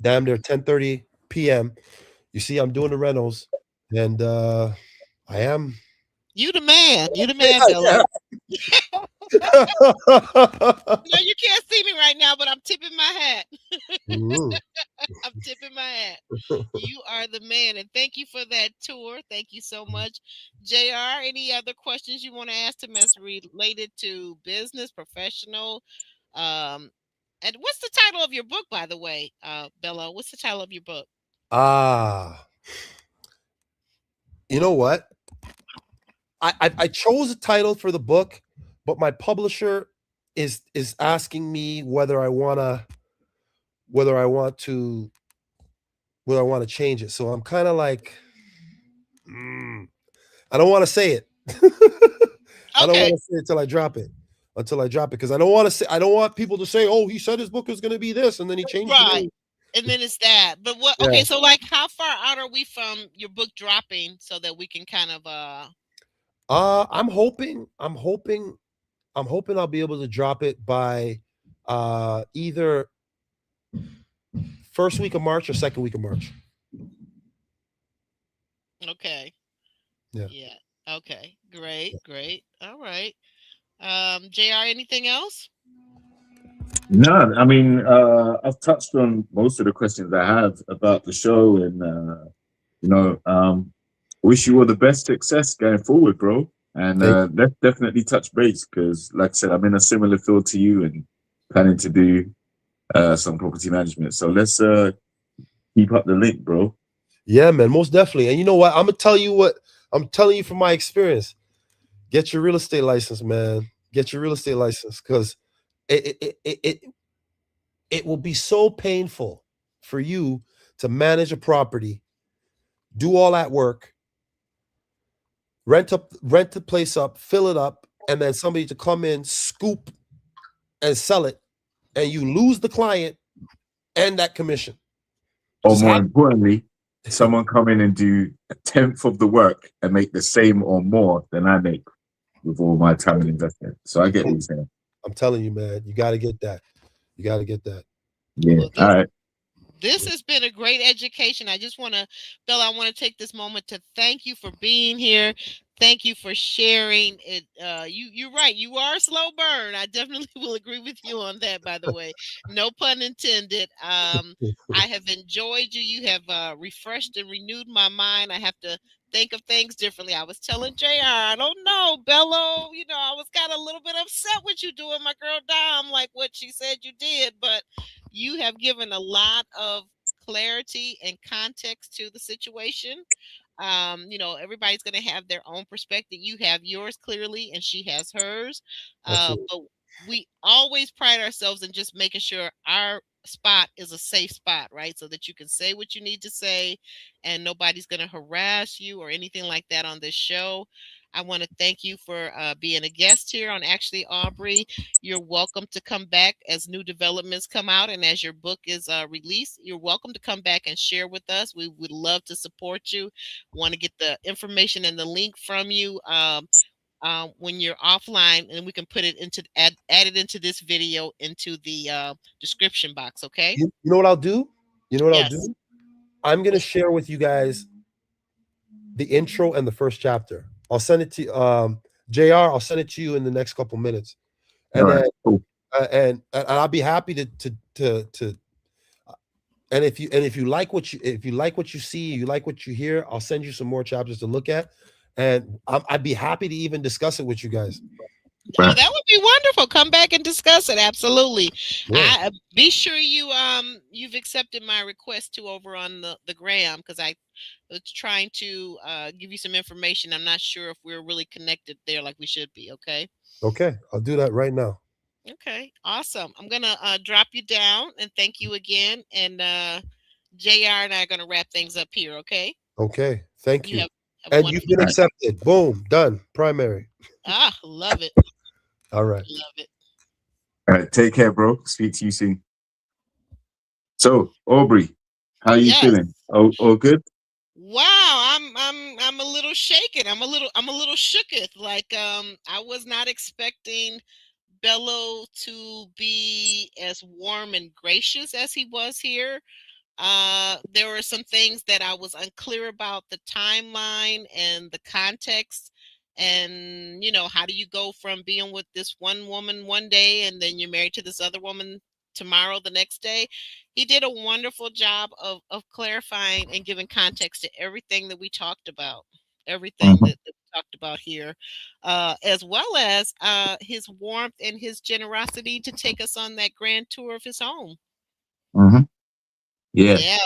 damn near 10:30 p.m. You see, I'm doing the rentals, and I am. You the man. You the man, Bello. No, you can't see me right now, but I'm tipping my hat. Mm. I'm tipping my hat. You are the man, and thank you for that tour. Thank you so much, Jr. Any other questions you want to ask him as related to business, professional? Um, and what's the title of your book, by the way, Bello? What's the title of your book? Ah, you know what? I chose a title for the book, but my publisher is asking me whether I want to whether I want to change it. So I'm kind of like, I don't want to say it. I don't Okay, want to say it till I drop it. Until I drop it, because I don't want people to say, "Oh, he said his book is going to be this," and then he changed the right. name. And then it's that. But what? Yeah. Okay, so like, how far out are we from your book dropping so that we can kind of I'm hoping I'll be able to drop it by either first week of March or second week of March. Okay. Yeah. Yeah. Okay. Great. Great. All right. JR, anything else? No, I mean, I've touched on most of the questions I have about the show, and wish you all the best success going forward, bro. And Thank let's definitely touch base because, like I said, I'm in a similar field to you and planning to do some property management. So let's keep up the link, bro. Yeah, man, most definitely. And you know what? I'm telling you from my experience. Get your real estate license, man. Get your real estate license because it will be so painful for you to manage a property, do all that work, rent the place up, fill it up, and then somebody to come in, scoop, and sell it, and you lose the client and that commission. Or Just more happen. importantly, someone come in and do a tenth of the work and make the same or more than I make with all my time and investment. So I get what you're saying. I'm telling you, man, you got to get that. You got to get that. Yeah. Well, All right. this has been a great education. I just want to, Bill, I want to take this moment to thank you for being here. Thank you for sharing it. You're right. You are a slow burn. I definitely will agree with you on that. By the way, no pun intended. I have enjoyed you. You have refreshed and renewed my mind. I have to think of things differently. I was telling Jr. I don't know, Bello. You know, I was kind of a little bit upset with you doing my girl Dom like what she said you did, but you have given a lot of clarity and context to the situation. Everybody's going to have their own perspective. You have yours clearly, and she has hers. Absolutely. But we always pride ourselves in just making sure our spot is a safe spot, right? So that you can say what you need to say, and nobody's going to harass you or anything like that on this show. I want to thank you for being a guest here on Actually Aubrey. You're welcome to come back as new developments come out and as your book is released. You're welcome to come back and share with us. We would love to support you. Want to get the information and the link from you when you're offline, and we can put it add it into this video into the description box. Okay? You know what I'll do? You know what I'll Yes. do? I'm going to share with you guys the intro and the first chapter. I'll send it to JR. I'll send it to you in the next couple minutes, All and right. then Cool. and I'll be happy to. And if you like what you see, you like what you hear, I'll send you some more chapters to look at, and I'd be happy to even discuss it with you guys. Oh, Right. that would be wonderful. Come back and discuss it. Absolutely. Yeah. I be sure you've accepted my request to over on the gram because I was trying to give you some information. I'm not sure if we're really connected there like we should be. Okay. Okay, I'll do that right now. Okay. Awesome. I'm gonna drop you down and thank you again. And JR and I are gonna wrap things up here. Okay. Okay, thank You you. have a And you've wonderful been All right. accepted. Boom, done. Primary. love it. All right. Love it. All right. Take care, bro. Speak to you soon. So, Aubrey, how are you Yes. feeling? All good? Wow, I'm a little shaken. I'm a little shooketh. Like I was not expecting Bello to be as warm and gracious as he was here. There were some things that I was unclear about the timeline and the context. And, how do you go from being with this one woman one day and then you're married to this other woman tomorrow, the next day? He did a wonderful job of clarifying and giving context to everything that we talked about, everything Hmm. that we talked about here, as well as his warmth and his generosity to take us on that grand tour of his home. Hmm. Yeah. Yeah.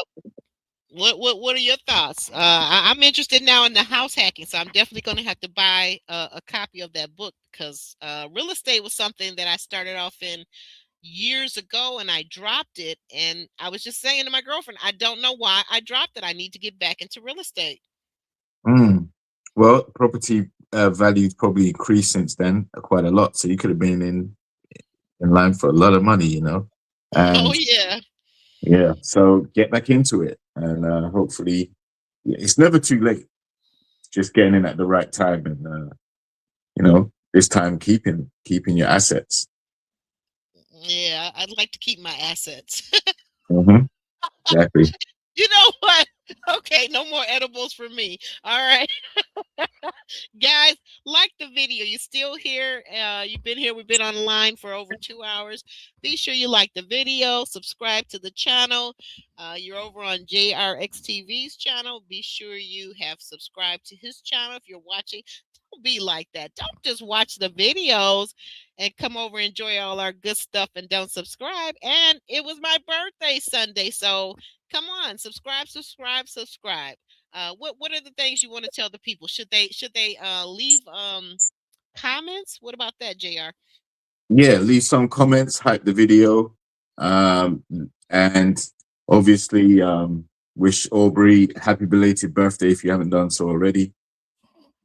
What are your thoughts? I'm interested now in the house hacking, so I'm definitely going to have to buy a copy of that book because real estate was something that I started off in years ago and I dropped it. And I was just saying to my girlfriend, I don't know why I dropped it. I need to get back into real estate. Mm. Well, property values probably increased since then quite a lot. So you could have been in line for a lot of money, you know. Oh And yeah. yeah, so get back into it, and hopefully, it's never too late. Just getting in at the right time, and this time keeping your assets. Yeah, I'd like to keep my assets. Hmm. Exactly. You know what? Okay, no more edibles for me. All right. Guys, like the video. You're still here. You've been here. We've been online for over 2 hours. Be sure you like the video, subscribe to the channel. You're over on JRXTV's channel. Be sure you have subscribed to his channel if you're watching. Don't be like that. Don't just watch the videos and come over and enjoy all our good stuff and don't subscribe. And it was my birthday Sunday. So come on, subscribe, subscribe, subscribe. What are the things you want to tell the people? Should they leave comments? What about that, Jr.? Yeah, leave some comments, hype the video, um, and obviously wish Aubrey happy belated birthday if you haven't done so already.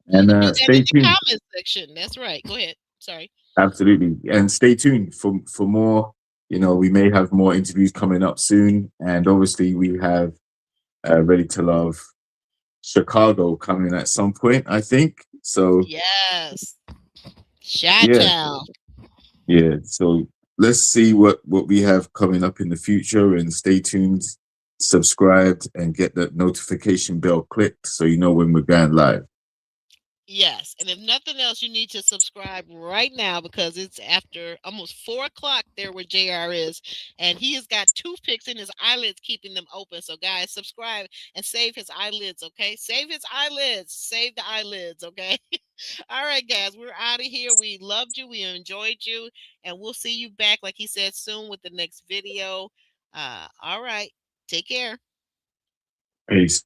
You And can do that in stay the tuned. comments section. That's right. Go ahead. Sorry. Absolutely, and stay tuned for more. We may have more interviews coming up soon, and obviously we have Ready to Love Chicago coming at some point, I think. So Yes. Chi yeah, town. yeah. So let's see what we have coming up in the future, and stay tuned, subscribed, and get that notification bell clicked so you know when we're going live. Yes, and if nothing else, you need to subscribe right now because it's after almost 4 o'clock there where JR is, and he has got toothpicks in his eyelids keeping them open. So, guys, subscribe and save his eyelids, okay? Save his eyelids, save the eyelids, okay? All right, guys, we're out of here. We loved you, we enjoyed you, and we'll see you back, like he said, soon with the next video. All right, take care. Peace.